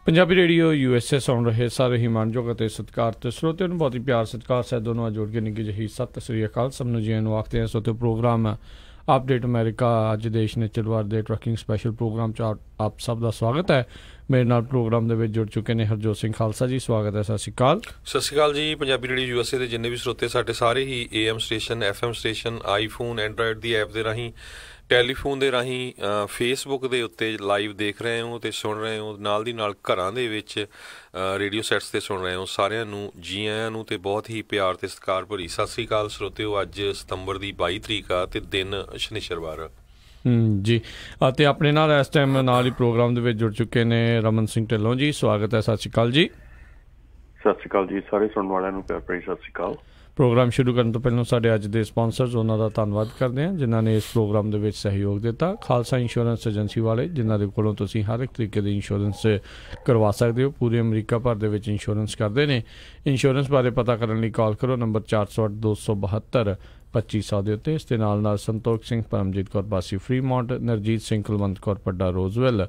Punjabi radio USA ਸੁਣ ਰਹੇ ਸਾਰੇ ਹੀ ਮਾਣਯੋਗ ਅਤੇ ਸਤਿਕਾਰਤ ਸਰੋਤਿਆਂ ਨੂੰ ਬਹੁਤ ਹੀ ਪਿਆਰ ਸਤਿਕਾਰ ਸਹਿਤ ਦੋਨੋਂ ਜੋੜ ਕੇ ਨਿੱਘੀ ਜਿਹੀ ਸਤਿ ਸ੍ਰੀ ਅਕਾਲ। ਸਭ ਨੂੰ ਜੀ ਨੂੰ ਆਖਦੇ ਹਾਂ ਸੋਤੇ ਪ੍ਰੋਗਰਾਮ अपडेट अमेरिका अज देश ने चलवार दे ट्रकिंग स्पैशल प्रोग्राम आप सब का स्वागत है। मेरे नाल प्रोग्राम दे जुड़ चुके हैं हरजोत सिंह खालसा जी, स्वागत है। सत श्री अकाल जी। पंजाबी रेडियो USA के जिन्ने भी स्रोते साडे सारे ही AM station FM station iPhone Android की ऐप के राही टैलीफोन के राही फेसबुक के उत्ते लाइव देख रहे हो तो सुन रहे हो, नाल दी नाल घरां दे विच रेडियो सैट्स ते सुन रहे हो। सारिਆਂ ਨੂੰ जी आयां ਨੂੰ ते बहुत ही प्यार ते सत्कार भरी सत श्री अकाल ਸਰੋਤਿਓ। ਅੱਜ ਸਤੰਬਰ ਦੀ 22 ਤਰੀਕ ਆ ਤੇ ਦਿਨ ਸ਼ਨੀਚਰਵਾਰ जी। ਤੇ ਆਪਣੇ ਨਾਲ ਇਸ ਟਾਈਮ ਨਾਲ ਹੀ ਪ੍ਰੋਗਰਾਮ ਦੇ ਵਿੱਚ ਜੁੜ ਚੁੱਕੇ ਨੇ ਰਮਨ ਸਿੰਘ ਢਿੱਲੋਂ ਜੀ, ਸਵਾਗਤ ਹੈ। ਸਤਿ ਸ਼੍ਰੀ ਅਕਾਲ ਜੀ। ਸਤਿ ਸ਼੍ਰੀ ਅਕਾਲ ਜੀ, ਸਾਰੇ ਸੁਣਨ ਵਾਲਿਆਂ ਨੂੰ ਪਿਆਰ ਭਰੀ ਸਤਿ ਸ਼੍ਰੀ ਅਕਾਲ। ਪ੍ਰੋਗਰਾਮ ਸ਼ੁਰੂ ਕਰਨ ਤੋਂ ਪਹਿਲਾਂ ਸਾਡੇ ਅੱਜ ਦੇ ਸਪਾਂਸਰਸ ਉਹਨਾਂ ਦਾ ਧੰਨਵਾਦ ਕਰਦੇ ਹਾਂ ਜਿਨ੍ਹਾਂ ਨੇ ਇਸ ਪ੍ਰੋਗਰਾਮ ਦੇ ਵਿੱਚ ਸਹਿਯੋਗ ਦਿੱਤਾ। ਖਾਲਸਾ ਇੰਸ਼ੋਰੈਂਸ ਏਜੰਸੀ ਵਾਲੇ ਜਿਨ੍ਹਾਂ ਦੇ ਕੋਲੋਂ ਤੁਸੀਂ ਹਰ ਇੱਕ ਤਰੀਕੇ ਦੀ ਇੰਸ਼ੋਰੈਂਸ ਕਰਵਾ ਸਕਦੇ ਹੋ, ਪੂਰੇ ਅਮਰੀਕਾ ਭਰ ਦੇ ਵਿੱਚ ਇੰਸ਼ੋਰੈਂਸ ਕਰਦੇ ਨੇ। ਇੰਸ਼ੋਰੈਂਸ ਬਾਰੇ ਪਤਾ ਕਰਨ ਲਈ ਕਾਲ ਕਰੋ ਨੰਬਰ 408 272 2500 ਦੇ ਉੱਤੇ। ਇਸ ਦੇ ਨਾਲ Santokh Singh, Paramjit Kaur Basi Fremont, Narjit Singh Kulwant Kaur Padda Roseville,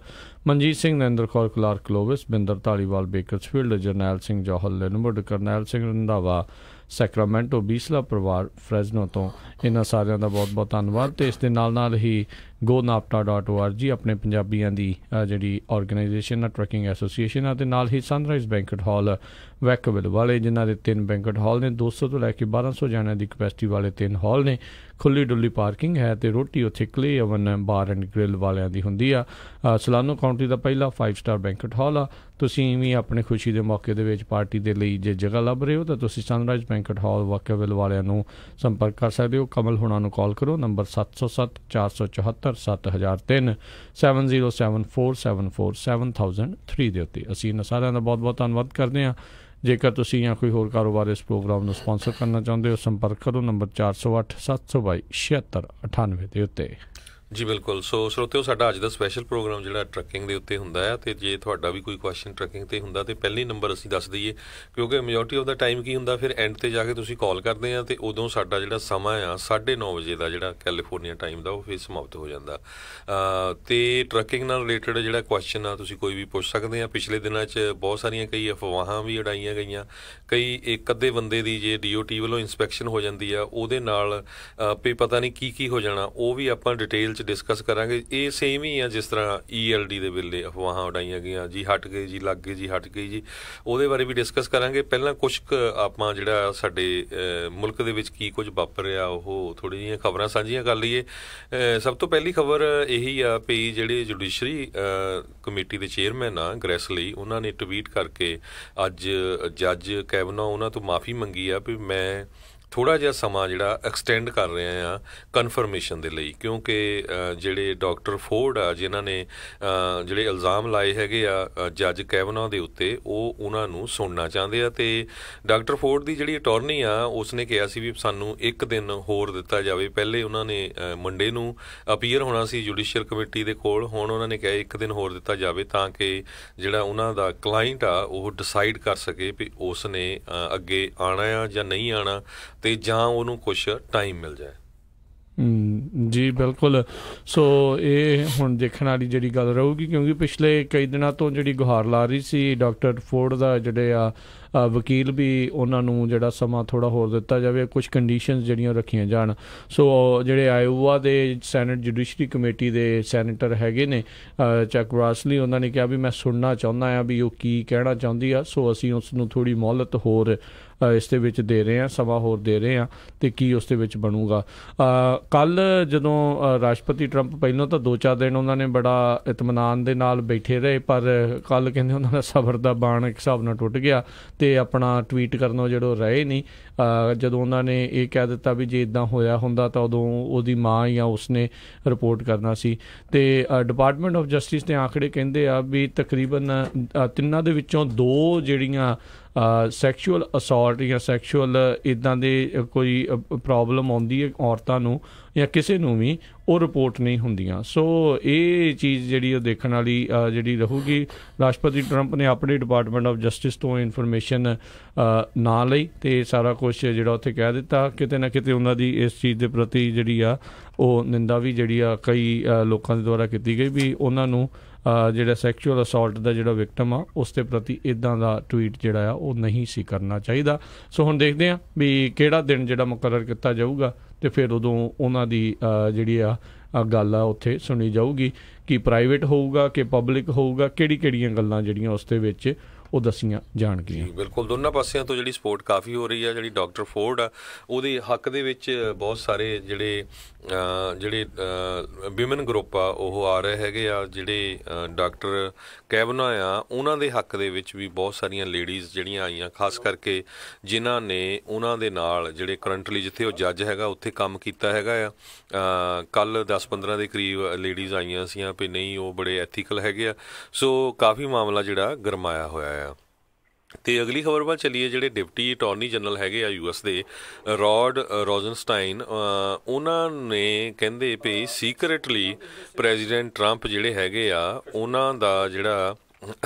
Manjit Singh Narinder Kaur Clark Clovis, Binder Dhaliwal Bakersfield, Jarnail Singh Johal Lynwood, Karnail Singh Randhawa Sacramento, Bisla ਪਰਿਵਾਰ ਫਰੈਜ਼ਨੋ ਤੋਂ। ਇਹਨਾਂ ਸਾਰਿਆਂ ਦਾ ਬਹੁਤ ਬਹੁਤ ਧੰਨਵਾਦ। ਅਤੇ ਇਸ ਦੇ ਨਾਲ ਹੀ GoNAPTA.org ਆਪਣੇ ਪੰਜਾਬੀਆਂ ਦੀ ਜਿਹੜੀ ਔਰਗੇਨਾਈਜੇਸ਼ਨ ਆ, ਟਰੱਕਿੰਗ ਐਸੋਸੀਏਸ਼ਨ ਆ, ਅਤੇ ਨਾਲ ਹੀ ਸਨਰਾਈਜ਼ ਬੈਂਕਟ ਹਾਲ ਵੈਕਵਿਲ ਵਾਲੇ ਜਿਨ੍ਹਾਂ ਦੇ 3 ਬੈਂਕਟ ਹਾਲ ਨੇ। 200 ਤੋਂ ਲੈ ਕੇ 1200 ਜਾਣਿਆਂ ਦੀ ਕਪੈਸਿਟੀ ਵਾਲੇ 3 ਹਾਲ ਨੇ। ਖੁੱਲੀ ਡੁੱਲੀ ਪਾਰਕਿੰਗ ਹੈ ਅਤੇ ਰੋਟੀ ਉੱਥੇ ਕਲੇ ਓਵਨ ਬਾਰ ਐਂਡ ਗ੍ਰਿਲ ਵਾਲਿਆਂ ਦੀ ਹੁੰਦੀ ਆ। ਸਲਾਨੋ ਕਾਊਂਟੀ ਦਾ ਪਹਿਲਾ 5 ਸਟਾਰ ਬੈਂਕਟ ਹਾਲ ਆ। ਤੁਸੀਂ ਵੀ ਆਪਣੇ ਖੁਸ਼ੀ ਦੇ ਮੌਕੇ ਦੇ ਵਿੱਚ ਪਾਰਟੀ ਦੇ ਲਈ ਜੇ ਜਗ੍ਹਾ ਲੱਭ ਰਹੇ ਹੋ ਤਾਂ ਤੁਸੀਂ ਸਨਰਾਈਜ਼ ਬੈਂਕਟ ਹਾਲ ਵੈਕਵਿਲ ਵਾਲਿਆਂ ਨੂੰ ਸੰਪਰਕ ਕਰ ਸਕਦੇ ਹੋ। ਕਮਲ ਹੁਣਾਂ ਨੂੰ ਕਾਲ ਕਰੋ ਨੰਬਰ 707 474 7003 707474 7003 ਦੇ ਉੱਤੇ। ਅਸੀਂ ਇਹਨਾਂ ਸਾਰਿਆਂ ਦਾ ਬਹੁਤ ਬਹੁਤ ਧੰਨਵਾਦ ਕਰਦੇ ਹਾਂ। ਜੇਕਰ ਤੁਸੀਂ ਜਾਂ ਕੋਈ ਹੋਰ ਕਾਰੋਬਾਰ ਇਸ ਪ੍ਰੋਗਰਾਮ ਨੂੰ ਸਪਾਂਸਰ ਕਰਨਾ ਚਾਹੁੰਦੇ ਹੋ, ਸੰਪਰਕ ਕਰੋ ਨੰਬਰ 408 722 7698 ਦੇ ਉੱਤੇ। ਜੀ ਬਿਲਕੁਲ। ਸੋ ਸਰੋਤਿਓ, ਸਾਡਾ ਅੱਜ ਦਾ ਸਪੈਸ਼ਲ ਪ੍ਰੋਗਰਾਮ ਜਿਹੜਾ ਟਰੱਕਿੰਗ ਦੇ ਉੱਤੇ ਹੁੰਦਾ ਹੈ, ਅਤੇ ਜੇ ਤੁਹਾਡਾ ਵੀ ਕੋਈ ਕੁਐਸਚਨ ਟਰੱਕਿੰਗ 'ਤੇ ਹੁੰਦਾ ਤਾਂ ਪਹਿਲੇ ਨੰਬਰ ਅਸੀਂ ਦੱਸ ਦਈਏ, ਕਿਉਂਕਿ ਮੈਜੋਰਟੀ ਆਫ ਦਾ ਟਾਈਮ ਕੀ ਹੁੰਦਾ ਫਿਰ ਐਂਡ 'ਤੇ ਜਾ ਕੇ ਤੁਸੀਂ ਕਾਲ ਕਰਦੇ ਆ ਅਤੇ ਉਦੋਂ ਸਾਡਾ ਜਿਹੜਾ ਸਮਾਂ ਆ 9:30 ਵਜੇ ਦਾ ਜਿਹੜਾ ਕੈਲੀਫੋਰਨੀਆ ਟਾਈਮ ਦਾ ਉਹ ਫਿਰ ਸਮਾਪਤ ਹੋ ਜਾਂਦਾ। ਅਤੇ ਟਰੱਕਿੰਗ ਨਾਲ ਰਿਲੇਟਡ ਜਿਹੜਾ ਕੁਐਸਚਨ ਆ ਤੁਸੀਂ ਕੋਈ ਵੀ ਪੁੱਛ ਸਕਦੇ ਆ। ਪਿਛਲੇ ਦਿਨਾਂ 'ਚ ਬਹੁਤ ਸਾਰੀਆਂ ਕਈ ਅਫਵਾਹਾਂ ਵੀ ਉਡਾਈਆਂ ਗਈਆਂ। ਕਈ ਇੱਕ ਅੱਧੇ ਬੰਦੇ ਦੀ ਜੇ DOT ਵੱਲੋਂ ਇੰਸਪੈਕਸ਼ਨ ਹੋ ਜਾਂਦੀ ਆ ਉਹਦੇ ਨਾਲ ਵੀ ਪਤਾ ਨਹੀਂ ਕੀ ਹੋ ਜਾਣਾ, ਉਹ ਵੀ ਆਪਾਂ ਡਿਟੇਲ ਡਿਸਕਸ ਕਰਾਂਗੇ। ਇਹ ਸੇਮ ਹੀ ਆ ਜਿਸ ਤਰ੍ਹਾਂ ELD ਦੇ ਵੇਲੇ ਅਫਵਾਹਾਂ ਉਡਾਈਆਂ ਗਈਆਂ, ਜੀ ਹਟ ਗਏ, ਜੀ ਲੱਗ ਗਏ, ਜੀ ਹਟ ਗਈ ਜੀ, ਉਹਦੇ ਬਾਰੇ ਵੀ ਡਿਸਕਸ ਕਰਾਂਗੇ। ਪਹਿਲਾਂ ਕੁਛ ਕੁ ਆਪਾਂ ਜਿਹੜਾ ਸਾਡੇ ਮੁਲਕ ਦੇ ਵਿੱਚ ਕੀ ਕੁਝ ਵਾਪਰ ਰਿਹਾ ਉਹ ਥੋੜ੍ਹੀ ਜਿਹੀਆਂ ਖਬਰਾਂ ਸਾਂਝੀਆਂ ਕਰ ਲਈਏ। ਸਭ ਤੋਂ ਪਹਿਲੀ ਖਬਰ ਇਹੀ ਆ ਵੀ ਜਿਹੜੇ ਜੁਡੀਸ਼ਰੀ ਕਮੇਟੀ ਦੇ ਚੇਅਰਮੈਨ ਆ ਗ੍ਰੈਸਲੀ, ਉਹਨਾਂ ਨੇ ਟਵੀਟ ਕਰਕੇ ਅੱਜ ਜੱਜ ਕੈਵਨੋ ਉਹਨਾਂ ਤੋਂ ਮਾफ़ੀ ਮੰਗੀ ਆ ਵੀ ਮੈਂ ਥੋੜ੍ਹਾ ਜਿਹਾ ਸਮਾਂ ਜਿਹੜਾ ਐਕਸਟੈਂਡ ਕਰ ਰਿਹਾ ਆ ਕਨਫਰਮੇਸ਼ਨ ਦੇ ਲਈ, ਕਿਉਂਕਿ ਜਿਹੜੇ ਡਾਕਟਰ ਫੋਰਡ ਆ ਜਿਨ੍ਹਾਂ ਨੇ ਜਿਹੜੇ ਇਲਜ਼ਾਮ ਲਾਏ ਹੈਗੇ ਆ ਜੱਜ ਕੈਵਨੋ ਦੇ ਉੱਤੇ, ਉਹ ਉਹਨਾਂ ਨੂੰ ਸੁਣਨਾ ਚਾਹੁੰਦੇ ਆ। ਅਤੇ ਡਾਕਟਰ ਫੋਰਡ ਦੀ ਜਿਹੜੀ ਅਟੋਰਨੀ ਆ ਉਸਨੇ ਕਿਹਾ ਸੀ ਵੀ ਸਾਨੂੰ 1 ਦਿਨ ਹੋਰ ਦਿੱਤਾ ਜਾਵੇ। ਪਹਿਲੇ ਉਹਨਾਂ ਨੇ ਮੰਡੇ ਨੂੰ ਅਪੀਅਰ ਹੋਣਾ ਸੀ ਜੁਡੀਸ਼ੀਅਲ ਕਮੇਟੀ ਦੇ ਕੋਲ, ਹੁਣ ਉਹਨਾਂ ਨੇ ਕਿਹਾ 1 ਦਿਨ ਹੋਰ ਦਿੱਤਾ ਜਾਵੇ ਤਾਂ ਕਿ ਜਿਹੜਾ ਉਹਨਾਂ ਦਾ ਕਲਾਇੰਟ ਆ ਉਹ ਡਿਸਾਈਡ ਕਰ ਸਕੇ ਵੀ ਉਸ ਨੇ ਅੱਗੇ ਆਉਣਾ ਆ ਜਾਂ ਨਹੀਂ ਆਉਣਾ, ਅਤੇ ਜਾਂ ਉਹਨੂੰ ਕੁਛ ਟਾਈਮ ਮਿਲ ਜਾਏ। ਜੀ ਬਿਲਕੁਲ। ਸੋ ਇਹ ਹੁਣ ਦੇਖਣ ਵਾਲੀ ਜਿਹੜੀ ਗੱਲ ਰਹੂਗੀ, ਕਿਉਂਕਿ ਪਿਛਲੇ ਕਈ ਦਿਨਾਂ ਤੋਂ ਜਿਹੜੀ ਗੁਹਾਰ ਲਾ ਰਹੀ ਸੀ ਡਾਕਟਰ ਫੋਰਡ ਦਾ ਜਿਹੜੇ ਆ ਵਕੀਲ ਵੀ, ਉਹਨਾਂ ਨੂੰ ਜਿਹੜਾ ਸਮਾਂ ਥੋੜ੍ਹਾ ਹੋਰ ਦਿੱਤਾ ਜਾਵੇ, ਕੁਛ ਕੰਡੀਸ਼ਨਸ ਜਿਹੜੀਆਂ ਰੱਖੀਆਂ ਜਾਣ। ਸੋ ਜਿਹੜੇ ਆਇਓਵਾ ਦੇ ਸੈਨੇਟ ਜੁਡੀਸ਼ਰੀ ਕਮੇਟੀ ਦੇ ਸੈਨੇਟਰ ਹੈਗੇ ਨੇ ਚੱਕ ਗ੍ਰਾਸਲੀ, ਉਹਨਾਂ ਨੇ ਕਿਹਾ ਵੀ ਮੈਂ ਸੁਣਨਾ ਚਾਹੁੰਦਾ ਹਾਂ ਵੀ ਉਹ ਕੀ ਕਹਿਣਾ ਚਾਹੁੰਦੀ ਆ। ਸੋ ਅਸੀਂ ਉਸ ਨੂੰ ਥੋੜ੍ਹੀ ਮੋਹਲਤ ਹੋਰ ਇਸ ਦੇ ਵਿੱਚ ਦੇ ਰਹੇ ਹਾਂ, ਸਮਾਂ ਹੋਰ ਦੇ ਰਹੇ ਹਾਂ, ਅਤੇ ਕੀ ਉਸ ਦੇ ਵਿੱਚ ਬਣੂਗਾ। ਕੱਲ੍ਹ ਜਦੋਂ ਰਾਸ਼ਟਰਪਤੀ ਟਰੰਪ ਪਹਿਲਾਂ ਤਾਂ 2-4 ਦਿਨ ਉਹਨਾਂ ਨੇ ਬੜਾ ਇਤਮਾਨਾਨ ਦੇ ਨਾਲ ਬੈਠੇ ਰਹੇ, ਪਰ ਕੱਲ੍ਹ ਕਹਿੰਦੇ ਉਹਨਾਂ ਦਾ ਸਬਰ ਦਾ ਬਾਣ ਇੱਕ ਹਿਸਾਬ ਨਾਲ ਟੁੱਟ ਗਿਆ ਅਤੇ ਆਪਣਾ ਟਵੀਟ ਕਰਨੋਂ ਜਿਹੜੇ ਰਹੇ ਨਹੀਂ। ਜਦੋਂ ਉਹਨਾਂ ਨੇ ਇਹ ਕਹਿ ਦਿੱਤਾ ਵੀ ਜੇ ਇੱਦਾਂ ਹੋਇਆ ਹੁੰਦਾ ਤਾਂ ਉਦੋਂ ਉਹਦੀ ਮਾਂ ਜਾਂ ਉਸਨੇ ਰਿਪੋਰਟ ਕਰਨਾ ਸੀ। ਅਤੇ ਡਿਪਾਰਟਮੈਂਟ ਆਫ ਜਸਟਿਸ ਦੇ ਆંકੜੇ ਕਹਿੰਦੇ ਆ ਵੀ ਤਕਰੀਬਨ 3 ਦੇ ਵਿੱਚੋਂ 2 ਜਿਹੜੀਆਂ ਸੈਕਸ਼ੂਅਲ ਅਸੌਲਟ ਜਾਂ ਸੈਕਸ਼ੂਅਲ ਇੱਦਾਂ ਦੇ ਕੋਈ ਪ੍ਰੋਬਲਮ ਆਉਂਦੀ ਹੈ ਔਰਤਾਂ ਨੂੰ ਜਾਂ ਕਿਸੇ ਨੂੰ ਵੀ, ਉਹ ਰਿਪੋਰਟ ਨਹੀਂ ਹੁੰਦੀਆਂ। ਸੋ ਇਹ ਚੀਜ਼ ਜਿਹੜੀ ਉਹ ਦੇਖਣ ਵਾਲੀ ਜਿਹੜੀ ਰਹੂਗੀ। ਰਾਸ਼ਟਰਪਤੀ ਟਰੰਪ ਨੇ ਆਪਣੇ ਡਿਪਾਰਟਮੈਂਟ ਆਫ ਜਸਟਿਸ ਤੋਂ ਇਨਫੋਰਮੇਸ਼ਨ ਨਾ ਲਈ ਅਤੇ ਸਾਰਾ ਕੁਛ ਜਿਹੜਾ ਉੱਥੇ ਕਹਿ ਦਿੱਤਾ। ਕਿਤੇ ਨਾ ਕਿਤੇ ਉਹਨਾਂ ਦੀ ਇਸ ਚੀਜ਼ ਦੇ ਪ੍ਰਤੀ ਜਿਹੜੀ ਆ ਉਹ ਨਿੰਦਾ ਵੀ ਜਿਹੜੀ ਆ ਕਈ ਲੋਕਾਂ ਦੇ ਦੁਆਰਾ ਕੀਤੀ ਗਈ ਵੀ ਉਹਨਾਂ ਨੂੰ ਜਿਹੜਾ ਸੈਕਸ਼ੂਅਲ ਅਸੌਲਟ ਦਾ ਜਿਹੜਾ ਵਿਕਟਮ ਆ ਉਸ ਦੇ ਪ੍ਰਤੀ ਇੱਦਾਂ ਦਾ ਟਵੀਟ ਜਿਹੜਾ ਆ ਉਹ ਨਹੀਂ ਸੀ ਕਰਨਾ ਚਾਹੀਦਾ। ਸੋ ਹੁਣ ਦੇਖਦੇ ਹਾਂ ਵੀ ਕਿਹੜਾ ਦਿਨ ਜਿਹੜਾ ਮੁਕਰਰ ਕੀਤਾ ਜਾਊਗਾ ਅਤੇ ਫਿਰ ਉਦੋਂ ਉਹਨਾਂ ਦੀ ਜਿਹੜੀ ਆ ਗੱਲ ਆ ਉੱਥੇ ਸੁਣੀ ਜਾਊਗੀ ਕਿ ਪ੍ਰਾਈਵੇਟ ਹੋਊਗਾ ਕਿ ਪਬਲਿਕ ਹੋਊਗਾ, ਕਿਹੜੀਆਂ ਗੱਲਾਂ ਜਿਹੜੀਆਂ ਉਸ ਦੇ ਵਿੱਚ ਉਹ ਦੱਸੀਆਂ ਜਾਣਗੀਆਂ। ਬਿਲਕੁਲ, ਦੋਨਾਂ ਪਾਸਿਆਂ ਤੋਂ ਜਿਹੜੀ ਸਪੋਰਟ ਕਾਫੀ ਹੋ ਰਹੀ ਆ। ਜਿਹੜੀ ਡਾਕਟਰ ਫੋਰਡ ਆ ਉਹਦੇ ਹੱਕ ਦੇ ਵਿੱਚ ਬਹੁਤ ਸਾਰੇ ਜਿਹੜੇ ਵਿਮਨ ਗਰੁੱਪ ਆ ਉਹ ਆ ਰਹੇ ਹੈਗੇ ਆ। ਜਿਹੜੇ ਡਾਕਟਰ ਕੈਵਨਾ ਆ ਉਹਨਾਂ ਦੇ ਹੱਕ ਦੇ ਵਿੱਚ ਵੀ ਬਹੁਤ ਸਾਰੀਆਂ ਲੇਡੀਜ਼ ਜਿਹੜੀਆਂ ਆਈਆਂ, ਖਾਸ ਕਰਕੇ ਜਿਨ੍ਹਾਂ ਨੇ ਉਹਨਾਂ ਦੇ ਨਾਲ ਜਿਹੜੇ ਕਰੰਟਲੀ ਜਿੱਥੇ ਉਹ ਜੱਜ ਹੈਗਾ ਉੱਥੇ ਕੰਮ ਕੀਤਾ ਹੈਗਾ ਆ। ਕੱਲ੍ਹ 10-15 ਦੇ ਕਰੀਬ ਲੇਡੀਜ਼ ਆਈਆਂ ਸੀਆਂ ਵੀ ਨਹੀਂ ਉਹ ਬੜੇ ਐਥੀਕਲ ਹੈਗੇ ਆ। ਸੋ ਕਾਫੀ ਮਾਮਲਾ ਜਿਹੜਾ ਗਰਮਾਇਆ ਹੋਇਆ ਆ। ਅਤੇ ਅਗਲੀ ਖਬਰ ਵੱਲ ਚੱਲੀਏ। ਜਿਹੜੇ ਡਿਪਟੀ ਅਟਾਰਨੀ ਜਨਰਲ ਹੈਗੇ ਆ US ਦੇ ਰੌਡ ਰੋਜ਼ਨਸਟਾਈਨ, ਉਹਨਾਂ ਨੇ ਕਹਿੰਦੇ ਵੀ ਸੀਕਰੇਟਲੀ ਪ੍ਰੈਜ਼ੀਡੈਂਟ ਟਰੰਪ ਜਿਹੜੇ ਹੈਗੇ ਆ ਉਹਨਾਂ ਦਾ ਜਿਹੜਾ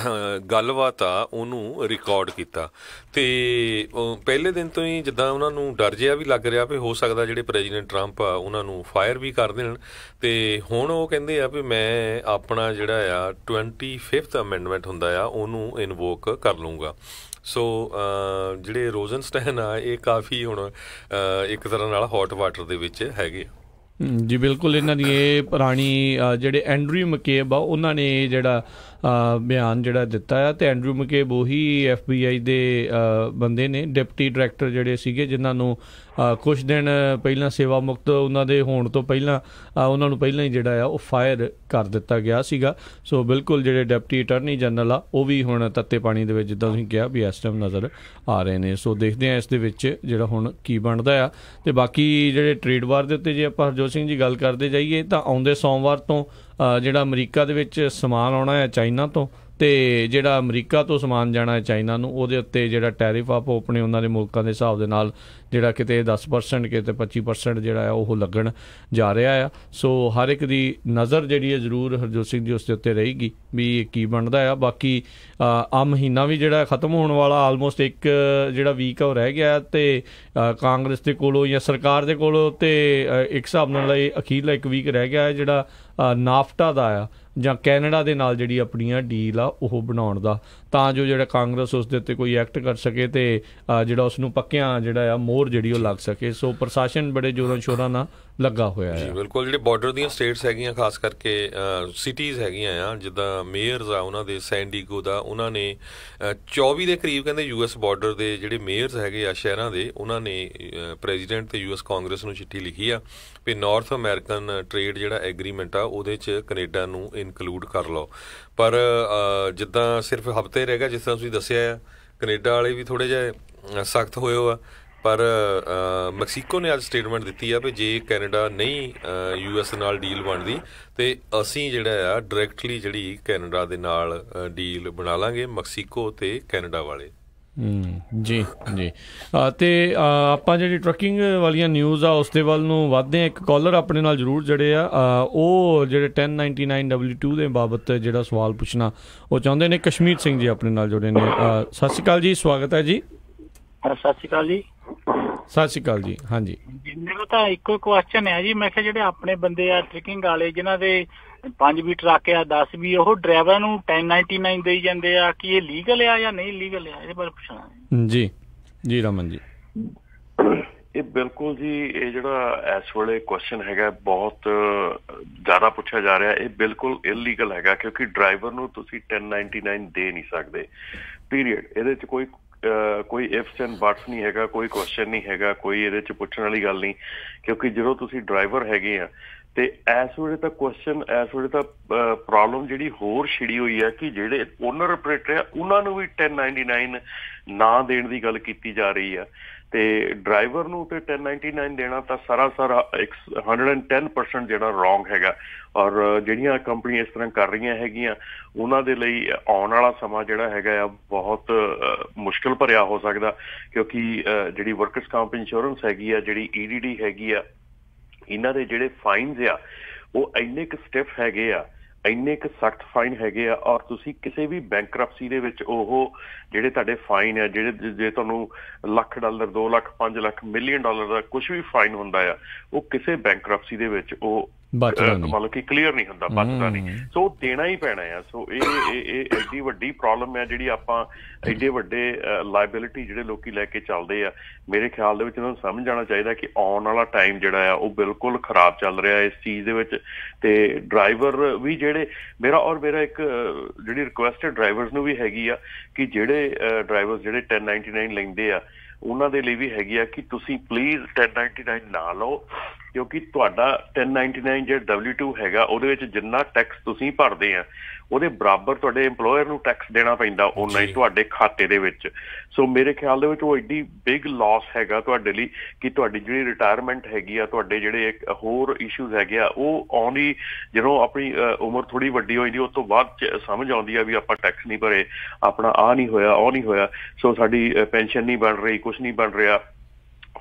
ਗੱਲਬਾਤ ਆ ਉਹਨੂੰ ਰਿਕਾਰਡ ਕੀਤਾ। ਅਤੇ ਪਹਿਲੇ ਦਿਨ ਤੋਂ ਹੀ ਜਿੱਦਾਂ ਉਹਨਾਂ ਨੂੰ ਡਰ ਜਿਹਾ ਵੀ ਲੱਗ ਰਿਹਾ ਵੀ ਹੋ ਸਕਦਾ ਜਿਹੜੇ ਪ੍ਰੈਜ਼ੀਡੈਂਟ ਟਰੰਪ ਆ ਉਹਨਾਂ ਨੂੰ ਫਾਇਰ ਵੀ ਕਰ ਦੇਣ। ਅਤੇ ਹੁਣ ਉਹ ਕਹਿੰਦੇ ਆ ਵੀ ਮੈਂ ਆਪਣਾ ਜਿਹੜਾ ਆ 25th ਅਮੈਂਡਮੈਂਟ ਹੁੰਦਾ ਆ ਉਹਨੂੰ ਇਨਵੋਕ ਕਰ ਲੂੰਗਾ। ਸੋ ਜਿਹੜੇ ਰੋਜ਼ਨਸਟਾਈਨ ਆ ਇਹ ਕਾਫੀ ਹੁਣ ਇੱਕ ਤਰ੍ਹਾਂ ਨਾਲ ਹੌਟ ਵਾਟਰ ਦੇ ਵਿੱਚ ਹੈਗੇ ਆ। ਜੀ ਬਿਲਕੁਲ, ਇਹਨਾਂ ਦੀ ਇਹ ਪੁਰਾਣੀ ਜਿਹੜੇ ਐਂਡਰਿਊ ਮਕੇਬ ਆ ਉਹਨਾਂ ਨੇ ਜਿਹੜਾ ਬਿਆਨ ਜਿਹੜਾ ਦਿੱਤਾ ਆ। ਅਤੇ ਐਂਡਰਿਊ ਮਕੇਬ ਉਹੀ FBI ਦੇ ਬੰਦੇ ਨੇ, ਡਿਪਟੀ ਡਾਇਰੈਕਟਰ ਜਿਹੜੇ ਸੀਗੇ ਜਿਨ੍ਹਾਂ ਨੂੰ ਕੁਛ ਦਿਨ ਪਹਿਲਾਂ ਸੇਵਾ ਮੁਕਤ ਉਹਨਾਂ ਦੇ ਹੋਣ ਤੋਂ ਪਹਿਲਾਂ ਉਹਨਾਂ ਨੂੰ ਪਹਿਲਾਂ ਹੀ ਜਿਹੜਾ ਆ ਉਹ ਫਾਇਰ ਕਰ ਦਿੱਤਾ ਗਿਆ ਸੀਗਾ। ਸੋ ਬਿਲਕੁਲ ਜਿਹੜੇ ਡਿਪਟੀ ਅਟਾਰਨੀ ਜਨਰਲ ਆ ਉਹ ਵੀ ਹੁਣ ਤੱਤੇ ਪਾਣੀ ਦੇ ਵਿੱਚ ਜਿੱਦਾਂ ਤੁਸੀਂ ਕਿਹਾ ਵੀ ਇਸ ਟਾਈਮ ਨਜ਼ਰ ਆ ਰਹੇ ਨੇ। ਸੋ ਦੇਖਦੇ ਹਾਂ ਇਸ ਦੇ ਵਿੱਚ ਜਿਹੜਾ ਹੁਣ ਕੀ ਬਣਦਾ ਆ। ਅਤੇ ਬਾਕੀ ਜਿਹੜੇ ਟ੍ਰੇਡ ਵਾਰ ਦੇ ਉੱਤੇ ਜੇ ਆਪਾਂ ਹਰਜੋਤ ਸਿੰਘ ਜੀ ਗੱਲ ਕਰਦੇ ਜਾਈਏ ਤਾਂ ਆਉਂਦੇ ਸੋਮਵਾਰ ਤੋਂ ਜਿਹੜਾ ਅਮਰੀਕਾ ਦੇ ਵਿੱਚ ਸਮਾਨ ਆਉਣਾ ਹੈ ਚਾਈਨਾ ਤੋਂ, ਅਤੇ ਜਿਹੜਾ ਅਮਰੀਕਾ ਤੋਂ ਸਮਾਨ ਜਾਣਾ ਹੈ ਚਾਈਨਾ ਨੂੰ ਉਹਦੇ ਉੱਤੇ ਜਿਹੜਾ ਟੈਰਿਫ ਆਪ ਆਪਣੇ ਉਹਨਾਂ ਦੇ ਮੁਲਕਾਂ ਦੇ ਹਿਸਾਬ ਦੇ ਨਾਲ ਜਿਹੜਾ ਕਿਤੇ 10% ਕਿਤੇ 25% ਜਿਹੜਾ ਆ ਉਹ ਲੱਗਣ ਜਾ ਰਿਹਾ ਆ। ਸੋ ਹਰ ਇੱਕ ਦੀ ਨਜ਼ਰ ਜਿਹੜੀ ਹੈ ਜ਼ਰੂਰ ਹਰਜੋਤ ਸਿੰਘ ਜੀ ਉਸ ਦੇ ਉੱਤੇ ਰਹੇਗੀ ਵੀ ਇਹ ਕੀ ਬਣਦਾ ਆ। ਬਾਕੀ ਆਹ ਮਹੀਨਾ ਵੀ ਜਿਹੜਾ ਖ਼ਤਮ ਹੋਣ ਵਾਲਾ ਆਲਮੋਸਟ ਇੱਕ ਜਿਹੜਾ ਵੀਕ ਉਹ ਰਹਿ ਗਿਆ। ਅਤੇ ਕਾਂਗਰਸ ਦੇ ਕੋਲੋਂ ਜਾਂ ਸਰਕਾਰ ਦੇ ਕੋਲੋਂ ਅਤੇ ਇੱਕ ਹਿਸਾਬ ਨਾਲ ਇਹ ਅਖੀਰਲਾ ਇੱਕ ਵੀਕ ਰਹਿ ਗਿਆ ਹੈ ਜਿਹੜਾ ਨਾਫਟਾ ਦਾ ਆ ਜਾਂ ਕੈਨੇਡਾ ਦੇ ਨਾਲ ਜਿਹੜੀ ਆਪਣੀਆਂ ਡੀਲ ਆ ਉਹ ਬਣਾਉਣ ਦਾ, ਤਾਂ ਜੋ ਜਿਹੜਾ ਕਾਂਗਰਸ ਉਸ ਦੇ ਉੱਤੇ ਕੋਈ ਐਕਟ ਕਰ ਸਕੇ ਅਤੇ ਜਿਹੜਾ ਉਸ ਨੂੰ ਪੱਕਿਆਂ ਜਿਹੜਾ ਆ ਮੋਹਰ ਜਿਹੜੀ ਉਹ ਲੱਗ ਸਕੇ। ਸੋ ਪ੍ਰਸ਼ਾਸਨ ਬੜੇ ਜ਼ੋਰਾਂ ਸ਼ੋਰਾਂ ਨਾਲ ਲੱਗਾ ਹੋਇਆ ਹੈ। ਬਿਲਕੁਲ, ਜਿਹੜੇ ਬਾਰਡਰ ਦੀਆਂ ਸਟੇਟਸ ਹੈਗੀਆਂ, ਖਾਸ ਕਰਕੇ ਸਿਟੀਜ਼ ਹੈਗੀਆਂ ਆ ਜਿੱਦਾਂ ਮੇਅਰਸ ਆ ਉਹਨਾਂ ਦੇ ਸੈਨ ਡੀਗੋ ਦਾ, ਉਹਨਾਂ ਨੇ 24 ਦੇ ਕਰੀਬ ਕਹਿੰਦੇ US ਬਾਰਡਰ ਦੇ ਜਿਹੜੇ ਮੇਅਰਸ ਹੈਗੇ ਆ ਸ਼ਹਿਰਾਂ ਦੇ, ਉਹਨਾਂ ਨੇ ਪ੍ਰੈਜ਼ੀਡੈਂਟ ਅਤੇ US ਕਾਂਗਰਸ ਨੂੰ ਚਿੱਠੀ ਲਿਖੀ ਆ ਵੀ ਨਾਰਥ ਅਮਰੀਕਨ ਟ੍ਰੇਡ ਜਿਹੜਾ ਐਗਰੀਮੈਂਟ ਆ ਉਹਦੇ 'ਚ ਕੈਨੇਡਾ ਨੂੰ ਇਨਕਲੂਡ ਕਰ ਲਓ। ਪਰ ਜਿੱਦਾਂ ਸਿਰਫ ਹਫ਼ਤੇ ਰਹਿ ਗਿਆ, ਜਿਸ ਤਰ੍ਹਾਂ ਤੁਸੀਂ ਦੱਸਿਆ ਆ, ਕੈਨੇਡਾ ਵਾਲੇ ਵੀ ਥੋੜ੍ਹੇ ਜਿਹੇ ਸਖਤ ਹੋਏ ਹੋ ਆ। ਪਰ ਮੈਕਸੀਕੋ ਨੇ ਅੱਜ ਸਟੇਟਮੈਂਟ ਦਿੱਤੀ ਆ ਵੀ ਜੇ ਕੈਨੇਡਾ ਨਹੀਂ US ਨਾਲ ਡੀਲ ਬਣਦੀ ਅਤੇ ਅਸੀਂ ਜਿਹੜਾ ਆ ਡਾਇਰੈਕਟਲੀ ਜਿਹੜੀ ਕੈਨੇਡਾ ਦੇ ਨਾਲ ਡੀਲ ਬਣਾ ਲਾਂਗੇ, ਮੈਕਸੀਕੋ ਅਤੇ ਕੈਨੇਡਾ ਵਾਲੇ। ਜੀ ਜੀ। ਅਤੇ ਆਪਾਂ ਜਿਹੜੀ ਟਰੱਕਿੰਗ ਵਾਲੀਆਂ ਨਿਊਜ਼ ਆ ਉਸ ਦੇ ਵੱਲ ਨੂੰ ਵੱਧਦੇ ਹਾਂ। ਇੱਕ ਕਾਲਰ ਆਪਣੇ ਨਾਲ ਜ਼ਰੂਰ ਜੜੇ ਆ, ਉਹ ਜਿਹੜੇ 1099W2 ਦੇ ਬਾਬਤ ਜਿਹੜਾ ਸਵਾਲ ਪੁੱਛਣਾ ਉਹ ਚਾਹੁੰਦੇ ਨੇ। ਕਸ਼ਮੀਰ ਸਿੰਘ ਜੀ ਆਪਣੇ ਨਾਲ ਜੁੜੇ ਨੇ। ਸਤਿ ਸ਼੍ਰੀ ਅਕਾਲ ਜੀ, ਸਵਾਗਤ ਹੈ ਜੀ। ਸਤਿ ਸ਼੍ਰੀ ਅਕਾਲ ਜੀ। ਸਤਿ ਸ਼੍ਰੀ ਅਕਾਲ ਜੀ। ਹਾਂਜੀ, ਮੈਨੂੰ ਤਾਂ ਇੱਕੋ ਕੁਐਸਚਨ ਹੈ ਜੀ। ਮੈਂ ਕਿਹਾ ਜਿਹੜੇ ਆਪਣੇ ਬੰਦੇ ਆ ਟਰੱਕਿੰਗ ਵਾਲੇ ਜਿਨ੍ਹਾਂ ਦੇ 5 ਵੀ ਟਰੱਕ ਆ 10 ਵੀ, ਉਹ ਡਰਾਈਵਰਾਂ ਨੂੰ 1099 ਦੇਈ ਜਾਂਦੇ ਆ, ਕੀ ਇਹ ਲੀਗਲ ਆ ਜਾਂ ਨਹੀਂ ਲੀਗਲ ਆ? ਇਹਦੇ ਬਾਰੇ ਪੁੱਛਣਾ ਜੀ। ਜੀ ਰਮਨ ਜੀ। ਇਹ ਬਿਲਕੁਲ ਜੀ, ਇਹ ਜਿਹੜਾ ਇਸ ਵੇਲੇ ਕੁਐਸਚਨ ਹੈਗਾ ਬਹੁਤ ਜ਼ਿਆਦਾ ਪੁੱਛਿਆ ਜਾ ਰਿਹਾ, ਇਹ ਬਿਲਕੁਲ ਇਲੀਗਲ ਹੈਗਾ ਕਿਉਂਕਿ ਡਰਾਈਵਰ ਨੂੰ ਤੁਸੀਂ 1099 ਦੇ ਨਹੀਂ ਸਕਦੇ, ਪੀਰੀਅਡ। ਇਹਦੇ 'ਚ ਕੋਈ ਇਫਸ ਐਂਡ ਬਟਸ ਨਹੀਂ ਹੈਗਾ, ਕੋਈ ਕੁਐਸਚਨ ਨਹੀਂ ਹੈਗਾ, ਕੋਈ ਇਹਦੇ 'ਚ ਪੁੱਛਣ ਵਾਲੀ ਗੱਲ ਨਹੀਂ। ਕਿਉਂਕਿ ਜਦੋਂ ਤੁਸੀਂ ਡਰਾਈਵਰ ਹੈਗੇ ਆ ਤੇ ਇਸ ਵੇਲੇ ਤਾਂ ਕੁਐਸਚਨ, ਇਸ ਵੇਲੇ ਤਾਂ ਪ੍ਰੋਬਲਮ ਜਿਹੜੀ ਹੋਰ ਛਿੜੀ ਹੋਈ ਹੈ ਕਿ ਜਿਹੜੇ ਓਨਰ ਆਪਰੇਟਰ ਆ ਉਹਨਾਂ ਨੂੰ ਵੀ 1099 ਨਾ ਦੇਣ ਦੀ ਗੱਲ ਕੀਤੀ ਜਾ ਰਹੀ ਆ, ਤੇ ਡਰਾਈਵਰ ਨੂੰ ਤੇ 1099 ਦੇਣਾ ਤਾਂ ਸਰਾਸਰ 110% ਜਿਹੜਾ ਰੋਂਗ ਹੈਗਾ। ਔਰ ਜਿਹੜੀਆਂ ਕੰਪਨੀਆਂ ਇਸ ਤਰ੍ਹਾਂ ਕਰ ਰਹੀਆਂ ਹੈਗੀਆਂ ਉਹਨਾਂ ਦੇ ਲਈ ਆਉਣ ਵਾਲਾ ਸਮਾਂ ਜਿਹੜਾ ਹੈਗਾ ਆ ਬਹੁਤ ਮੁਸ਼ਕਿਲ ਭਰਿਆ ਹੋ ਸਕਦਾ, ਕਿਉਂਕਿ ਜਿਹੜੀ ਵਰਕਰਸ ਕੰਪ ਇੰਸ਼ੋਰੈਂਸ ਹੈਗੀ ਆ, ਜਿਹੜੀ EDD ਹੈਗੀ ਆ, ਇਹਨਾਂ ਦੇ ਜਿਹੜੇ ਫਾਈਨਸ ਆ ਉਹ ਇੰਨੇ ਕੁ ਸਟਿਫ ਹੈਗੇ ਆ, ਇੰਨੇ ਕੁ ਸਖਤ ਫਾਈਨ ਹੈਗੇ ਆ। ਔਰ ਤੁਸੀਂ ਕਿਸੇ ਵੀ ਬੈਂਕਰਪਸੀ ਦੇ ਵਿੱਚ ਉਹ ਜਿਹੜੇ ਤੁਹਾਡੇ ਫਾਈਨ ਆ, ਜਿਹੜੇ ਜੇ ਤੁਹਾਨੂੰ $1,00,000, $2 ਲੱਖ, $5 ਲੱਖ, $1 ਮਿਲੀਅਨ ਦਾ ਕੁਛ ਵੀ ਫਾਈਨ ਹੁੰਦਾ ਆ, ਉਹ ਕਿਸੇ ਬੈਂਕਰਪਸੀ ਦੇ ਵਿੱਚ ਉਹ ਮਤਲਬ ਕਿ ਕਲੀਅਰ ਨਹੀਂ ਹੁੰਦਾ, ਬਚਦਾ ਨਹੀਂ। ਸੋ ਦੇਣਾ ਹੀ ਪੈਣਾ ਆ। ਸੋ ਇਹ ਐਡੀ ਵੱਡੀ ਪ੍ਰੋਬਲਮ ਹੈ ਜਿਹੜੀ ਆਪਾਂ ਐਡੇ ਵੱਡੇ ਲਾਇਬਿਲਿਟੀ ਜਿਹੜੇ ਲੋਕੀ ਲੈ ਕੇ ਚੱਲਦੇ ਆ। ਮੇਰੇ ਖਿਆਲ ਦੇ ਵਿੱਚ ਇਹਨਾਂ ਨੂੰ ਸਮਝ ਆਉਣਾ ਚਾਹੀਦਾ ਕਿ ਆਉਣ ਵਾਲਾ ਟਾਈਮ ਜਿਹੜਾ ਆ ਉਹ ਬਿਲਕੁਲ ਖਰਾਬ ਚੱਲ ਰਿਹਾ ਇਸ ਚੀਜ਼ ਦੇ ਵਿੱਚ। ਤੇ ਡਰਾਈਵਰ ਵੀ ਜਿਹੜੇ ਮੇਰਾ ਇੱਕ ਜਿਹੜੀ ਰਿਕੁਐਸਟ ਡਰਾਈਵਰਸ ਨੂੰ ਵੀ ਹੈਗੀ ਆ ਕਿ ਜਿਹੜੇ ਡਰਾਈਵਰਸ ਜਿਹੜੇ 1099 ਲੈਂਦੇ ਆ ਉਹਨਾਂ ਦੇ ਲਈ ਵੀ ਹੈਗੀ ਆ ਕਿ ਤੁਸੀਂ ਪਲੀਜ਼ 1099 ਨਾ ਲਓ, ਕਿਉਂਕਿ ਤੁਹਾਡਾ 1099 ਜਿਹੜਾ W2 ਹੈਗਾ ਉਹਦੇ ਵਿੱਚ ਜਿੰਨਾ ਟੈਕਸ ਤੁਸੀਂ ਭਰਦੇ ਆ ਉਹਦੇ ਬਰਾਬਰ ਤੁਹਾਡੇ ਇੰਪਲੋਇਰ ਨੂੰ ਟੈਕਸ ਦੇਣਾ ਪੈਂਦਾ ਓਨਾ ਹੀ ਤੁਹਾਡੇ ਖਾਤੇ ਦੇ ਵਿੱਚ। ਸੋ ਮੇਰੇ ਖਿਆਲ ਦੇ ਵਿੱਚ ਉਹ ਐਡੀ ਬਿਗ ਲਾਸ ਹੈਗਾ ਤੁਹਾਡੇ ਲਈ ਕਿ ਤੁਹਾਡੀ ਜਿਹੜੀ ਰਿਟਾਇਰਮੈਂਟ ਹੈਗੀ ਆ, ਤੁਹਾਡੇ ਜਿਹੜੇ ਹੋਰ ਇਸ਼ੂਜ਼ ਹੈਗੇ ਆ, ਉਹ ਆਉਂਦੀ ਜਦੋਂ ਆਪਣੀ ਉਮਰ ਥੋੜ੍ਹੀ ਵੱਡੀ ਹੋ ਜਾਂਦੀ ਉਸ ਤੋਂ ਬਾਅਦ ਸਮਝ ਆਉਂਦੀ ਆ ਵੀ ਆਪਾਂ ਟੈਕਸ ਨਹੀਂ ਭਰੇ, ਆਪਣਾ ਆਹ ਨਹੀਂ ਹੋਇਆ, ਉਹ ਨਹੀਂ ਹੋਇਆ, ਸੋ ਸਾਡੀ ਪੈਨਸ਼ਨ ਨਹੀਂ ਬਣ ਰਹੀ, ਕੁਛ ਨਹੀਂ ਬਣ ਰਿਹਾ,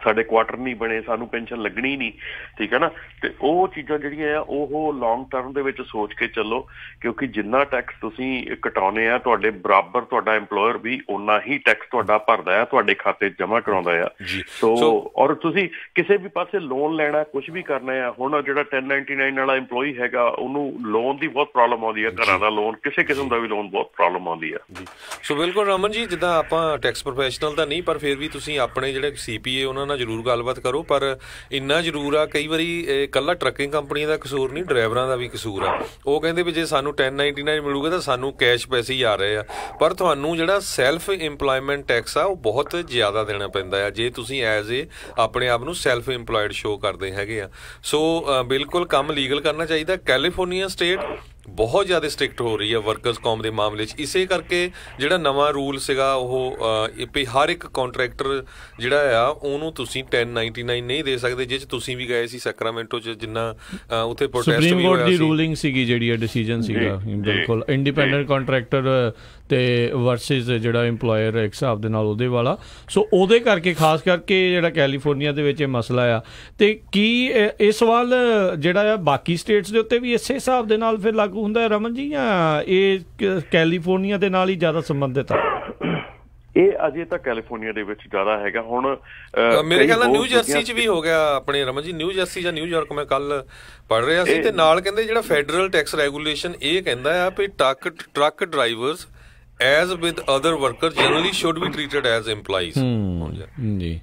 ਸਾਡੇ ਕੁਆਟਰ ਨਹੀਂ ਬਣੇ, ਸਾਨੂੰ ਪੈਨਸ਼ਨ ਲੱਗਣੀ ਨਹੀਂ, ਠੀਕ ਹੈ ਨਾ। ਤੇ ਉਹ ਚੀਜ਼ਾਂ ਜਿਹੜੀਆਂ ਆ ਉਹ ਲੌਂਗ ਟਰਮ ਦੇ ਵਿੱਚ ਸੋਚ ਕੇ ਚੱਲੋ, ਕਿਉਂਕਿ ਜਿੰਨਾ ਟੈਕਸ ਤੁਸੀਂ ਕਟਾਉਣੇ ਆ ਤੁਹਾਡੇ ਬਰਾਬਰ ਤੁਹਾਡਾ ਇੰਪਲੋਇਰ ਵੀ ਓਨਾ ਹੀ ਟੈਕਸ ਤੁਹਾਡਾ ਭਰਦਾ ਆ, ਤੁਹਾਡੇ ਖਾਤੇ ਜਮ੍ਹਾਂ ਕਰਾਉਂਦਾ ਆ। ਸੋ ਔਰ ਤੁਸੀਂ ਕਿਸੇ ਵੀ ਪਾਸੇ ਲੋਨ ਲੈਣਾ, ਕੁਛ ਵੀ ਕਰਨਾ ਆ, ਹੁਣ ਜਿਹੜਾ 1099 ਵਾਲਾ ਇੰਪਲੋਈ ਹੈਗਾ ਉਹਨੂੰ ਲੋਨ ਦੀ ਬਹੁਤ ਪ੍ਰੋਬਲਮ ਆਉਂਦੀ ਆ, ਘਰਾਂ ਦਾ ਲੋਨ, ਕਿਸੇ ਕਿਸਮ ਦਾ ਵੀ ਲੋਨ ਬਹੁਤ ਪ੍ਰੋਬਲਮ ਆਉਂਦੀ ਆ। ਸੋ ਬਿਲਕੁਲ ਰਮਨ ਜੀ, ਜਿੱਦਾਂ ਆਪਾਂ ਟੈਕਸ ਪ੍ਰੋਫੈਸ਼ਨਲ ਤਾਂ ਨਹੀਂ, ਪਰ ਫਿਰ ਵੀ ਤੁਸੀਂ ਆਪਣੇ ਜਿਹੜੇ CPA ਉਹਨਾਂ ਨਾਲ ਜ਼ਰੂਰ ਗੱਲਬਾਤ ਕਰੋ। ਪਰ ਇੰਨਾ ਜ਼ਰੂਰ ਆ, ਕਈ ਵਾਰੀ ਇਕੱਲਾ ਟਰੱਕਿੰਗ ਕੰਪਨੀ ਦਾ ਕਸੂਰ ਨਹੀਂ, ਡਰਾਈਵਰਾਂ ਦਾ ਵੀ ਕਸੂਰ ਆ। ਉਹ ਕਹਿੰਦੇ ਵੀ ਜੇ ਸਾਨੂੰ 1099 ਮਿਲੂਗਾ ਤਾਂ ਸਾਨੂੰ ਕੈਸ਼ ਪੈਸੇ ਹੀ ਆ ਰਹੇ ਆ, ਪਰ ਤੁਹਾਨੂੰ ਜਿਹੜਾ ਸੈਲਫ ਇੰਪਲੋਇਮੈਂਟ ਟੈਕਸ ਆ ਉਹ ਬਹੁਤ ਜ਼ਿਆਦਾ ਦੇਣਾ ਪੈਂਦਾ ਆ ਜੇ ਤੁਸੀਂ ਆਪਣੇ ਆਪ ਨੂੰ ਸੈਲਫ ਇੰਪਲੋਇਡ ਸ਼ੋ ਕਰਦੇ ਹੈਗੇ ਆ। ਸੋ ਬਿਲਕੁਲ ਕੰਮ ਲੀਗਲ ਕਰਨਾ ਚਾਹੀਦਾ। ਕੈਲੀਫੋਰਨੀਆ ਸਟੇਟ ਬਹੁਤ ਜ਼ਿਆਦਾ ਸਟ੍ਰਿਕਟ ਹੋ ਰਹੀ ਹੈ ਵਰਕਰਸ ਕੌਮ ਦੇ ਮਾਮਲੇ 'ਚ। ਇਸੇ ਕਰਕੇ ਜਿਹੜਾ ਨਵਾਂ ਰੂਲ ਸੀਗਾ ਉਹ ਵੀ ਹਰ ਇੱਕ ਕੰਟਰੈਕਟਰ ਜਿਹੜਾ ਆ ਉਹਨੂੰ ਤੁਸੀਂ 1099 ਨਹੀਂ ਦੇ ਸਕਦੇ, ਜਿਸ 'ਚ ਤੁਸੀਂ ਵੀ ਗਏ ਸੀ ਸੈਕਰਾਮੈਂਟੋ 'ਚ, ਜਿੰਨਾ ਉੱਥੇ ਪ੍ਰੋਟੈਸਟ ਵੀ ਹੋਇਆ ਸੀ। ਸੁਪਰੀਮ ਕੋਰਟ ਦੀ ਰੂਲਿੰਗ ਸੀਗੀ ਜਿਹੜੀ ਇਹ ਡਿਸੀਜਨ ਸੀਗਾ, ਬਿਲਕੁਲ ਇੰਡੀਪੈਂਡੈਂਟ ਕੰਟਰੈਕਟਰ ਤੇ ਵਰਸਿਸ ਜਿਹੜਾ ਇੰਪਲੋਇਰ ਇੱਕ ਹਿਸਾਬ ਦੇ ਨਾਲ ਉਹਦੇ ਵਾਲਾ। ਸੋ ਉਹਦੇ ਕਰਕੇ ਖਾਸ ਕਰਕੇ ਜਿਹੜਾ ਕੈਲੀਫੋਰਨੀਆ ਦੇ ਵਿੱਚ ਇਹ ਮਸਲਾ ਆ। ਤੇ ਕੀ ਇਹ ਸਵਾਲ ਜਿਹੜਾ ਆ ਬਾਕੀ ਸਟੇਟਸ ਦੇ ਉੱਤੇ ਵੀ ਇਸੇ ਹਿਸਾਬ ਦੇ ਨਾਲ ਫਿਰ ਲਾਗੂ ਹੁੰਦਾ ਹੈ ਰਮਨ ਜੀ, ਜਾਂ ਇਹ ਕੈਲੀਫੋਰਨੀਆ ਦੇ ਨਾਲ ਹੀ ਜ਼ਿਆਦਾ ਸੰਬੰਧਿਤ ਆ? ਇਹ ਅਜੇ ਤਾਂ ਕੈਲੀਫੋਰਨੀਆ ਦੇ ਵਿੱਚ ਜ਼ਿਆਦਾ ਹੈਗਾ। ਹੁਣ ਮੇਰੇ ਖਿਆਲ ਨਾਲ ਨਿਊ ਜਰਸੀ 'ਚ ਵੀ ਹੋ ਗਿਆ ਆਪਣੇ ਰਮਨ ਜੀ, ਨਿਊ ਜਰਸੀ ਜਾਂ ਨਿਊਯਾਰਕ, ਮੈਂ ਕੱਲ ਪੜ੍ਹ ਰਿਹਾ ਸੀ। ਤੇ ਨਾਲ ਕਹਿੰਦੇ ਜਿਹੜਾ ਫੈਡਰਲ ਟੈਕਸ ਰੈਗੂਲੇਸ਼ਨ ਇਹ ਕਹਿੰਦਾ ਆ ਵੀ truck drivers as with other workers generally should be treated as employees। ਜੀ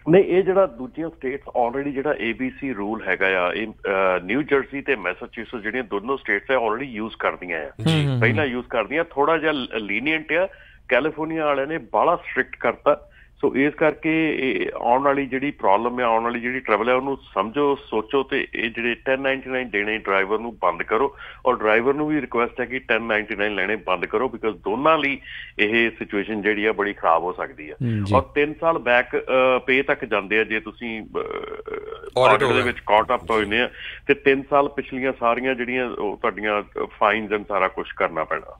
ਨਹੀਂ, ਇਹ ਜਿਹੜਾ ਦੂਜੀਆਂ ਸਟੇਟਸ ਆਲਰੇਡੀ ਜਿਹੜਾ ABC ਰੂਲ ਹੈਗਾ ਆ, ਇਹ ਨਿਊ ਜਰਸੀ ਤੇ ਮੈਸਾਚੂਸੇਟਸ ਜਿਹੜੀਆਂ ਦੋਨੋਂ ਸਟੇਟਸ ਆ ਆਲਰੇਡੀ ਯੂਜ਼ ਕਰਦੀਆਂ ਆ, ਪਹਿਲਾਂ ਯੂਜ਼ ਕਰਦੀਆਂ। ਥੋੜਾ ਜਿਹਾ ਲੀਨੀਅੰਟ ਆ, ਕੈਲੀਫੋਰਨੀਆ ਵਾਲਿਆਂ ਨੇ ਬਾਹਲਾ ਸਟ੍ਰਿਕਟ ਕਰਤਾ। ਸੋ ਇਸ ਕਰਕੇ ਆਉਣ ਵਾਲੀ ਜਿਹੜੀ ਪ੍ਰੋਬਲਮ ਹੈ, ਆਉਣ ਵਾਲੀ ਜਿਹੜੀ ਟਰਬਲ ਹੈ, ਉਹਨੂੰ ਸਮਝੋ, ਸੋਚੋ ਤੇ ਇਹ ਜਿਹੜੇ 1099 ਦੇਣੇ ਡਰਾਈਵਰ ਨੂੰ ਬੰਦ ਕਰੋ। ਔਰ ਡਰਾਈਵਰ ਨੂੰ ਵੀ ਰਿਕੁਐਸਟ ਹੈ ਕਿ 1099 ਲੈਣੇ ਬੰਦ ਕਰੋ, ਬਿਕੋਜ਼ ਦੋਨਾਂ ਲਈ ਇਹ ਸਿਚੁਏਸ਼ਨ ਜਿਹੜੀ ਆ ਬੜੀ ਖਰਾਬ ਹੋ ਸਕਦੀ ਹੈ। ਔਰ 3 ਸਾਲ ਬੈਕ ਪੇ ਤੱਕ ਜਾਂਦੇ ਆ ਜੇ ਤੁਸੀਂ ਆਡਿਟ ਦੇ ਵਿੱਚ ਕਾਟ ਅਪ ਹੋਏ ਨੇ, ਤੇ 3 ਸਾਲ ਪਿਛਲੀਆਂ ਸਾਰੀਆਂ ਜਿਹੜੀਆਂ ਉਹ ਤੁਹਾਡੀਆਂ ਫਾਈਨਸ ਐਂਡ ਸਾਰਾ ਕੁਛ ਕਰਨਾ ਪੈਣਾ।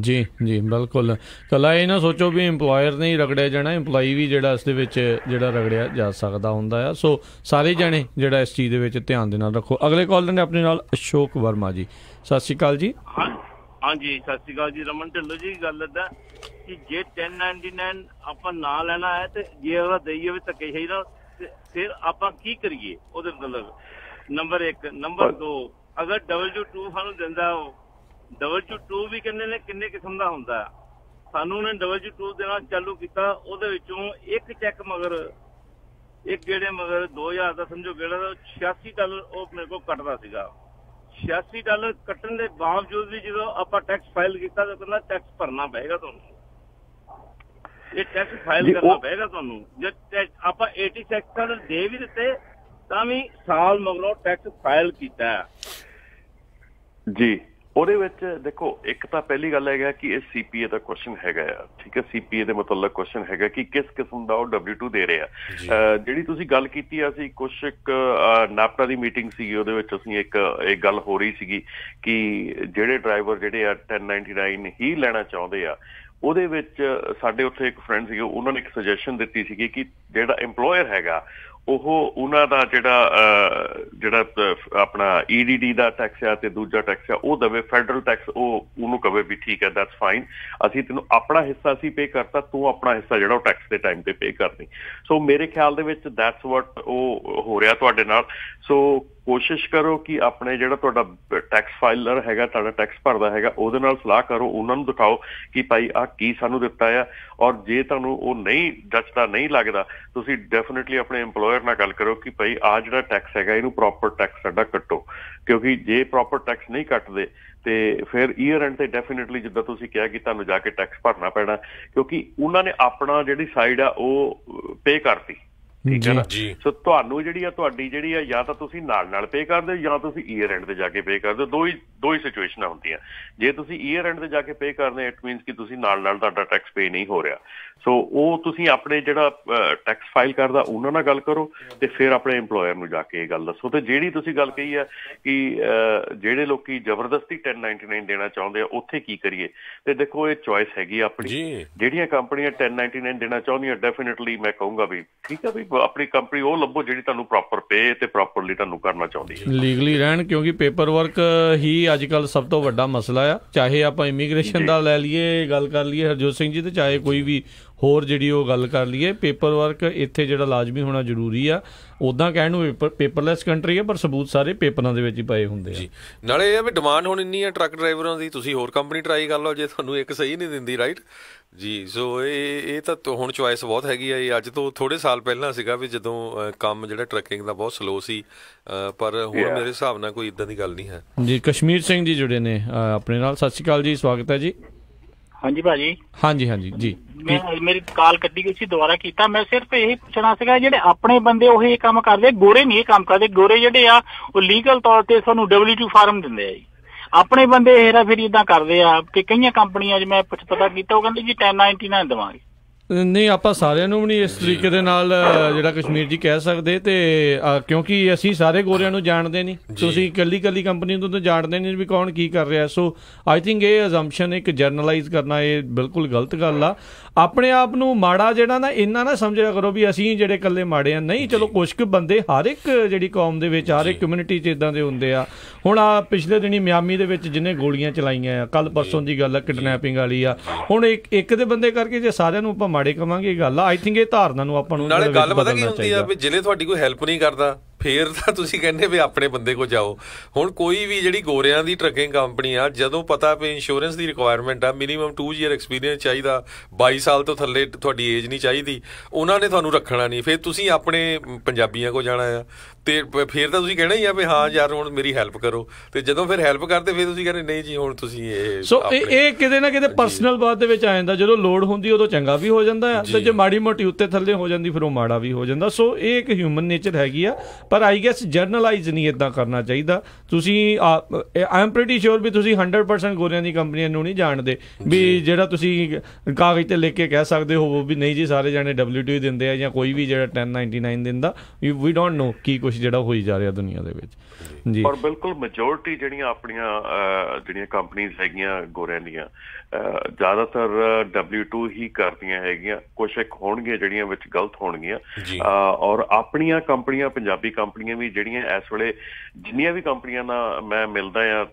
ਜੀ ਜੀ ਬਿਲਕੁਲ। ਕੱਲਾ ਇਹ ਨਾ ਸੋਚੋ ਵੀ ਇੰਪਲੋਇਰ ਨੇ ਹੀ ਰਗੜਿਆ ਜਾਣਾ, ਇੰਪਲਾਈ ਵੀ ਜਿਹੜਾ ਇਸ ਦੇ ਵਿੱਚ ਜਿਹੜਾ ਰਗੜਿਆ ਜਾ ਸਕਦਾ ਹੁੰਦਾ ਆ। ਸੋ ਸਾਰੇ ਜਾਣੇ ਜਿਹੜਾ ਇਸ ਚੀਜ਼ ਦੇ ਵਿੱਚ ਧਿਆਨ ਦੇ ਨਾਲ ਰੱਖੋ। ਅਗਲੇ ਕਾਲਰ ਨੇ ਆਪਣੇ ਨਾਲ ਅਸ਼ੋਕ ਵਰਮਾ ਜੀ, ਸਤਿ ਸ਼੍ਰੀ ਅਕਾਲ ਜੀ। ਹਾਂਜੀ ਸਤਿ ਸ਼੍ਰੀ ਅਕਾਲ ਜੀ। ਰਮਨ ਢਿੱਲੋਂ ਜੀ, ਗੱਲ ਇੱਦਾਂ ਕਿ ਜੇ 1099 ਆਪਾਂ ਨਾ ਲੈਣਾ ਹੈ ਤੇ ਜੇ ਉਹਦਾ ਦੇਈਏ ਵੀ ਧੱਕੇਸ਼ਾਹੀ ਨਾਲ, ਫਿਰ ਆਪਾਂ ਕੀ ਕਰੀਏ? ਉਹਦੇ ਮਤਲਬ ਨੰਬਰ 1। ਨੰਬਰ 2, ਅਗਰ W2 ਸਾਨੂੰ ਦਿੰਦਾ, W2 ਵੀ ਕਹਿੰਦੇ ਨੇ ਕਿੰਨੇ ਕਿਸਮ ਦਾ ਹੁੰਦਾ। ਸਾਨੂੰ ਉਹਨੇ W2 ਦੇਣਾ ਚਾਲੂ ਕੀਤਾ, ਉਹਦੇ ਵਿੱਚੋਂ ਇੱਕ ਚੈੱਕ ਮਗਰ ਇੱਕ ਗੇੜੇ ਮਗਰ 2000 ਦਾ ਸਮਝੋ ਗੇੜਾ, $86 ਉਹ ਮੇਰੇ ਕੋਲ ਕੱਟਦਾ ਸੀਗਾ। $86 ਕੱਟਣ ਦੇ ਬਾਵਜੂਦ ਵੀ ਜਦੋਂ ਆਪਾਂ ਟੈਕਸ ਫਾਈਲ ਕੀਤਾ ਤਾਂ ਕਹਿੰਦਾ ਟੈਕਸ ਭਰਨਾ ਪਏਗਾ ਤੁਹਾਨੂੰ, ਇਹ ਟੈਕਸ ਫਾਈਲ ਕਰਨਾ ਪਏਗਾ ਤੁਹਾਨੂੰ। ਜੇ ਆਪਾਂ 86 ਦੇ ਵੀ ਦਿੱਤੇ ਤਾਂ ਵੀ ਸਾਲ ਮਗਰੋਂ ਟੈਕਸ ਫਾਈਲ ਕੀਤਾ ਜੀ। ਉਹਦੇ ਵਿੱਚ ਦੇਖੋ, ਇੱਕ ਤਾਂ ਪਹਿਲੀ ਗੱਲ ਹੈਗਾ ਕਿ ਇਹ CPA ਦਾ ਕੁਐਸਚਨ ਹੈਗਾ ਆ, ਠੀਕ ਹੈ। CPA ਦੇ ਮਤਲਬ ਕੁਐਸਚਨ ਹੈਗਾ ਕਿ ਕਿਸ ਕਿਸਮ ਦਾ ਉਹ W2 ਦੇ ਰਿਹਾ। ਜਿਹੜੀ ਤੁਸੀਂ ਗੱਲ ਕੀਤੀ ਆ, ਅਸੀਂ ਕੁਛ ਇੱਕ ਨਾਪਟਾ ਦੀ ਮੀਟਿੰਗ ਸੀਗੀ, ਉਹਦੇ ਵਿੱਚ ਅਸੀਂ ਇੱਕ ਗੱਲ ਹੋ ਰਹੀ ਸੀਗੀ ਕਿ ਜਿਹੜੇ ਡਰਾਈਵਰ ਜਿਹੜੇ ਆ 1099 ਹੀ ਲੈਣਾ ਚਾਹੁੰਦੇ ਆ, ਉਹਦੇ ਵਿੱਚ ਸਾਡੇ ਉੱਥੇ ਇੱਕ ਫਰੈਂਡ ਸੀਗੇ, ਉਹਨਾਂ ਨੇ ਇੱਕ ਸੁਜੈਸ਼ਨ ਦਿੱਤੀ ਸੀਗੀ ਕਿ ਜਿਹੜਾ ਇੰਪਲੋਇਰ ਹੈਗਾ ਉਹਨਾਂ ਦਾ ਜਿਹੜਾ ਆਪਣਾ EDD ਦਾ ਟੈਕਸ ਆ ਤੇ ਦੂਜਾ ਟੈਕਸ ਆ ਉਹ ਦੇਵੇ, ਫੈਡਰਲ ਟੈਕਸ ਉਹਨੂੰ ਕਵੇ ਵੀ ਠੀਕ ਹੈ, ਦੈਟਸ ਫਾਈਨ, ਅਸੀਂ ਤੈਨੂੰ ਆਪਣਾ ਹਿੱਸਾ ਅਸੀਂ ਪੇ ਕਰਤਾ, ਤੂੰ ਆਪਣਾ ਹਿੱਸਾ ਜਿਹੜਾ ਉਹ ਟੈਕਸ ਦੇ ਟਾਈਮ ਤੇ ਪੇ ਕਰਨੀ। ਸੋ ਮੇਰੇ ਖਿਆਲ ਦੇ ਵਿੱਚ ਦੈਟਸ ਵਾਟ ਉਹ ਹੋ ਰਿਹਾ ਤੁਹਾਡੇ ਨਾਲ। ਸੋ ਕੋਸ਼ਿਸ਼ ਕਰੋ ਕਿ ਆਪਣੇ ਜਿਹੜਾ ਤੁਹਾਡਾ ਟੈਕਸ ਫਾਈਲਰ ਹੈਗਾ, ਤੁਹਾਡਾ ਟੈਕਸ ਭਰਦਾ ਹੈਗਾ, ਉਹਦੇ ਨਾਲ ਸਲਾਹ ਕਰੋ, ਉਹਨਾਂ ਨੂੰ ਦਿਖਾਓ ਕਿ ਭਾਈ ਆਹ ਕੀ ਸਾਨੂੰ ਦਿੱਤਾ ਆ। ਔਰ ਜੇ ਤੁਹਾਨੂੰ ਉਹ ਨਹੀਂ ਜੱਚਦਾ, ਨਹੀਂ ਲੱਗਦਾ, ਤੁਸੀਂ ਡੈਫੀਨੇਟਲੀ ਆਪਣੇ ਇੰਪਲੋਇਰ ਨਾਲ ਗੱਲ ਕਰੋ ਕਿ ਭਾਈ ਆਹ ਜਿਹੜਾ ਟੈਕਸ ਹੈਗਾ ਇਹਨੂੰ ਪ੍ਰੋਪਰ ਟੈਕਸ ਸਾਡਾ ਕੱਟੋ। ਕਿਉਂਕਿ ਜੇ ਪ੍ਰੋਪਰ ਟੈਕਸ ਨਹੀਂ ਕੱਟਦੇ ਤੇ ਫਿਰ ਈਅਰ ਐਂਡ ਤੇ ਡੈਫੀਨੇਟਲੀ ਜਿੱਦਾਂ ਤੁਸੀਂ ਕਿਹਾ ਕਿ ਤੁਹਾਨੂੰ ਜਾ ਕੇ ਟੈਕਸ ਭਰਨਾ ਪੈਣਾ, ਕਿਉਂਕਿ ਉਹਨਾਂ ਨੇ ਆਪਣਾ ਜਿਹੜੀ ਸਾਈਡ ਆ ਉਹ ਪੇ ਕਰਤੀ, ਠੀਕ ਹੈ ਨਾ। ਸੋ ਤੁਹਾਨੂੰ ਤੁਹਾਡੀ ਜਿਹੜੀ ਆ ਜਾਂ ਤਾਂ ਤੁਸੀਂ ਨਾਲ ਪੇ ਕਰਦੇ ਹੋ ਜਾਂ ਤੁਸੀਂ ਈਅਰ ਐਂਡ ਤੇ ਜਾ ਕੇ ਪੇ ਕਰਦੇ ਹੋ। ਦੋ ਹੀ ਸਿਚੁਏਸ਼ਨਾਂ ਹੁੰਦੀਆਂ। ਜੇ ਤੁਸੀਂ ਈਅਰ ਐਂਡ ਤੇ ਜਾ ਕੇ ਪੇ ਕਰਦੇ, ਇਟ ਮੀਨਸ ਕਿ ਤੁਸੀਂ ਨਾਲ ਤੁਹਾਡਾ ਟੈਕਸ ਪੇ ਨਹੀਂ ਹੋ ਰਿਹਾ। ਸੋ ਉਹ ਤੁਸੀਂ ਆਪਣੇ ਜਿਹੜਾ ਟੈਕਸ ਫਾਈਲ ਕਰਦਾ ਉਹਨਾਂ ਨਾਲ ਗੱਲ ਕਰੋ ਤੇ ਫਿਰ ਆਪਣੇ ਇੰਪਲੋਇਰ ਨੂੰ ਜਾ ਕੇ ਇਹ ਗੱਲ ਦੱਸੋ। ਤੇ ਜਿਹੜੀ ਤੁਸੀਂ ਗੱਲ ਕਹੀ ਹੈ ਕਿ ਜਿਹੜੇ ਲੋਕੀ ਜ਼ਬਰਦਸਤੀ 1099 ਦੇਣਾ ਚਾਹੁੰਦੇ ਆ, ਉੱਥੇ ਕੀ ਕਰੀਏ? ਤੇ ਦੇਖੋ ਇਹ ਚੋਇਸ ਹੈਗੀ ਆਪਣੀ। ਜਿਹੜੀਆਂ ਕੰਪਨੀਆਂ 1099 ਦੇਣਾ ਚਾਹੁੰਦੀਆਂ, ਡੈਫੀਨੇਟਲੀ ਮੈਂ ਕਹੂੰਗਾ ਵੀ ਠੀਕ ਆ, ਵੀ ਆਪਣੀ ਕੰਪਨੀ ਉਹ ਲੱਭੋ ਜਿਹੜੀ ਤੁਹਾਨੂੰ ਪ੍ਰੋਪਰ ਪੇ ਤੇ ਪ੍ਰੋਪਰਲੀ ਤੁਹਾਨੂੰ ਕਰਨਾ ਚਾਹੁੰਦੀ ਹੈ, ਲੀਗਲੀ ਰਹਿਣ। ਕਿਉਂਕਿ ਪੇਪਰ ਵਰਕ ਹੀ ਅੱਜ ਕੱਲ੍ਹ ਸਭ ਤੋਂ ਵੱਡਾ ਮਸਲਾ ਆ। ਚਾਹੇ ਆਪਾਂ ਇਮੀਗ੍ਰੇਸ਼ਨ ਦਾ ਲੈ ਲਈਏ, ਗੱਲ ਕਰ ਲਈਏ ਹਰਜੋਤ ਸਿੰਘ ਜੀ, ਤੇ ਚਾਹੇ ਕੋਈ ਵੀ ਹੋਰ ਜਿਹੜੀ ਉਹ ਗੱਲ ਕਰ ਲਈਏ, ਪੇਪਰ ਵਰਕ ਇੱਥੇ ਜਿਹੜਾ ਲਾਜ਼ਮੀ ਹੋਣਾ ਜ਼ਰੂਰੀ ਆ। ਉੱਦਾਂ ਕਹਿਣ ਨੂੰ ਪੇਪਰਲੈਸ ਕੰਟਰੀ ਆ, ਪਰ ਸਬੂਤ ਸਾਰੇ ਪੇਪਰਾਂ ਦੇ ਵਿੱਚ ਹੀ ਪਏ ਹੁੰਦੇ ਆ। ਨਾਲੇ ਇਹ ਵੀ ਡਿਮਾਂਡ ਹੁਣ ਇੰਨੀ ਆ ਟਰੱਕ ਡਰਾਈਵਰਾਂ ਦੀ, ਤੁਸੀਂ ਹੋਰ ਕੰਪਨੀ ਟਰਾਈ ਕਰ ਲਓ ਜੇ ਤੁਹਾਨੂੰ ਇੱਕ ਸਹੀ ਨਹੀਂ ਦਿੰਦੀ, ਰਾਈਟ ਜੀ। ਸੋ ਇਹ ਤਾਂ ਹੁਣ ਚੁਆਇਸ ਬਹੁਤ ਹੈਗੀ ਆ। ਇਹ ਅੱਜ ਤੋਂ ਥੋੜ੍ਹੇ ਸਾਲ ਪਹਿਲਾਂ ਸੀਗਾ ਵੀ ਜਦੋਂ ਕੰਮ ਜਿਹੜਾ ਟਰੱਕਿੰਗ ਦਾ ਬਹੁਤ ਸਲੋ ਸੀ, ਪਰ ਹੁਣ ਮੇਰੇ ਹਿਸਾਬ ਨਾਲ ਕੋਈ ਇੱਦਾਂ ਦੀ ਗੱਲ ਨਹੀਂ ਹੈ ਜੀ। ਕਸ਼ਮੀਰ ਸਿੰਘ ਜੀ ਜੁੜੇ ਨੇ ਆਪਣੇ ਨਾਲ। ਸਤਿ ਸ਼੍ਰੀ ਅਕਾਲ ਜੀ, ਸਵਾਗਤ ਹੈ ਜੀ। ਹਾਂਜੀ ਭਾਜੀ। ਹਾਂਜੀ ਜੀ। ਮੈਂ ਮੇਰੀ ਕਾਲ ਕੱਟੀ ਗਈ ਸੀ, ਦੁਬਾਰਾ ਕੀਤਾ। ਮੈਂ ਸਿਰਫ ਇਹ ਪੁੱਛਣਾ ਸੀਗਾ, ਜਿਹੜੇ ਆਪਣੇ ਬੰਦੇ ਉਹ ਇਹ ਕੰਮ ਕਰਦੇ, ਗੋਰੇ ਨਹੀਂ ਇਹ ਕੰਮ ਕਰਦੇ। ਗੋਰੇ ਜਿਹੜੇ ਆ ਉਹ ਲੀਗਲ ਤੌਰ ਤੇ ਸਾਨੂੰ W2 ਫਾਰਮ ਦਿੰਦੇ ਆ ਜੀ। ਆਪਣੇ ਬੰਦੇ ਹੇਰਾ ਫੇਰੀ ਏਦਾਂ ਕਰਦੇ ਆ ਕਿ ਕਈਆਂ ਕੰਪਨੀਆਂ 'ਚ ਮੈਂ ਪਤਾ ਕੀਤਾ, ਉਹ ਕਹਿੰਦੇ ਜੀ 1099 ਦੇਵਾਂਗੇ। ਨਹੀਂ, ਆਪਾਂ ਸਾਰਿਆਂ ਨੂੰ ਵੀ ਨਹੀਂ ਇਸ ਤਰੀਕੇ ਦੇ ਨਾਲ ਜਿਹੜਾ ਕਸ਼ਮੀਰ ਜੀ ਕਹਿ ਸਕਦੇ। ਤੇ ਕਿਉਂਕਿ ਅਸੀਂ ਸਾਰੇ ਗੋਰਿਆਂ ਨੂੰ ਜਾਣਦੇ ਨਹੀਂ, ਤੁਸੀਂ ਇਕੱਲੀ ਕੰਪਨੀ ਨੂੰ ਤਾਂ ਜਾਣਦੇ ਨਹੀਂ ਵੀ ਕੌਣ ਕੀ ਕਰ ਰਿਹਾ। ਸੋ ਆਈ ਥਿੰਕ ਇਹ ਅਜ਼ੰਪਸ਼ਨ ਇੱਕ ਜਰਨਲਾਈਜ਼ ਕਰਨਾ ਇਹ ਬਿਲਕੁਲ ਗਲਤ ਗੱਲ ਆ। ਆਪਣੇ ਆਪ ਨੂੰ ਮਾੜਾ ਜਿਹੜਾ ਨਾ ਇੰਨਾ ਨਾ ਸਮਝਿਆ ਕਰੋ ਵੀ ਅਸੀਂ ਜਿਹੜੇ ਇਕੱਲੇ ਮਾੜੇ ਆ। ਨਹੀਂ, ਚਲੋ ਕੁਛ ਕੁ ਬੰਦੇ ਹਰ ਇੱਕ ਜਿਹੜੀ ਕੌਮ ਦੇ ਵਿੱਚ, ਹਰ ਇੱਕ ਕਮਿਊਨਿਟੀ 'ਚ ਇੱਦਾਂ ਦੇ ਹੁੰਦੇ ਆ। ਹੁਣ ਪਿਛਲੇ ਦਿਨੀ ਮਿਆਮੀ ਦੇ ਵਿੱਚ ਜਿਹਨੇ ਗੋਲੀਆਂ ਚਲਾਈਆਂ ਆ, ਕੱਲ ਪਰਸੋਂ ਦੀ ਗੱਲ ਆ, ਕਿਡਨੈਪਿੰਗ ਵਾਲੀ ਆ। ਹੁਣ ਇੱਕ ਦੇ ਬੰਦੇ ਕਰਕੇ ਜੇ ਸਾਰਿਆਂ ਨੂੰ ਆਪਾਂ ਮਾੜੇ ਕਵਾਂਗੇ, ਗੱਲ ਆ। ਆਈ ਥਿੰਕ ਇਹ ਧਾਰਨਾ ਨੂੰ ਆਪਾਂ ਨੂੰ ਨਾਲੇ ਗੱਲ ਪਤਾ ਕੀ ਹੁੰਦੀ ਆ ਵੀ ਜਿਹੜੇ ਤੁਹਾਡੀ ਕੋਈ ਹੈਲਪ ਨਹੀਂ ਕਰਦਾ, ਫੇਰ ਤਾਂ ਤੁਸੀਂ ਕਹਿੰਦੇ ਵੀ ਆਪਣੇ ਬੰਦੇ ਕੋਲ ਜਾਓ। ਹੁਣ ਕੋਈ ਵੀ ਜਿਹੜੀ ਗੋਰਿਆਂ ਦੀ ਟਰੱਕਿੰਗ ਕੰਪਨੀ ਆ, ਜਦੋਂ ਪਤਾ ਵੀ ਇੰਸ਼ੋਰੈਂਸ ਦੀ ਰਿਕੁਆਇਰਮੈਂਟ ਆ, ਮਿਨੀਮਮ 2 ਈਅਰ ਐਕਸਪੀਰੀਅੰਸ ਚਾਹੀਦਾ, 22 ਸਾਲ ਤੋਂ ਥੱਲੇ ਤੁਹਾਡੀ ਏਜ ਨਹੀਂ ਚਾਹੀਦੀ, ਉਹਨਾਂ ਨੇ ਤੁਹਾਨੂੰ ਰੱਖਣਾ ਨਹੀਂ। ਫਿਰ ਤੁਸੀਂ ਆਪਣੇ ਪੰਜਾਬੀਆਂ ਕੋਲ ਜਾਣਾ ਆ ਤੇ ਫਿਰ ਤਾਂ ਤੁਸੀਂ ਕਹਿਣਾ ਹੀ ਆ ਵੀ ਹਾਂ ਯਾਰ ਹੁਣ ਮੇਰੀ ਹੈਲਪ ਕਰੋ। ਤੇ ਜਦੋਂ ਫਿਰ ਹੈਲਪ ਕਰਦੇ ਫਿਰ ਤੁਸੀਂ ਕਹਿੰਦੇ ਨਹੀਂ ਜੀ ਹੁਣ ਤੁਸੀਂ ਇਹ। ਸੋ ਇਹ ਕਿਤੇ ਨਾ ਕਿਤੇ ਪਰਸਨਲ ਬਾਤ ਦੇ ਵਿੱਚ ਆ ਜਾਂਦਾ। ਜਦੋਂ ਲੋੜ ਹੁੰਦੀ ਉਦੋਂ ਚੰਗਾ ਵੀ ਹੋ ਜਾਂਦਾ ਆ, ਤੇ ਜੇ ਮਾੜੀ ਮੋਟੀ ਉੱਤੇ ਥੱਲੇ ਹੋ ਜਾਂਦੀ ਫਿਰ ਉਹ ਮਾੜਾ ਵੀ ਹੋ ਜਾਂਦਾ। ਸੋ ਇਹ ਇੱਕ ਹਿਊਮਨ ਨੇਚਰ ਹੈਗੀ ਆ, ਪਰ ਆਈ ਗੈਸ ਜਰਨਲਾਈਜ਼ ਨਹੀਂ ਇੱਦਾਂ ਕਰਨਾ ਚਾਹੀਦਾ। ਤੁਸੀਂ ਆਈ ਐਮ ਪ੍ਰੀਟੀ ਸ਼ੋਰ ਵੀ ਤੁਸੀਂ 100% ਗੋਰਿਆਂ ਦੀ ਕੰਪਨੀਆਂ ਨੂੰ ਨਹੀਂ ਜਾਣਦੇ ਵੀ ਜਿਹੜਾ ਤੁਸੀਂ ਕਾਗਜ਼ ਤੇ ਲਿਖ ਕੇ ਕਹਿ ਸਕਦੇ ਹੋ ਵੀ ਨਹੀਂ ਜੀ ਸਾਰੇ ਜਾਣੇ W2 ਦਿੰਦੇ ਆ ਜਾਂ ਕੋਈ ਵੀ ਜਿਹੜਾ 1099 ਦਿੰਦਾ। ਵੀ ਡੋਂਟ ਨੋ ਕੀ ਕੁਛ ਜਿਹੜਾ ਹੋਈ ਜਾ ਰਿਹਾ ਦੁਨੀਆ ਦੇ ਵਿੱਚ ਜੀ। ਪਰ ਬਿਲਕੁਲ ਮੈਜੋਰਿਟੀ ਜਿਹੜੀਆਂ ਆਪਣੀਆਂ ਜਿਹੜੀਆਂ ਕੰਪਨੀਆਂ ਹੈਗੀਆਂ ਗੋਰਿਆਂ ਦੀਆਂ, ਜ਼ਿਆਦਾਤਰ W2 ਹੀ ਕਰਦੀਆਂ ਹੈਗੀਆਂ। ਕੁਛ ਇੱਕ ਹੋਣਗੀਆਂ ਜਿਹੜੀਆਂ ਵਿੱਚ ਗਲਤ ਹੋਣਗੀਆਂ। ਔਰ ਆਪਣੀਆਂ ਕੰਪਨੀਆਂ, ਪੰਜਾਬੀ ਕੰਪਨੀਆਂ ਵੀ ਜਿਹੜੀਆਂ ਇਸ ਵੇਲੇ ਜਿੰਨੀਆਂ ਵੀ ਕੰਪਨੀਆਂ ਨਾਲ ਮੈਂ ਮਿਲਦਾ ਆ,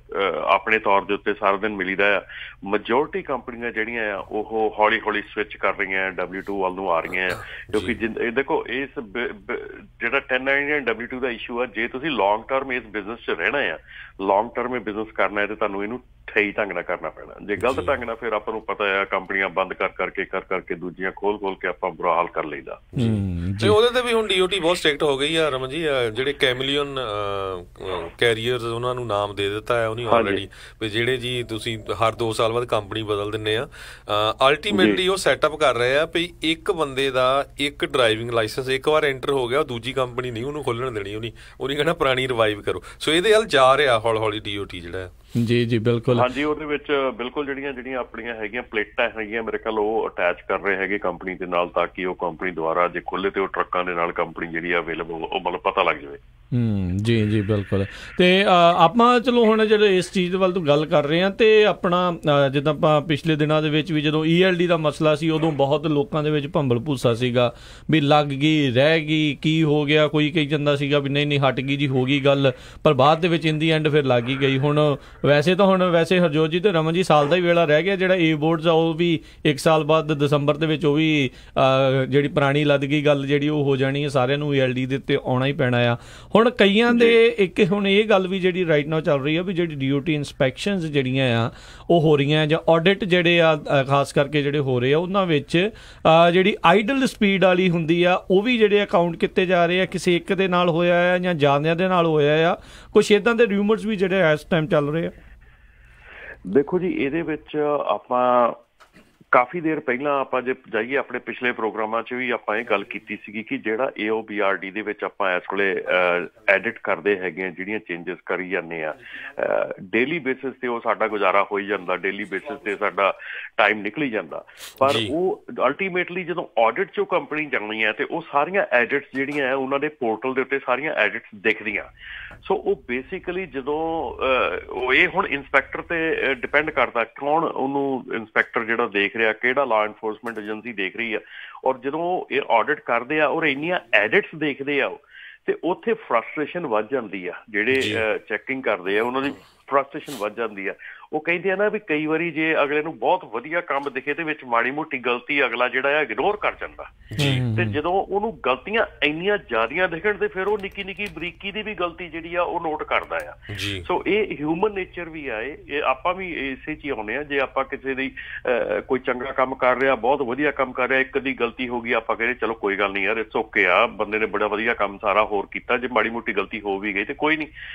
ਆਪਣੇ ਤੌਰ ਦੇ ਉੱਤੇ ਸਾਰਾ ਦਿਨ ਮਿਲੀਦਾ ਆ, ਮੈਜੋਰਿਟੀ ਕੰਪਨੀਆਂ ਜਿਹੜੀਆਂ ਆ ਉਹ ਹੌਲੀ ਹੌਲੀ ਸਵਿਚ ਕਰ ਰਹੀਆਂ, W2 ਵੱਲ ਨੂੰ ਆ ਰਹੀਆਂ ਆ। ਕਿਉਂਕਿ ਦੇਖੋ ਇਸ ਜਿਹੜਾ 1099 W2 ਦਾ ਇਸ਼ੂ ਆ, ਜੇ ਤੁਸੀਂ ਲੌਂਗ ਟਰਮ ਇਸ ਬਿਜ਼ਨਸ 'ਚ ਰਹਿਣਾ ਆ, ਲੌਂਗ ਟਰਮ ਇਹ ਬਿਜ਼ਨਸ ਕਰਨਾ ਹੈ, ਤੇ ਤੁਹਾਨੂੰ ਇਹਨੂੰ ਸਹੀ ਢੰਗ ਨਾਲ ਕਰਨਾ ਪੈਣਾ। ਜੇ ਗਲਤ ਢੰਗ ਨਾਲ ਫਿਰ ਆਪਾਂ ਨੂੰ ਪਤਾ ਆ ਕੰਪਨੀਆਂ ਬੰਦ ਕਰਕੇ ਦੂਜੀਆਂ ਖੋਲ ਕੇ ਆਪਾਂ ਬੁਰਾ ਹਾਲ ਕਰ ਲਈਦਾ। ਤੇ ਉਹਦੇ ਤੇ ਵੀ ਹੁਣ DOT ਬਹੁਤ ਸਟ੍ਰਿਕਟ ਹੋ ਗਈ ਆ ਰਮਨ ਜੀ। ਜਿਹੜੇ ਕੈਮਲੀਅਨ ਕੈਰੀਅਰਸ ਉਹਨਾਂ ਨੂੰ ਨਾਮ ਦੇ ਦਿੱਤਾ ਹੈ ਉਹਨੇ ਆਲਰੇਡੀ, ਵੀ ਜਿਹੜੇ ਜੀ ਤੁਸੀਂ ਹਰ 2 ਸਾਲ ਬਾਅਦ ਕੰਪਨੀ ਬਦਲ ਦਿੰਦੇ ਆ। ਅਲਟੀਮੇਟਲੀ ਉਹ ਸੈਟਅਪ ਕਰ ਰਹੇ ਆ ਵੀ ਇੱਕ ਬੰਦੇ ਦਾ ਇੱਕ ਡਰਾਈਵਿੰਗ ਲਾਇਸੈਂਸ ਇੱਕ ਵਾਰ ਐਂਟਰ ਹੋ ਗਿਆ, ਦੂਜੀ ਕੰਪਨੀ ਨਹੀਂ ਉਹਨੂੰ ਖੋਲਣ ਦੇਣੀ। ਉਹਨੇ ਕਹਿਣਾ ਪੁਰਾਣੀ ਰਿਵਾਈਵ ਕਰੋ। ਸੋ ਇਹਦੇ ਵੱਲ ਜਾ ਰਿਹਾ ਹੌਲੀ DOT ਜਿਹੜਾ। ਜੀ ਬਿਲਕੁਲ। ਹਾਂਜੀ, ਉਹਦੇ ਵਿੱਚ ਬਿਲਕੁਲ ਜਿਹੜੀਆਂ ਆਪਣੀਆਂ ਹੈਗੀਆਂ ਪਲੇਟਾਂ ਹੈਗੀਆਂ, ਮੇਰੇ ਖਿਆਲ ਉਹ ਅਟੈਚ ਕਰ ਰਹੇ ਹੈਗੇ ਕੰਪਨੀ ਦੇ ਨਾਲ, ਤਾਂ ਕਿ ਉਹ ਕੰਪਨੀ ਦੁਆਰਾ ਜੇ ਖੋਲੇ ਤੇ ਉਹ ਟਰੱਕਾਂ ਦੇ ਨਾਲ ਕੰਪਨੀ ਜਿਹੜੀ ਆ ਅਵੇਲੇਬਲ, ਉਹ ਮਤਲਬ ਪਤਾ ਲੱਗ ਜਾਵੇ। ਜੀ ਬਿਲਕੁਲ। ਤੇ ਆਪਾਂ ਚਲੋ ਹੁਣ ਜਿਹੜੇ ਇਸ ਚੀਜ਼ ਵੱਲ ਤੋਂ ਗੱਲ ਕਰ ਰਹੇ ਹਾਂ, ਤੇ ਆਪਣਾ ਜਿੱਦਾਂ ਆਪਾਂ ਪਿਛਲੇ ਦਿਨਾਂ ਦੇ ਵਿੱਚ ਵੀ ਜਦੋਂ ELD ਦਾ ਮਸਲਾ ਸੀ, ਉਦੋਂ ਬਹੁਤ ਲੋਕਾਂ ਦੇ ਵਿੱਚ ਭੰਬਲ ਭੂਸਾ ਸੀਗਾ ਵੀ ਲੱਗ ਗਈ, ਰਹਿ ਗਈ, ਕੀ ਹੋ ਗਿਆ। ਕੋਈ ਕਹੀ ਜਾਂਦਾ ਸੀਗਾ ਵੀ ਨਹੀਂ ਹਟ ਗਈ ਜੀ, ਹੋ ਗਈ ਗੱਲ, ਪਰ ਬਾਅਦ ਦੇ ਵਿੱਚ ਇਨ ਦੀ ਐਂਡ ਫਿਰ ਲੱਗ ਹੀ ਗਈ। ਹੁਣ ਵੈਸੇ ਤਾਂ ਹੁਣ ਵੈਸੇ ਹਰਜੋਤ ਜੀ ਤੇ ਰਮਨ ਜੀ ਸਾਲ ਦਾ ਹੀ ਵੇਲਾ ਰਹਿ ਗਿਆ। ਜਿਹੜਾ ਈ ਬੋਰਡਸ ਆ ਉਹ ਵੀ 1 ਸਾਲ ਬਾਅਦ ਦਸੰਬਰ ਦੇ ਵਿੱਚ ਉਹ ਵੀ ਜਿਹੜੀ ਪੁਰਾਣੀ ਲੱਦ ਗਈ ਗੱਲ ਜਿਹੜੀ ਉਹ ਹੋ ਜਾਣੀ ਹੈ, ਸਾਰਿਆਂ ਨੂੰ ELD ਦੇ ਉੱਤੇ ਆਉਣਾ ਹੀ ਪੈਣਾ ਆ। ਹੁਣ ਕਈਆਂ ਦੇ ਇੱਕ ਹੁਣ ਇਹ ਗੱਲ ਵੀ ਜਿਹੜੀ ਰਾਈਟ ਨਾਓ ਚੱਲ ਰਹੀ ਆ ਵੀ ਜਿਹੜੀ DOT ਇੰਸਪੈਕਸ਼ਨਸ ਜਿਹੜੀਆਂ ਆ ਉਹ ਹੋ ਰਹੀਆਂ ਜਾਂ ਆਡਿਟ ਜਿਹੜੇ ਆ ਖਾਸ ਕਰਕੇ ਜਿਹੜੇ ਹੋ ਰਹੇ ਆ ਉਹਨਾਂ ਵਿੱਚ ਜਿਹੜੀ ਆਈਡਲ ਸਪੀਡ ਵਾਲੀ ਹੁੰਦੀ ਆ ਉਹ ਵੀ ਜਿਹੜੇ ਅਕਾਊਂਟ ਕੀਤੇ ਜਾ ਰਹੇ ਆ, ਕਿਸੇ ਇੱਕ ਦੇ ਨਾਲ ਹੋਇਆ ਆ ਜਾਂ ਜ਼ਿਆਦਿਆਂ ਦੇ ਨਾਲ ਹੋਇਆ ਆ। ਕੁਛ ਇੱਦਾਂ ਦੇ ਰਿਊਮਰਸ ਵੀ ਜਿਹੜੇ ਇਸ ਟਾਈਮ ਚੱਲ ਰਹੇ ਆ। ਦੇਖੋ ਜੀ, ਇਹਦੇ ਵਿੱਚ ਆਪਾਂ ਕਾਫੀ ਦੇਰ ਪਹਿਲਾਂ ਆਪਾਂ ਜੇ ਜਾਈਏ ਆਪਣੇ ਪਿਛਲੇ ਪ੍ਰੋਗਰਾਮਾਂ 'ਚ ਵੀ ਆਪਾਂ ਇਹ ਗੱਲ ਕੀਤੀ ਸੀਗੀ ਕਿ ਜਿਹੜਾ AOBRD ਦੇ ਵਿੱਚ ਆਪਾਂ ਇਸ ਵੇਲੇ ਐਡਿਟ ਕਰਦੇ ਹੈਗੇ ਆ, ਜਿਹੜੀਆਂ ਚੇਂਜਸ ਕਰੀ ਜਾਂਦੇ ਆ ਡੇਲੀ ਬੇਸਿਸ ਤੇ, ਉਹ ਸਾਡਾ ਗੁਜ਼ਾਰਾ ਹੋ ਹੀ ਜਾਂਦਾ, ਡੇਲੀ ਬੇਸਿਸ ਤੇ ਸਾਡਾ ਟਾਈਮ ਨਿਕਲ ਹੀ ਜਾਂਦਾ। ਪਰ ਉਹ ਅਲਟੀਮੇਟਲੀ ਜਦੋਂ ਆਡਿਟ 'ਚੋਂ ਕੰਪਨੀ ਜਾਣੀ ਹੈ ਤੇ ਉਹ ਸਾਰੀਆਂ ਐਡਿਟਸ ਜਿਹੜੀਆਂ ਆ ਉਹਨਾਂ ਦੇ ਪੋਰਟਲ ਦੇ ਉੱਤੇ ਸਾਰੀਆਂ ਐਡਿਟਸ ਦਿਖਦੀਆਂ। ਸੋ ਉਹ ਬੇਸਿਕਲੀ ਜਦੋਂ ਉਹ ਇਹ ਹੁਣ ਇੰਸਪੈਕਟਰ ਤੇ ਡਿਪੈਂਡ ਕਰਦਾ ਕੌਣ ਉਹਨੂੰ ਇੰਸਪੈਕਟਰ ਜਿਹੜਾ ਦੇਖ ਰਿਹਾ, ਕਿਹੜਾ ਲਾਅ ਇਨਫੋਰਸਮੈਂਟ ਏਜੰਸੀ ਦੇਖ ਰਹੀ ਆ। ਔਰ ਜਦੋਂ ਇਹ ਆਡਿਟ ਕਰਦੇ ਆ ਔਰ ਇੰਨੀਆਂ ਐਡਿਟਸ ਦੇਖਦੇ ਆ ਤੇ ਉੱਥੇ ਫਰਸਟ੍ਰੇਸ਼ਨ ਵੱਧ ਜਾਂਦੀ ਆ। ਜਿਹੜੇ ਚੈਕਿੰਗ ਕਰਦੇ ਆ ਉਹਨਾਂ ਦੀ ਫਰਸਟ੍ਰੇਸ਼ਨ ਵੱਧ ਜਾਂਦੀ ਆ। ਉਹ ਕਹਿੰਦੇ ਆ ਨਾ ਵੀ ਕਈ ਵਾਰੀ ਜੇ ਅਗਲੇ ਨੂੰ ਬਹੁਤ ਵਧੀਆ ਕੰਮ ਦਿਖੇ ਤੇ ਵਿੱਚ ਮਾੜੀ ਮੋਟੀ ਗਲਤੀ ਅਗਲਾ ਜਿਹੜਾ ਆ ਇਗਨੋਰ ਕਰ ਜਾਂਦਾ, ਤੇ ਜਦੋਂ ਉਹਨੂੰ ਗਲਤੀਆਂ ਇੰਨੀਆਂ ਜ਼ਿਆਦੀਆਂ ਦਿਖਣ ਤੇ ਫਿਰ ਉਹ ਨਿੱਕੀ ਨਿੱਕੀ ਬਰੀਕੀ ਦੀ ਵੀ ਗਲਤੀ ਜਿਹੜੀ ਆ ਉਹ ਨੋਟ ਕਰਦਾ ਆ। ਸੋ ਇਹ ਹਿਊਮਨ ਨੇਚਰ ਵੀ ਆ, ਇਹ ਆਪਾਂ ਵੀ ਇਸੇ 'ਚ ਹੀ ਆਉਂਦੇ ਆ। ਜੇ ਆਪਾਂ ਕਿਸੇ ਦੀ ਕੋਈ ਚੰਗਾ ਕੰਮ ਕਰ ਰਿਹਾ, ਬਹੁਤ ਵਧੀਆ ਕੰਮ ਕਰ ਰਿਹਾ, ਇੱਕ ਦੀ ਗਲਤੀ ਹੋ ਗਈ, ਆਪਾਂ ਕਹਿੰਦੇ ਚਲੋ ਕੋਈ ਗੱਲ ਨਹੀਂ ਯਾਰ, ਇਟਸ ਓਕੇ ਆ, ਬੰਦੇ ਨੇ ਬੜਾ ਵਧੀਆ ਕੰਮ ਸਾਰਾ ਹੋਰ ਕੀਤਾ, ਜੇ ਮਾੜੀ ਮੋਟੀ ਗਲਤੀ ਹੋ ਵੀ ਗਈ ਤੇ ਕੋਈ ਨਹੀਂ।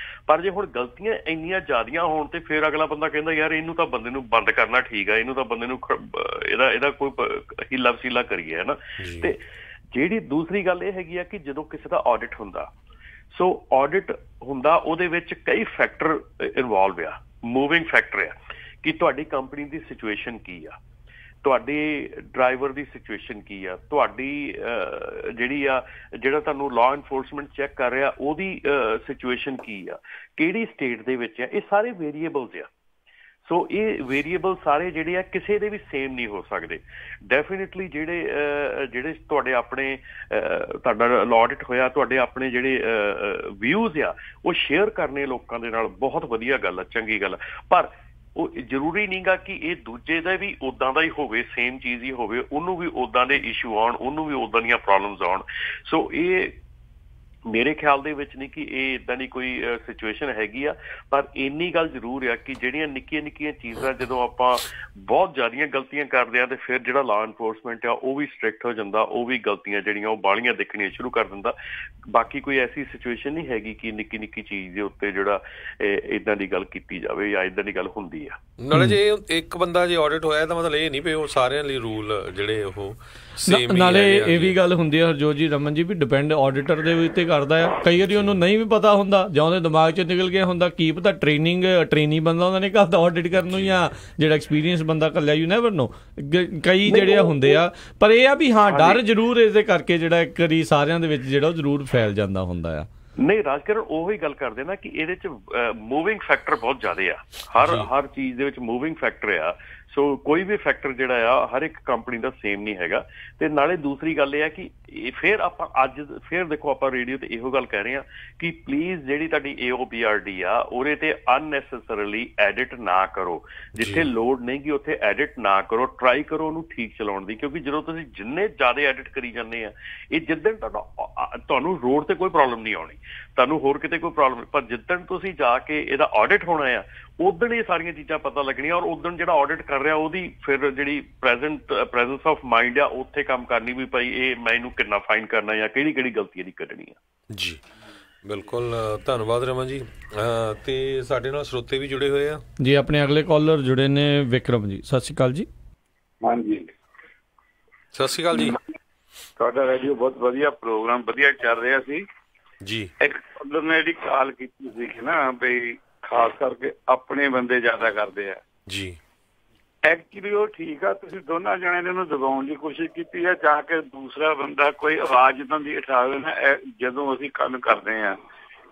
ਪਰ ਜੇ ਹੁਣ ਗਲਤੀਆਂ ਇੰਨੀਆਂ ਜ਼ਿਆਦੀਆਂ ਹੋਣ ਤੇ ਫਿਰ ਅਗਲਾ ਬੰਦਾ ਕਹਿੰਦਾ ਯਾਰ ਇਹਨੂੰ ਤਾਂ ਬੰਦੇ ਨੂੰ ਬੰਦ ਕਰਨਾ ਠੀਕ ਆ, ਇਹਨੂੰ ਤਾਂ ਬੰਦੇ ਨੂੰ ਇਹਦਾ ਕੋਈ ਹੀਲਾ ਵਸੀਲਾ ਕਰੀਏ, ਹੈ ਨਾ। ਤੇ ਜਿਹੜੀ ਦੂਸਰੀ ਗੱਲ ਇਹ ਹੈਗੀ ਆ ਕਿ ਜਦੋਂ ਕਿਸੇ ਦਾ ਆਡਿਟ ਹੁੰਦਾ, ਸੋ ਆਡਿਟ ਹੁੰਦਾ ਉਹਦੇ ਵਿੱਚ ਕਈ ਫੈਕਟਰ ਇਨਵੋਲਵ ਆ, ਮੂਵਿੰਗ ਫੈਕਟਰ ਆ ਕਿ ਤੁਹਾਡੀ ਕੰਪਨੀ ਦੀ ਸਿਚੁਏਸ਼ਨ ਕੀ ਆ, ਤੁਹਾਡੇ ਡਰਾਈਵਰ ਦੀ ਸਿਚੁਏਸ਼ਨ ਕੀ ਆ, ਤੁਹਾਡੀ ਜਿਹੜੀ ਆ ਜਿਹੜਾ ਤੁਹਾਨੂੰ ਲਾਅ ਇਨਫੋਰਸਮੈਂਟ ਚੈੱਕ ਕਰ ਰਿਹਾ ਉਹਦੀ ਸਿਚੁਏਸ਼ਨ ਕੀ ਆ, ਕਿਹੜੀ ਸਟੇਟ ਦੇ ਵਿੱਚ ਆ, ਇਹ ਸਾਰੇ ਵੇਰੀਏਬਲਸ ਆ। ਸੋ ਇਹ ਵੇਰੀਏਬਲ ਸਾਰੇ ਜਿਹੜੇ ਆ ਕਿਸੇ ਦੇ ਵੀ ਸੇਮ ਨਹੀਂ ਹੋ ਸਕਦੇ। ਡੈਫੀਨੇਟਲੀ ਜਿਹੜੇ ਤੁਹਾਡੇ ਆਪਣੇ ਤੁਹਾਡਾ ਆਡਿਟ ਹੋਇਆ, ਤੁਹਾਡੇ ਆਪਣੇ ਜਿਹੜੇ ਵਿਊਜ਼ ਆ ਉਹ ਸ਼ੇਅਰ ਕਰਨੇ ਲੋਕਾਂ ਦੇ ਨਾਲ ਬਹੁਤ ਵਧੀਆ ਗੱਲ ਆ, ਚੰਗੀ ਗੱਲ ਆ। ਪਰ ਉਹ ਜ਼ਰੂਰੀ ਨਹੀਂ ਗਾ ਕਿ ਇਹ ਦੂਜੇ ਦਾ ਵੀ ਉੱਦਾਂ ਦਾ ਹੀ ਹੋਵੇ, ਸੇਮ ਚੀਜ਼ ਹੀ ਹੋਵੇ, ਉਹਨੂੰ ਵੀ ਉੱਦਾਂ ਦੇ ਇਸ਼ੂ ਆਉਣ, ਉਹਨੂੰ ਵੀ ਉੱਦਾਂ ਦੀਆਂ ਪ੍ਰੋਬਲਮਸ ਆਉਣ। ਸੋ ਇਹ ਮੇਰੇ ਖਿਆਲ ਦੇ ਵਿੱਚ ਨਹੀਂ ਕਿ ਇਹ ਇੱਦਾਂ ਦੀ ਕੋਈ ਸਿਚੁਏਸ਼ਨ ਹੈਗੀ ਆ। ਪਰ ਇੰਨੀ ਗੱਲ ਜ਼ਰੂਰ ਆ ਕਿ ਜਿਹੜੀਆਂ ਨਿੱਕੀਆਂ ਨਿੱਕੀਆਂ ਚੀਜ਼ਾਂ ਜਦੋਂ ਆਪਾਂ ਬਹੁਤ ਜ਼ਿਆਦੀਆਂ ਗਲਤੀਆਂ ਕਰਦੇ ਆ ਤੇ ਫਿਰ ਜਿਹੜਾ ਲਾਅ ਇਨਫੋਰਸਮੈਂਟ ਆ ਉਹ ਵੀ ਸਟ੍ਰਿਕਟ ਹੋ ਜਾਂਦਾ, ਉਹ ਵੀ ਗਲਤੀਆਂ ਜਿਹੜੀਆਂ ਉਹ ਬਾਹਲੀਆਂ ਦੇਖਣੀਆਂ ਸ਼ੁਰੂ ਕਰ ਦਿੰਦਾ। ਬਾਕੀ ਕੋਈ ਐਸੀ ਸਿਚੁਏਸ਼ਨ ਨਹੀਂ ਹੈਗੀ ਕਿ ਨਿੱਕੀ ਨਿੱਕੀ ਚੀਜ਼ ਦੇ ਉੱਤੇ ਜਿਹੜਾ ਇੱਦਾਂ ਦੀ ਗੱਲ ਕੀਤੀ ਜਾਵੇ ਜਾਂ ਇੱਦਾਂ ਦੀ ਗੱਲ ਹੁੰਦੀ ਆ। ਨਾਲੇ ਜੇ ਇੱਕ ਬੰਦਾ ਜੇ ਆਡਿਟ ਹੋਇਆ ਤਾਂ ਮਤਲਬ ਇਹ ਨਹੀਂ ਵੀ ਉਹ ਸਾਰਿਆਂ ਲਈ ਰੂਲ ਜਿਹੜੇ ਉਹ ਸੇਮ। ਨਾਲੇ ਇਹ ਵੀ ਗੱਲ ਹੁੰਦੀ ਆ ਹਰਜੋਤ ਜੀ, ਰਮਨ ਜੀ, ਵੀ ਡਿਪੈਂਡ ਆਡਿਟਰ ਦੇ ਉੱਤੇ ਕਰਦਾ ਆ। ਕਈ ਵਾਰੀ ਉਹਨੂੰ ਨਹੀਂ ਵੀ ਪਤਾ ਹੁੰਦਾ ਜਾਂ ਉਹਦੇ ਦਿਮਾਗ 'ਚ ਨਿਕਲ ਗਿਆ ਹੁੰਦਾ, ਕੀ ਪਤਾ ਟ੍ਰੇਨਿੰਗ ਬੰਦਾ ਉਹਨਾਂ ਨੇ ਘੱਲਦਾ ਆਡਿਟ ਕਰਨ ਨੂੰ ਜਾਂ ਜਿਹੜਾ ਐਕਸਪੀਰੀਅੰਸ ਬੰਦਾ ਘੱਲਿਆ, ਯੂ ਨੈਵਰ ਨੋ। ਕਈ ਜਿਹੜੇ ਹੁੰਦੇ ਆ, ਪਰ ਇਹ ਆ ਵੀ ਹਾਂ ਡਰ ਜ਼ਰੂਰ ਇਹਦੇ ਕਰਕੇ ਜਿਹੜਾ ਇੱਕ ਵਾਰੀ ਸਾਰਿਆਂ ਦੇ ਵਿੱਚ ਜਿਹੜਾ ਉਹ ਜ਼ਰੂਰ ਫੈਲ ਜਾਂਦਾ ਹੁੰਦਾ ਆ। ਨਹੀਂ ਰਾਜਕਰਨ, ਉਹੀ ਗੱਲ ਕਰਦੇ ਨਾ ਕਿ ਇਹਦੇ 'ਚ ਮੂਵਿੰਗ ਫੈਕਟਰ ਬਹੁਤ ਜ਼ਿਆਦਾ ਆ, ਹਰ ਚੀਜ਼ ਦੇ ਵਿੱਚ ਮੂਵਿੰਗ ਫੈਕਟਰ ਆ। ਸੋ ਕੋਈ ਵੀ ਫੈਕਟਰ ਜਿਹੜਾ ਆ ਹਰ ਇੱਕ ਕੰਪਨੀ ਦਾ ਸੇਮ ਨਹੀਂ ਹੈਗਾ। ਤੇ ਨਾਲੇ ਦੂਸਰੀ ਗੱਲ ਇਹ ਆ ਕਿ ਫਿਰ ਆਪਾਂ ਅੱਜ ਫਿਰ ਦੇਖੋ ਆਪਾਂ ਰੇਡੀਓ ਤੇ ਇਹੋ ਗੱਲ ਕਹਿ ਰਹੇ ਹਾਂ ਕਿ ਪਲੀਜ਼ ਜਿਹੜੀ ਤੁਹਾਡੀ AOBRD ਆ ਉਹਦੇ ਤੇ ਅਨਨੈਸੈਸਰੀਲੀ ਐਡਿਟ ਨਾ ਕਰੋ। ਜਿੱਥੇ ਲੋੜ ਨਹੀਂ ਗੀ ਉੱਥੇ ਐਡਿਟ ਨਾ ਕਰੋ, ਟਰਾਈ ਕਰੋ ਉਹਨੂੰ ਠੀਕ ਚਲਾਉਣ ਦੀ। ਕਿਉਂਕਿ ਜਦੋਂ ਤੁਸੀਂ ਜਿੰਨੇ ਜ਼ਿਆਦਾ ਐਡਿਟ ਕਰੀ ਜਾਂਦੇ ਆ, ਇਹ ਜਿੱਦਣ ਤੁਹਾਨੂੰ ਰੋਡ ਤੇ ਕੋਈ ਪ੍ਰੋਬਲਮ ਨਹੀਂ ਆਉਣੀ, ਤੁਹਾਨੂੰ ਹੋਰ ਕਿਤੇ ਕੋਈ ਪ੍ਰੋਬਲਮ, ਪਰ ਜਿੱਦਣ ਤੁਸੀਂ ਜਾ ਕੇ ਇਹਦਾ ਆਡਿਟ ਹੋਣਾ ਆ ਉਦਣ ਇਹ ਸਾਰੀਆਂ ਚੀਜ਼ਾਂ ਪਤਾ ਲੱਗਣੀਆਂ। ਔਰ ਉਦਣ ਜਿਹੜਾ ਆਡਿਟ ਕਰ ਰਿਹਾ ਉਹਦੀ ਫਿਰ ਜਿਹੜੀ ਪ੍ਰੈਜ਼ੈਂਸ ਆਫ ਮਾਈਂਡ ਆ ਉੱਥੇ ਕੰਮ ਕਰਨੀ ਵੀ ਭਾਈ ਇਹ ਮੈਂ ਇਹਨੂੰ ਕਿੰਨਾ ਫਾਈਨ ਕਰਨਾ ਜਾਂ ਕਿਹੜੀ ਗਲਤੀ ਇਹਦੀ ਕੱਢਣੀ ਆ। ਜੀ ਬਿਲਕੁਲ, ਧੰਨਵਾਦ ਰਮਨ ਜੀ। ਤੇ ਸਾਡੇ ਨਾਲ ਸਰੋਤੇ ਵੀ ਜੁੜੇ ਹੋਏ ਆ ਜੀ। ਆਪਣੇ ਅਗਲੇ ਕਾਲਰ ਜੁੜੇ ਨੇ ਵਿਕਰਮ ਜੀ, ਸਤਿ ਸ਼੍ਰੀ ਅਕਾਲ ਜੀ। ਹਾਂਜੀ ਸਤਿ ਸ਼੍ਰੀ ਅਕਾਲ ਜੀ। ਤੁਹਾਡਾ ਰੇਡੀਓ ਬਹੁਤ ਵਧੀਆ ਪ੍ਰੋਗਰਾਮ ਵਧੀਆ ਚੱਲ ਰਿਹਾ ਸੀ ਜੀ। ਇੱਕ ਕਾਲਰ ਨੇ ਜਿਹੜੀ ਕਾਲ ਕੀਤੀ ਸੀ ਨਾ ਬਈ ਖਾਸ ਕਰਕੇ ਆਪਣੇ ਬੰਦੇ ਜ਼ਿਆਦਾ ਕਰਦੇ ਆ ਜੀ। ਐਕਚੁਅਲੀ ਉਹ ਠੀਕ ਆ, ਤੁਸੀਂ ਦੋਨਾਂ ਜਣਿਆਂ ਨੇ ਉਹਨੂੰ ਦਬਾਉਣ ਦੀ ਕੋਸ਼ਿਸ਼ ਕੀਤੀ ਹੈ ਜਾ ਕੇ ਦੂਸਰਾ ਬੰਦਾ ਕੋਈ ਆਵਾਜ਼ ਜਿੱਦਾਂ ਦੀ ਉਠਾਵੇ ਨਾ। ਜਦੋਂ ਅਸੀਂ ਕੰਮ ਕਰਦੇ ਹਾਂ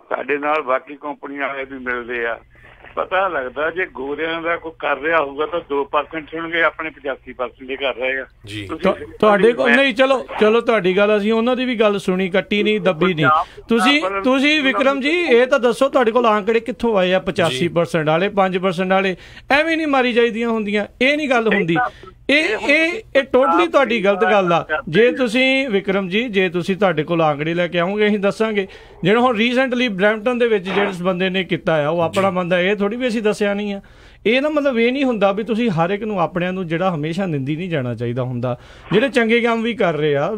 ਸਾਡੇ ਨਾਲ ਬਾਕੀ ਕੰਪਨੀ ਵਾਲੇ ਵੀ ਮਿਲਦੇ ਆ, ਪਤਾ ਲੱਗਦਾ ਜੇ ਗੋਰਿਆਂ ਦਾ ਕੋਈ ਕਰ ਰਿਹਾ ਹੋਊਗਾ ਤਾਂ 2% ਸੁਣਗੇ, ਆਪਣੇ 85% ਹੀ ਕਰ ਰਹੇ ਆ ਜੀ। ਤੁਹਾਡੇ ਕੋਲ ਨਹੀਂ, ਚਲੋ ਤੁਹਾਡੀ ਗੱਲ ਅਸੀਂ ਉਹਨਾਂ ਦੀ ਵੀ ਗੱਲ ਸੁਣੀ, ਕੱਟੀ ਨਹੀਂ ਦੱਬੀ ਨਹੀਂ। ਤੁਸੀਂ ਵਿਕਰਮ ਜੀ ਇਹ ਤਾਂ ਦੱਸੋ ਤੁਹਾਡੇ ਕੋਲ ਆંકੜੇ ਕਿੱਥੋਂ ਆਏ ਆ 85% ਵਾਲੇ 5% ਵਾਲੇ? ਐਵੇਂ ਨਹੀਂ ਮਾਰੀ ਜਾਈਦੀਆਂ ਹੁੰਦੀਆਂ, ਇਹ ਨਹੀਂ ਗੱਲ ਹੁੰਦੀ। ਇਹ ਟੋਟਲੀ ਤੁਹਾਡੀ ਗਲਤ ਗੱਲ ਆ। ਜੇ ਤੁਸੀਂ ਵਿਕਰਮ ਜੀ, ਜੇ ਤੁਸੀਂ ਤੁਹਾਡੇ ਕੋਲ ਆંકੜੇ ਲੈ ਕੇ ਆਓਗੇ ਅਸੀਂ ਦੱਸਾਂਗੇ। ਜਿਹੜਾ ਹੁਣ ਰੀਸੈਂਟਲੀ ਬਰੈਂਪਟਨ ਦੇ ਵਿੱਚ ਜਿਹੜੇ ਬੰਦੇ ਨੇ ਕੀਤਾ ਆ ਉਹ ਆਪਣਾ ਬੰਦਾ, ਇਹ ਥੋੜੀ ਵੀ ਅਸੀਂ ਦੱਸਿਆ ਨਹੀਂ ਆ। ਇਹ ਨਾ ਮਤਲਬ ਇਹ ਨਹੀਂ ਹੁੰਦਾ ਵੀ ਤੁਸੀਂ ਹਰ ਇੱਕ ਨੂੰ ਆਪਣਿਆਂ ਨੂੰ ਜਿਹੜਾ ਹਮੇਸ਼ਾ ਨਿੰਦੀ ਨਹੀਂ ਜਾਣਾ ਚਾਹੀਦਾ ਹੁੰਦਾ। ਜਿਹੜੇ ਚੰਗੇ ਕੰਮ ਵੀ ਕਰ ਰਹੇ ਆ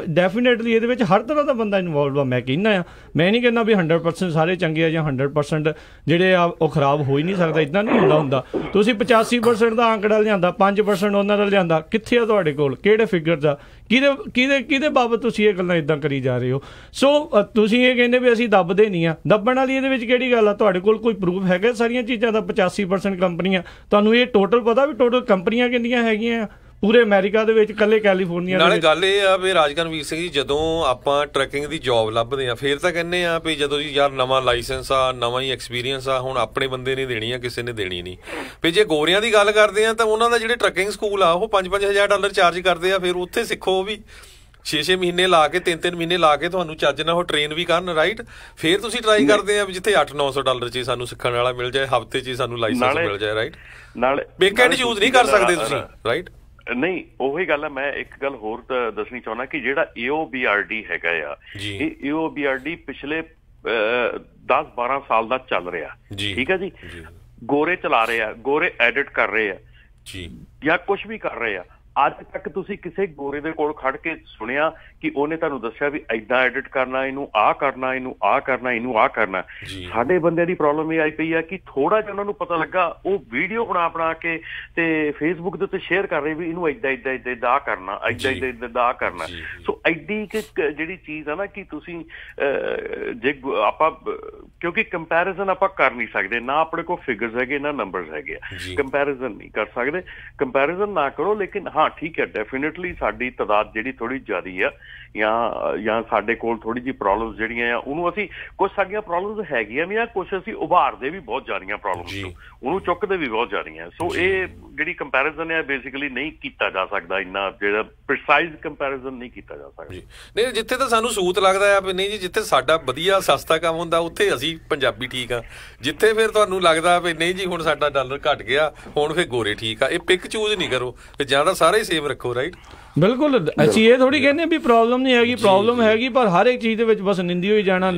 ਡੈਫੀਨੇਟਲੀ ਇਹਦੇ ਵਿੱਚ ਹਰ ਤਰ੍ਹਾਂ ਦਾ ਬੰਦਾ ਇਨਵੋਲਵ ਆ। ਮੈਂ ਕਹਿੰਦਾ ਆ, ਮੈਂ ਨਹੀਂ ਕਹਿੰਦਾ ਵੀ 100% ਸਾਰੇ ਚੰਗੇ ਆ ਜਾਂ 100% ਜਿਹੜੇ ਆ ਉਹ ਖਰਾਬ ਹੋ ਹੀ ਨਹੀਂ ਸਕਦਾ, ਇੱਦਾਂ ਨਹੀਂ ਹੁੰਦਾ। ਤੁਸੀਂ 85% ਦਾ ਆંકੜਾ ਲਿਆਂਦਾ, 5% ਉਹਨਾਂ ਦਾ ਲਿਆਂਦਾ, ਕਿੱਥੇ ਆ ਤੁਹਾਡੇ ਕੋਲ ਕਿਹੜੇ ਫਿਗਰਸ ਆ? ਕਿਹਦੇ ਬਾਬਤ ਤੁਸੀਂ ਇਹ ਗੱਲਾਂ ਇੱਦਾਂ ਕਰੀ ਜਾ ਰਹੇ ਹੋ? ਸੋ ਤੁਸੀਂ ਇਹ ਕਹਿੰਦੇ ਵੀ ਅਸੀਂ ਦੱਬਦੇ ਨਹੀਂ ਆ, ਦੱਬਣ ਵਾਲੀ ਇਹਦੇ ਵਿੱਚ ਕਿਹੜੀ ਗੱਲ ਆ? ਤੁਹਾਡੇ ਕੋਲ ਕੋਈ ਪ੍ਰੂਫ ਹੈਗਾ ਸਾਰੀਆਂ ਚੀਜ਼ਾਂ ਦਾ? 85% ਕੰਪਨੀਆਂ, ਤੁਹਾਨੂੰ ਇਹ ਟੋਟਲ ਪਤਾ ਵੀ ਟੋਟਲ ਕੰਪਨੀਆਂ ਕਿੰਨੀਆਂ ਹੈਗੀਆਂ ਪੂਰੇ ਅਮਰੀਕਾ ਦੇ ਵਿੱਚ, ਇਕੱਲੇ ਕੈਲੀਫੋਰਨੀਆ? ਨਾਲੇ ਗੱਲ ਇਹ ਆ ਵੀ ਰਾਜਕਨਵੀਰ ਸਿੰਘ ਜੀ, ਜਦੋਂ ਆਪਾਂ ਟਰੱਕਿੰਗ ਦੀ ਜੌਬ ਲੱਭਦੇ ਆ ਫਿਰ ਤਾਂ ਕਹਿੰਦੇ ਆ ਵੀ ਜਦੋਂ ਜੀ ਯਾਰ ਨਵਾਂ ਲਾਇਸੈਂਸ ਆ, ਨਵਾਂ ਹੀ ਐਕਸਪੀਰੀਅੰਸ ਆ, ਹੁਣ ਆਪਣੇ ਬੰਦੇ ਨੇ ਦੇਣੀ ਆ, ਕਿਸੇ ਨੇ ਦੇਣੀ ਨਹੀਂ। ਵੀ ਜੇ ਗੋਰਿਆਂ ਦੀ ਗੱਲ ਕਰਦੇ ਆ ਤਾਂ ਉਹਨਾਂ ਦਾ ਜਿਹੜੇ ਟਰੱਕਿੰਗ ਸਕੂਲ ਆ ਉਹ $5,000 ਚਾਰਜ ਕਰਦੇ ਆ, ਫਿਰ ਉੱਥੇ ਸਿੱਖੋ ਉਹ ਵੀ 6-6 ਮਹੀਨੇ ਲਾ ਕੇ 3-3 ਮਹੀਨੇ ਲਾ ਕੇ ਤੁਹਾਨੂੰ ਚੱਜ ਨਾਲ ਉਹ ਟ੍ਰੇਨ ਵੀ ਕਰਨ, ਰਾਈਟ? ਫਿਰ ਤੁਸੀਂ ਟਰਾਈ ਕਰਦੇ ਆ ਵੀ ਜਿੱਥੇ $800-900 'ਚ ਸਾਨੂੰ ਸਿੱਖਣ ਵਾਲਾ ਮਿਲ ਜਾਏ, ਹਫ਼ਤੇ 'ਚ ਸਾਨੂੰ ਲਾਇਸੈਂਸ ਮਿਲ ਜਾਏ, ਰਾਈਟ? ਨਾਲੇ ਵੀਕਐਂਡ ਯੂਜ਼ ਨਹੀਂ ਕਰ ਸਕਦੇ ਤੁਸੀਂ, ਰਾਈਟ? ਨਹੀਂ, ਉਹੀ ਗੱਲ ਹੈ। ਮੈਂ ਇੱਕ ਗੱਲ ਹੋਰ ਦੱਸਣੀ ਚਾਹੁੰਦਾ ਕਿ ਜਿਹੜਾ AOBRD ਹੈਗਾ ਆ, ਇਹ AOBRD ਪਿਛਲੇ 10-12 ਸਾਲ ਦਾ ਚੱਲ ਰਿਹਾ, ਠੀਕ ਹੈ ਜੀ। ਗੋਰੇ ਚਲਾ ਰਹੇ ਆ, ਗੋਰੇ ਐਡਿਟ ਕਰ ਰਹੇ ਆ ਜਾਂ ਕੁਛ ਵੀ ਕਰ ਰਹੇ ਆ। ਅੱਜ ਤੱਕ ਤੁਸੀਂ ਕਿਸੇ ਗੋਰੇ ਦੇ ਕੋਲ ਖੜ ਕੇ ਸੁਣਿਆ ਕਿ ਉਹਨੇ ਤੁਹਾਨੂੰ ਦੱਸਿਆ ਵੀ ਏਦਾਂ ਐਡਿਟ ਕਰਨਾ, ਇਹਨੂੰ ਆਹ ਕਰਨਾ, ਇਹਨੂੰ ਆਹ ਕਰਨਾ, ਇਹਨੂੰ ਆਹ ਕਰਨਾ? ਸਾਡੇ ਬੰਦਿਆਂ ਦੀ ਪ੍ਰੋਬਲਮ ਇਹ ਆਈ ਪਈ ਆ ਕਿ ਥੋੜਾ ਜਿਹਾ ਉਹਨਾਂ ਨੂੰ ਪਤਾ ਲੱਗਾ, ਉਹ ਵੀਡੀਓ ਬਣਾ ਕੇ ਤੇ ਫੇਸਬੁੱਕ ਦੇ ਉੱਤੇ ਸ਼ੇਅਰ ਕਰ ਰਹੇ ਵੀ ਇਹਨੂੰ ਏਦਾਂ ਆਹ ਕਰਨਾ, ਏਦਾਂ ਆਹ ਕਰਨਾ। ਸੋ ਐਡੀ ਜਿਹੜੀ ਚੀਜ਼ ਆ ਨਾ ਕਿ ਤੁਸੀਂ ਜੇ ਆਪਾਂ, ਕਿਉਂਕਿ ਕੰਪੈਰੀਜ਼ਨ ਆਪਾਂ ਕਰ ਨਹੀਂ ਸਕਦੇ, ਨਾ ਆਪਣੇ ਕੋਲ ਫਿਗਰਸ ਹੈਗੇ ਨਾ ਨੰਬਰਸ ਹੈਗੇ ਆ, ਕੰਪੈਰੀਜ਼ਨ ਨਹੀਂ ਕਰ ਸਕਦੇ। ਕੰਪੈਰੀਜ਼ਨ ਨਾ ਕਰੋ, ਲੇਕਿਨ ਹਾਂ ਠੀਕ ਹੈ, ਡੈਫੀਨੇਟਲੀ ਸਾਡੀ ਤਾਦਾਦ ਜਿਹੜੀ ਥੋੜੀ ਜ਼ਿਆਦੀ ਆ ਜਾਂ ਸਾਡੇ ਕੋਲ ਥੋੜੀ ਜਿਹੀ ਪ੍ਰੋਬਲਮਸ ਜਿਹੜੀਆਂ ਆ ਉਹਨੂੰ ਅਸੀਂ, ਕੁਛ ਸਾਡੀਆਂ ਪ੍ਰੋਬਲਮਸ ਹੈਗੀਆਂ ਵੀ ਆ, ਕੁਛ ਅਸੀਂ ਉਭਾਰਦੇ ਵੀ ਬਹੁਤ ਜ਼ਿਆਦੀਆਂ ਪ੍ਰੋਬਲਮਸ, ਉਹਨੂੰ ਚੁੱਕਦੇ ਵੀ ਬਹੁਤ ਜ਼ਿਆਦੀਆਂ। ਸੋ ਇਹ ਜਿਹੜੀ ਕੰਪੈਰੀਜ਼ਨ ਹੈ ਬੇਸਿਕਲੀ ਨਹੀਂ ਕੀਤਾ ਜਾ ਸਕਦਾ, ਇੰਨਾ ਜਿਹੜਾ ਪ੍ਰੀਸਾਈਜ਼ ਕੰਪੈਰੀਜ਼ਨ ਨਹੀਂ ਕੀਤਾ ਜਾ ਸਕਦਾ। ਨਹੀਂ, ਜਿੱਥੇ ਤਾਂ ਸਾਨੂੰ ਸੂਤ ਲੱਗਦਾ ਆ ਵੀ ਨਹੀਂ ਜੀ, ਜਿੱਥੇ ਸਾਡਾ ਵਧੀਆ ਸਸਤਾ ਕੰਮ ਹੁੰਦਾ ਉੱਥੇ ਅਸੀਂ ਪੰਜਾਬੀ ਠੀਕ ਆ। ਜਿੱਥੇ ਫਿਰ ਤੁਹਾਨੂੰ ਲੱਗਦਾ ਵੀ ਨਹੀਂ ਜੀ ਹੁਣ ਸਾਡਾ ਡਾਲਰ ਘਟ ਗਿਆ, ਹੁਣ ਫਿਰ ਗੋਰੇ ਠੀਕ ਆ, ਇਹ ਪਿਕ ਚੂਜ਼ ਨਹੀਂ ਕਰੋ, ਫਿਰ ਜਾਂ ਤਾਂ ਸਾਰੇ ਸੇਮ ਰੱਖੋ, ਰਾਈਟ? ਬਿਲਕੁਲ। ਅਸੀਂ ਇਹ ਥੋੜੀ ਕਹਿੰਦੇ ਵੀ ਪ੍ਰੋਬਲਮ ਨਹੀਂ ਹੈਗੀ, ਪ੍ਰੋਬਲਮ ਹੈਗੀ, ਪਰ ਹਰ ਇੱਕ ਚੀਜ਼ ਦੇ ਵਿੱਚ ਬਸ ਨਿੰਦੀ ਹੋਈ ਜਾਣਾ,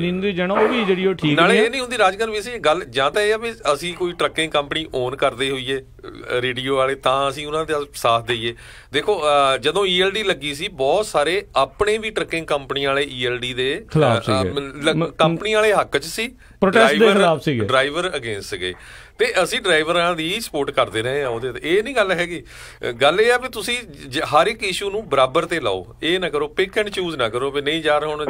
ਉਹ ਵੀ ਜਿਹੜੀ ਉਹ ਠੀਕ ਨਾਲੇ ਇਹ ਨਹੀਂ ਹੁੰਦੀ। ਰਾਜਕਨਵੀਰ ਸਿੰਘ ਗੱਲ ਜਾਂ ਤਾਂ ਇਹ ਆ ਵੀ ਅਸੀਂ ਕੋਈ ਟਰੱਕਿੰਗ ਕੰਪਨੀ ਓਨ ਕਰਦੇ ਹੋਈਏ ਰੇਡੀਓ ਵਾਲੇ, ਤਾਂ ਅਸੀਂ ਉਹਨਾਂ ਦਾ ਸਾਥ ਦੇਈਏ। ਦੇਖੋ ਜਦੋਂ ELD ਲੱਗੀ ਸੀ, ਬਹੁਤ ਸਾਰੇ ਆਪਣੇ ਵੀ ਟਰੱਕਿੰਗ ਕੰਪਨੀ ਵਾਲੇ ELD ਦੇ ਕੰਪਨੀ ਵਾਲੇ ਹੱਕ 'ਚ ਸੀ, ਡਰਾਈਵਰ ਅਗੇਂਸਟ ਸੀਗੇ, ਤੇ ਅਸੀਂ ਡਰਾਈਵਰਾਂ ਦੀ ਸਪੋਰਟ ਕਰਦੇ ਰਹੇ ਆ ਉਹਦੇ ਤੇ। ਇਹ ਨਹੀਂ ਗੱਲ ਹੈਗੀ, ਗੱਲ ਇਹ ਆ ਵੀ ਤੁਸੀਂ ਹਰ ਇੱਕ ਇਸ਼ੂ ਨੂੰ ਬਰਾਬਰ ਤੇ ਲਾਓ, ਇਹ ਨਾ ਕਰੋ ਪਿਕ ਐਂਡ ਚੂਜ਼ ਨਾ ਕਰੋ ਵੀ ਨਹੀਂ ਯਾਰ ਹੁਣ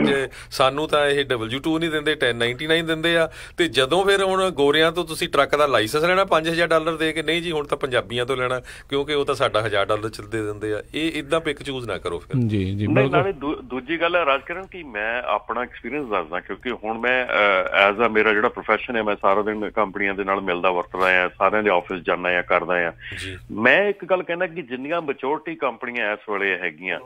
ਸਾਨੂੰ ਤਾਂ ਇਹ W2 ਨਹੀਂ ਦਿੰਦੇ, 1099 ਦਿੰਦੇ ਆ, ਤੇ ਜਦੋਂ ਫਿਰ ਹੁਣ ਗੋਰਿਆਂ ਤੋਂ ਤੁਸੀਂ ਟਰੱਕ ਦਾ ਲਾਇਸੈਂਸ ਲੈਣਾ $5,000 ਦੇ ਕੇ, ਨਹੀਂ ਜੀ ਹੁਣ ਤਾਂ ਪੰਜਾਬੀਆਂ ਤੋਂ ਲੈਣਾ ਕਿਉਂਕਿ ਉਹ ਤਾਂ ਸਾਡਾ $1,000 ਚ ਦੇ ਦਿੰਦੇ ਆ। ਇਹ ਇਦਾਂ ਪਿਕ ਚੂਜ਼ ਨਾ ਕਰੋ ਫਿਰ। ਜੀ ਨਾਲੇ ਦੂਜੀ ਗੱਲ ਹੈ ਰਾਜਕਰਨ ਕਿ ਮੈਂ ਆਪਣਾ ਐਕਸਪੀਰੀਅੰਸ ਦੱਸਦਾ, ਕਿਉਂਕਿ ਹੁਣ ਮੈਂ ਐਜ਼ ਆ ਮੇਰਾ ਜਿਹੜਾ ਪ੍ਰੋਫੈਸ਼ਨ ਹੈ, ਮੈਂ ਸਾਰਾ ਦਿਨ ਕੰਪਨੀਆਂ ਦੇ ਨਾਲ ਮਿਲਦਾ ਵਰਤਦਾ ਆ, ਸਾਰਿਆਂ ਦੇ ਆਫਿਸ ਜਾਂਦਾ ਆ, ਕਰਦਾ ਆ। ਮੈਂ ਇੱਕ ਗੱਲ ਕਹਿੰਦਾ ਕਿ ਜਿੰਨੀਆਂ ਮੈਚੋਰਟੀ ਕੰਪਨੀਆਂ ਇਸ ਵੇਲੇ ਹੈਗੀਆਂ,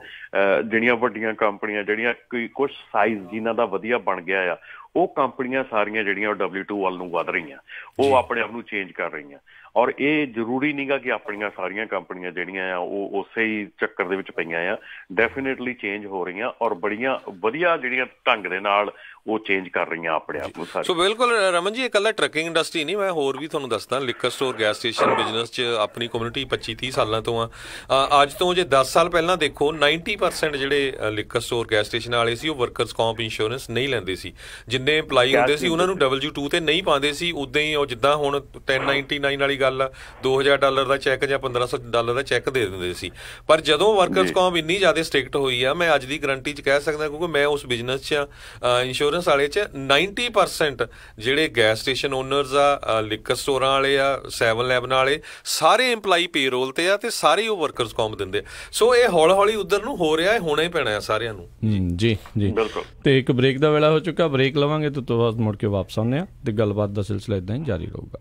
ਜਿਹੜੀਆਂ ਵੱਡੀਆਂ ਕੰਪਨੀਆਂ, ਜਿਹੜੀਆਂ ਕੋਈ ਕੁਛ ਸਾਈਜ਼ ਜਿਨ੍ਹਾਂ ਦਾ ਵਧੀਆ ਬਣ ਗਿਆ ਆ, ਉਹ ਕੰਪਨੀਆਂ ਸਾਰੀਆਂ ਜਿਹੜੀਆਂ ਉਹ W2 ਵੱਲ ਨੂੰ ਵੱਧ ਰਹੀਆਂ, ਉਹ ਆਪਣੇ ਆਪ ਨੂੰ ਚੇਂਜ ਕਰ ਰਹੀਆਂ। ਔਰ ਇਹ ਜ਼ਰੂਰੀ ਨਹੀਂਗਾ ਕਿ ਆਪਣੀਆਂ ਸਾਰੀਆਂ ਕੰਪਨੀਆਂ ਜਿਹੜੀਆਂ ਆ ਉਹ ਉਸੇ ਹੀ ਚੱਕਰ ਦੇ ਵਿੱਚ ਪਈਆਂ ਆ, ਡੈਫੀਨੇਟਲੀ ਚੇਂਜ ਹੋ ਰਹੀਆਂ ਔਰ ਬੜੀਆਂ ਵਧੀਆ ਜਿਹੜੀਆਂ ਢੰਗ ਦੇ ਨਾਲ ਉਹ ਚੇਂਜ ਕਰ ਰਹੀਆਂ ਆਪਣੇ ਆਪ ਨੂੰ। ਸੋ ਬਿਲਕੁਲ ਰਮਨ ਜੀ, ਇਕੱਲਾ ਟਰੱਕਿੰਗ ਇੰਡਸਟਰੀ ਨਹੀਂ, ਮੈਂ ਹੋਰ ਵੀ ਤੁਹਾਨੂੰ ਦੱਸਦਾ, liquor store, gas station business 'ਚ ਆਪਣੀ ਕਮਿਊਨਿਟੀ 25-30 ਸਾਲਾਂ ਤੋਂ ਆ। ਅੱਜ ਤੋਂ ਜੇ 10 ਸਾਲ ਪਹਿਲਾਂ ਦੇਖੋ 90% ਜਿਹੜੇ ਲਿਕਰ ਸਟੋਰ ਗੈਸ ਸਟੇਸ਼ਨ ਵਾਲੇ ਸੀ ਉਹ ਵਰਕਰਸ ਕੌਂਪ ਇੰਸ਼ੋਰੈਂਸ ਨਹੀਂ ਲੈਂਦੇ ਸੀ। ਜਿੰਨੇ ਇੰਪਲਾਈ ਹੁੰਦੇ ਸੀ ਉਹਨਾਂ ਨੂੰ W2 ਤੇ ਨਹੀਂ ਪਾਉਂਦੇ ਸੀ, ਉਦਾਂ ਹੀ ਉਹ ਜਿੱਦਾਂ ਹੁਣ 1099 ਵਾਲੀ ਗੱਲ ਆ, $2000 ਦਾ ਚੈੱਕ ਜਾਂ $1500 ਦਾ ਚੈੱਕ ਦੇ ਦਿੰਦੇ ਸੀ। ਪਰ ਜਦੋਂ ਵਰਕਰਸ ਕੌਮ ਇੰਨੀ ਜ਼ਿਆਦਾ ਸਟ੍ਰਿਕਟ ਹੋਈ ਆ, ਮੈਂ ਅੱਜ ਦੀ ਗਰੰਟੀ 'ਚ ਕਹਿ ਸਕਦਾ, ਕਿਉਂਕਿ ਮੈਂ ਉਸ ਬਿਜ਼ਨਸ 'ਚ ਇੰਸ਼ੋਰੈਂਸ ਵਾਲੇ 'ਚ 90% ਜਿਹੜੇ ਗੈਸ ਸਟੇਸ਼ਨ ਓਨਰਸ ਆ, ਲਿਕਰ ਸਟੋਰਾਂ ਵਾਲੇ ਆ, 7-Eleven ਵਾਲੇ, ਸਾਰੇ ਇੰਪਲਾਈ ਪੇਰੋਲ ਤੇ ਆ ਤੇ ਸਾਰੇ ਉਹ ਵਰਕਰਸ ਕੌਮ ਦਿੰਦੇ। ਸੋ ਇਹ ਹੌਲੀ ਹੌਲੀ ਉਧਰ ਨੂੰ ਹੋ ਰਿਹਾ, ਹੋਣਾ ਹੀ ਪੈਣਾ ਸਾਰਿਆਂ ਨੂੰ। ਜੀ ਜੀ ਬਿਲਕੁਲ। ਤੇ ਇੱਕ ਬ੍ਰੇਕ ਦਾ ਵੇਲਾ ਹੋ ਚੁੱਕਾ, ਬ੍ਰੇਕ ਲਵਾਂਗੇ ਤੇ ਤੋਂ ਬਾਅਦ ਮੁੜ ਕੇ ਵਾਪਸ ਆਉਂਦੇ ਆ ਤੇ ਗੱਲਬਾਤ ਦਾ ਸਿਲਸਿਲਾ ਇਦਾਂ ਹੀ ਜਾਰੀ ਰਹੂਗਾ।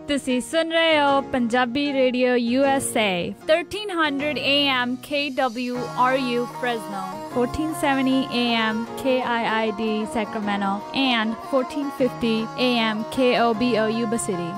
ਤੁਸੀਂ ਸੁਣ ਰਹੇ ਹੋ Punjabi radio USA 1300 AM KWRU Fresno, 1470 AM KIID Sacramento, and 1450 AM KOBO Yuba City.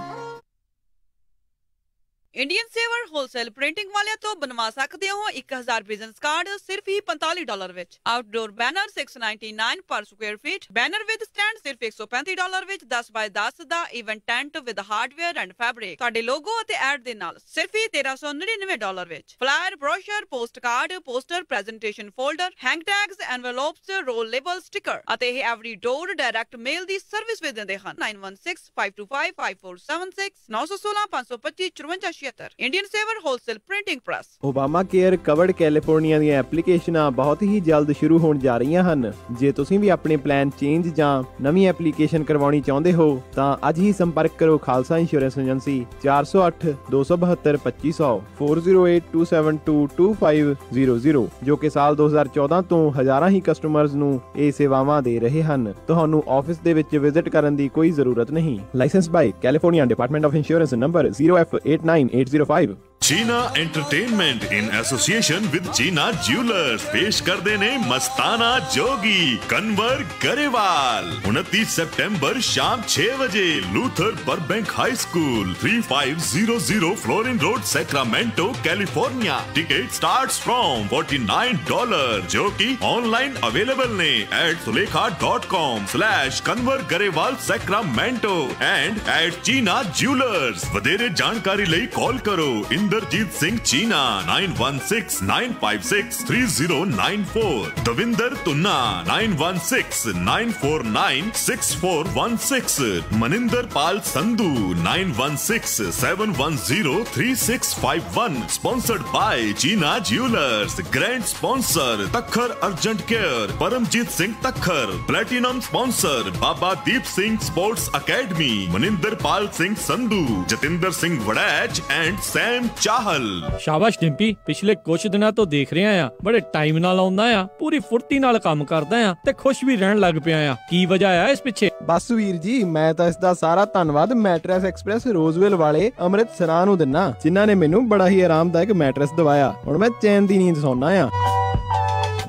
Indian saver wholesale printing ਵਾਲਿਆਂ ਤੋਂ ਬਣਵਾ ਸਕਦੇ ਹੋ 1000 ਬਿਜ਼ਨਸ ਕਾਰਡ ਸਿਰਫ ਹੀ $45 ਵਿੱਚ। ਆਊਟਡੋਰ ਬੈਨਰ $699 ਪਰ square feet, banner with stand ਸਿਰਫ $135 ਵਿੱਚ, 10x10 ਦਾ event tent with hardware and fabric ਤੁਹਾਡੇ ਲੋਗੋ ਅਤੇ ਐਡ ਦੇ ਨਾਲ ਸਿਰਫ ਹੀ $1399 ਵਿੱਚ। Flyer, brochure, post card, poster, presentation folder, hang tags, envelopes, roll label, sticker ਅਤੇ ਇਹ ਐਵਰੀ ਡੋਰ ਡਾਇਰੈਕਟ ਮੇਲ ਦੀ ਸਰਵਿਸ ਵੀ ਦਿੰਦੇ ਹਨ। 9165255476 916 525 54 Indian saver wholesale printing press. Obamacare covered California ਦੀਆਂ ਐਪਲੀਕੇਸ਼ਨਾਂ ਬਹੁਤ ਹੀ ਜਲਦ ਸ਼ੁਰੂ ਹੋਣ ਜਾ ਰਹੀਆਂ ਹਨ। ਜੇ ਤੁਸੀਂ ਵੀ ਆਪਣੇ ਪਲਾਨ ਚੇਂਜ ਜਾਂ ਨਵੀਂ ਐਪਲੀਕੇਸ਼ਨ ਕਰਵਾਉਣੀ ਚਾਹੁੰਦੇ ਹੋ ਤਾਂ ਅੱਜ ਹੀ ਸੰਪਰਕ ਕਰੋ ਖਾਲਸਾ ਇੰਸ਼ੋਰੈਂਸ ਏਜੰਸੀ 408-272-2500 4082722500 ਜੋ ਕਿ ਸਾਲ 2014 ਤੋਂ ਹਜ਼ਾਰਾਂ ਹੀ ਕਸਟਮਰਜ਼ ਨੂੰ ਇਹ ਸੇਵਾਵਾਂ ਦੇ ਰਹੇ ਹਨ। ਤੁਹਾਨੂੰ ਆਫਿਸ ਦੇ ਵਿੱਚ ਵਿਜ਼ਿਟ ਕਰਨ ਦੀ ਕੋਈ ਜ਼ਰੂਰਤ ਨਹੀਂ। Licence by California department of insurance number 0F89805। Jeena entertainment in association with Jeena jewellers पेश करते ने मस्ताना जोगी कन्वर गरेवाल 29 सितंबर शाम 6 बजे Luther Burbank high school 3500 Florin road Sacramento California. Ticket starts from $49 जो कि ऑनलाइन अवेलेबल ने at sulekha.com/Kanwar Garewal Sacramento and at Jeena Jewelers। वधेरे जानकारी लई कॉल करो Inderjit Singh Cheema 9169563094, Davinder Tunna 9169496416, Maninder Pal Sandhu 9167103651। Sponsored by Jeena jewellers. Grand sponsor Takhar urgent care Paramjit Singh Takhar. Platinum sponsor Baba Deep Singh sports academy Maninder Pal Singh Sandhu, Jatinder Singh Waraich and Sam Chahal. ਸ਼ਾਬਾਸ਼ ਡਿੰਪੀ, ਪਿਛਲੇ ਕੁਝ ਦਿਨਾਂ ਤੋਂ ਦੇਖ ਰਿਹਾ ਆ ਬੜੇ ਟਾਈਮ ਨਾਲ ਆਉਂਦਾ ਆ, ਪੂਰੀ ਫੁਰਤੀ ਨਾਲ ਕੰਮ ਕਰਦਾ ਆ ਤੇ ਖੁਸ਼ ਵੀ ਰਹਿਣ ਲੱਗ ਪਿਆ ਆ। ਕੀ ਵਜ੍ਹਾ ਆ ਇਸ ਪਿੱਛੇ? ਬਸ ਵੀਰ ਜੀ, ਮੈਂ ਤਾਂ ਇਸ ਦਾ ਸਾਰਾ ਧੰਨਵਾਦ ਮੈਟਰੈਸ ਐਕਸਪ੍ਰੈਸ ਰੋਜ਼ਵਿਲ ਵਾਲੇ ਅੰਮ੍ਰਿਤਸਰਾਂ ਨੂੰ ਦਿੰਨਾ, ਜਿਨ੍ਹਾਂ ਨੇ ਮੈਨੂੰ ਬੜਾ ਹੀ ਆਰਾਮਦਾਇਕ ਮੈਟਰੈਸ ਦਵਾਇਆ। ਹੁਣ ਮੈਂ ਚੈਨ ਦੀ ਨੀਂਦ ਸੌਂਦਾ ਆ।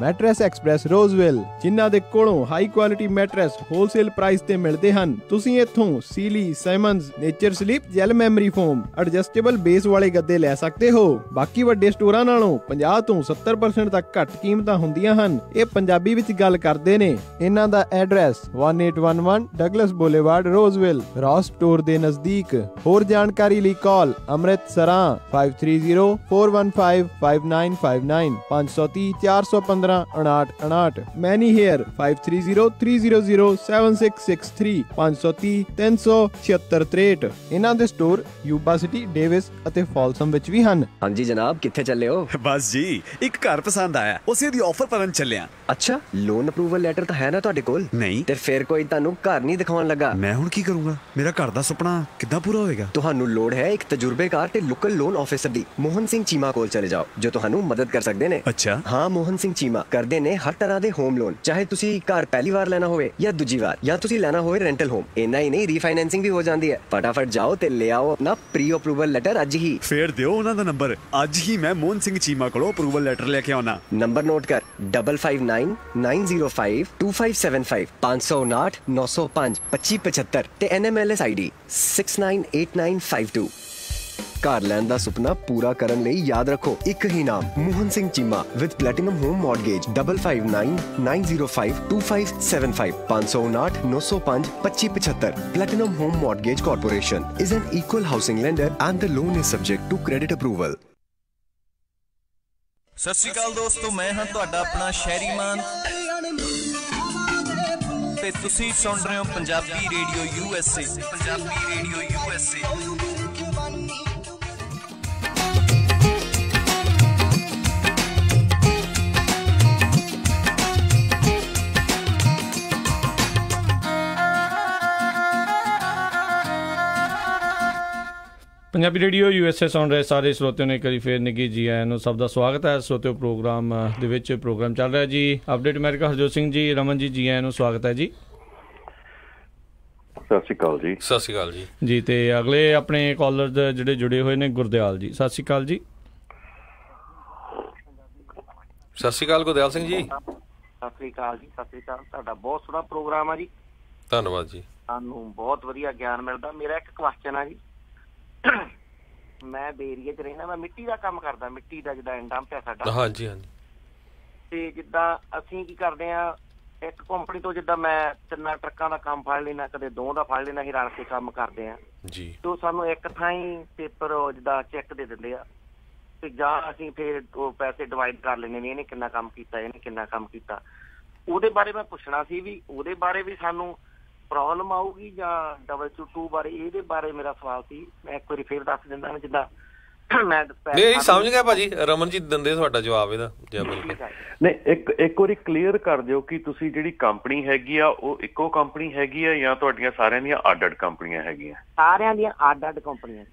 ਮੈਟਰੈਸ ਐਕਸਪ੍ਰੈਸ ਰੋਜ਼ਵਿਲ, ਜਿਨ੍ਹਾਂ ਦੇ ਕੋਲੋਂ high quality mattress wholesale price ਤੇ ਮਿਲਦੇ ਹਨ। ਤੁਸੀਂ ਇੱਥੋਂ Sealy, Simmons, Nature Sleep, gel memory foam, adjustable base ਵਾਲੇ ਗੱਦੇ ਲੈ ਸਕਦੇ ਹੋ। ਬਾਕੀ ਵੱਡੇ ਸਟੋਰਾਂ ਨਾਲੋਂ 50 ਤੋਂ 70% ਤੱਕ ਘੱਟ ਕੀਮਤਾਂ ਹੁੰਦੀਆਂ ਹਨ। ਇਹ ਪੰਜਾਬੀ ਵਿੱਚ ਗੱਲ ਕਰਦੇ ਨੇ। ਇਹਨਾਂ ਦਾ ਐਡਰੈਸ 1811 ਡਗਲਸ ਬੁਲੇਵਾਰਡ ਰੋਜ਼ਵਿਲ, ਰੌਸ ਸਟੋਰ ਦੇ ਨਜ਼ਦੀਕ। ਹੋਰ ਜਾਣਕਾਰੀ ਲਈ ਕਾਲ ਅੰਮ੍ਰਿਤਸਰਾਂ 5304155959 530-415 5959। ਮੈਨੀ ਹੇਅਰ 5303007663 530-37663। ਇਹਨਾਂ ਦੇ ਸਟੋਰ ਯੂਬਾ ਸਿਟੀ, ਡੇਵਿਸ ਅਤੇ ਫਾਲਸਮ ਵਿੱਚ ਵੀ ਹਨ। ਹਾਂਜੀ ਜਨਾਬ, ਕਿੱਥੇ ਚੱਲੇ ਹੋ? ਬਸ ਜੀ, ਇੱਕ ਘਰ ਪਸੰਦ ਆਇਆ, ਉਸੇ ਦੀ ਆਫਰ ਭਰਨ ਚੱਲਿਆ। ਅੱਛਾ, ਲੋਨ ਅਪਰੂਵਲ ਲੈਟਰ ਤਾਂ ਹੈ ਨਾ ਤੁਹਾਡੇ ਕੋਲ? ਨਹੀਂ। ਤੇ ਫਿਰ ਕੋਈ ਤੁਹਾਨੂੰ ਘਰ ਨਹੀਂ ਦਿਖਾਉਣ ਲੱਗਾ? ਮੈਂ ਹੁਣ ਕੀ ਕਰੂੰਗਾ? ਮੇਰਾ ਘਰ ਦਾ ਸੁਪਨਾ ਕਿੱਦਾਂ ਪੂਰਾ ਹੋਏਗਾ? ਤੁਹਾਨੂੰ ਲੋੜ ਹੈ ਇੱਕ ਤਜਰਬੇਕਾਰ ਤੇ ਲੋਕਲ ਲੋਨ ਆਫਿਸਰ ਦੀ। ਮੋਹਨ ਸਿੰਘ ਚੀਮਾ ਕੋਲ ਚਲੇ ਜਾਓ, ਜੋ ਤੁਹਾਨੂੰ ਮਦਦ ਕਰ ਸਕਦੇ ਨੇ। ਅੱਛਾ। ਹਾਂ, ਮੋਹਨ ਸਿੰਘ ਚੀਮਾ ਕਰਦੇ ਨੇ ਹਰ ਤਰ੍ਹਾਂ ਦੇ ਹੋਮ ਲੋਨ, ਚਾਹੇ ਤੁਸੀਂ ਘਰ ਪਹਿਲੀ ਵਾਰ ਲੈਣਾ ਹੋਵੇ ਜਾਂ ਦੂਜੀ ਵਾਰ, ਜਾਂ ਤੁਸੀਂ ਲੈਣਾ ਹੋਵੇ ਰੈਂਟਲ ਹੋਮ। ਇੰਨਾ ਹੀ ਨਹੀਂ, ਰੀਫਾਈਨੈਂਸਿੰਗ ਵੀ ਹੋ ਜਾਂਦੀ ਹੈ। ਫਟਾਫਟ ਜਾਓ ਤੇ ਲੈ ਆਓ ਆਪਣਾ ਪ੍ਰੀ ਅਪਰੂਵਲ ਲੈਟਰ ਅੱਜ ਹੀ। ਫੇਰ ਦਿਓ ਉਹਨਾਂ ਦਾ ਨੰਬਰ, ਅੱਜ ਹੀ ਮੈਂ ਮੋਹਨ ਸਿੰਘ ਚੀਮਾ ਕੋਲੋਂ ਅਪਰੂਵਲ ਲੈਟਰ ਲੈ ਕੇ ਆਉਣਾ। ਨੰਬਰ ਨੋਟ ਕਰ 5599052575 559-905-2575 ਤੇ NMLS ID 698952। ਘਰ ਲੈਣ ਦਾ ਸੁਪਨਾ ਪੂਰਾ ਕਰਨ ਲਈ ਯਾਦ ਰੱਖੋ ਇੱਕ ਹੀ ਨਾਮ, Mohan Singh Cheema with platinum home mortgage 5599052575 559-905-2575। Platinum Home Mortgage Corporation is an equal housing lender and the loan is subject to credit approval। ਸਤਿ ਸ਼੍ਰੀ ਅਕਾਲ ਦੋਸਤੋ, ਮੈਂ ਹਾਂ ਤੁਹਾਡਾ ਆਪਣਾ ਸ਼ਹਿਰੀਮਾਨ ਤੇ ਤੁਸੀਂ ਸੁਣ ਰਹੇ ਹੋ Punjabi radio USA। Punjabi radio USA। Punjabi radio USA ਸੁਣ ਰਹੇ ਸਾਰੇ ਸਰੋਤਿਆਂ ਨੂੰ ਇੱਕ ਵਾਰੀ ਫੇਰ ਨਿੱਘੀ ਜੀ ਆਇਆਂ ਨੂੰ। ਸਭ ਦਾ ਸਵਾਗਤ ਹੈ ਸਰੋਤਿਓ ਪ੍ਰੋਗਰਾਮ ਦੇ ਵਿੱਚ। ਪ੍ਰੋਗਰਾਮ ਚੱਲ ਰਿਹਾ ਜੀ ਅਪਡੇਟ ਅਮਰੀਕਾ। ਹਰਜੋਤ ਸਿੰਘ ਜੀ, ਰਮਨ ਜੀ, ਜੀ ਆਇਆਂ ਨੂੰ ਸਵਾਗਤ ਹੈ ਜੀ। ਸਤਿ ਸ਼੍ਰੀ ਅਕਾਲ ਜੀ। ਸਤਿ ਸ਼੍ਰੀ ਅਕਾਲ ਜੀ। ਜੀ ਤੇ ਅਗਲੇ ਆਪਣੇ ਕਾਲਰ ਜਿਹੜੇ ਜੁੜੇ ਹੋਏ ਨੇ, ਗੁਰਦਿਆਲ ਜੀ। ਸਤਿ ਸ਼੍ਰੀ ਅਕਾਲ ਜੀ। ਸਤਿ ਸ਼੍ਰੀ ਅਕਾਲ ਗੁਰਦਿਆਲ ਸਿੰਘ ਜੀ। ਸਤਿ ਸ਼੍ਰੀ ਅਕਾਲ ਜੀ। ਸਤਿ ਸ਼੍ਰੀ ਅਕਾਲ। ਤੁਹਾਡਾ ਬਹੁਤ ਸੋਹਣਾ ਪ੍ਰੋਗਰਾਮ ਆ ਜੀ। ਧੰਨਵਾਦ ਜੀ। ਸਾਨੂੰ ਬਹੁਤ ਵਧੀਆ ਗਿਆਨ ਮਿਲਦਾ। ਮੇਰਾ ਇੱਕ ਕੁਐਸਚਨ ਆ ਜੀ। ਮੈਂ ਬੇਰੀਏ 'ਚ ਰਹਿਣਾ, ਮੈਂ ਮਿੱਟੀ ਦਾ ਕੰਮ ਕਰਦਾ, ਮਿੱਟੀ ਦਾ ਜਿੱਦਾਂ ਡੰਪ ਆ ਸਾਡਾ। ਹਾਂਜੀ ਹਾਂਜੀ। ਤੇ ਜਿੱਦਾਂ ਅਸੀਂ ਕੀ ਕਰਦੇ ਆ, ਇੱਕ ਕੰਪਨੀ ਤੋਂ ਜਿੱਦਾਂ ਮੈਂ 3 ਟਰੱਕਾਂ ਦਾ ਕੰਮ ਫੜ ਲੈਣਾ, ਕਦੇ 2 ਦਾ ਫੜ ਲੈਣਾ, ਅਸੀਂ ਰਲ ਕੇ ਕੰਮ ਕਰਦੇ ਆ ਜੀ। ਤੇ ਸਾਨੂੰ ਇੱਕ ਥਾਂ ਹੀ ਪੇਪਰ ਜਿੱਦਾਂ ਚੈੱਕ ਦੇ ਦਿੰਦੇ ਆ ਤੇ ਜਾਂ ਅਸੀਂ ਫਿਰ ਉਹ ਪੈਸੇ ਡਿਵਾਈਡ ਕਰ ਲੈਂਦੇ ਨੇ, ਇਹਨੇ ਕਿੰਨਾ ਕੰਮ ਕੀਤਾ, ਇਹਨੇ ਕਿੰਨਾ ਕੰਮ ਕੀਤਾ। ਉਹਦੇ ਬਾਰੇ ਮੈਂ ਪੁੱਛਣਾ ਸੀ ਵੀ ਉਹਦੇ ਬਾਰੇ ਵੀ ਸਾਨੂੰ ਪ੍ਰੋਬਲਮ ਆਊਗੀ ਜਾਂ W2 ਬਾਰੇ, ਇਹਦੇ ਬਾਰੇ ਮੇਰਾ ਸਵਾਲ ਸੀ। ਮੈਂ ਇੱਕ ਵਾਰੀ ਫੇਰ ਦੱਸ ਦਿੰਦਾ ਜਿੱਦਾਂ ਮੈਂ ਸਮਝ ਗਿਆ ਭਾਜੀ। ਰਮਨਜੀਤ ਦਿੰਦੇ ਤੁਹਾਡਾ ਜਵਾਬ ਇਹਦਾ। ਨਹੀਂ, ਇੱਕ ਵਾਰੀ ਕਲੀਅਰ ਕਰ ਦਿਓ ਕਿ ਤੁਸੀਂ ਜਿਹੜੀ ਕੰਪਨੀ ਹੈਗੀ ਆ ਉਹ ਇੱਕੋ ਕੰਪਨੀ ਹੈਗੀ ਆ ਜਾਂ ਤੁਹਾਡੀਆਂ ਸਾਰਿਆਂ ਦੀਆਂ ਅੱਡ-ਅੱਡ ਕੰਪਨੀਆਂ ਹੈਗੀਆਂ? ਸਾਰਿਆਂ ਦੀਆਂ ਅੱਡ-ਅੱਡ ਕੰਪਨੀਆਂ।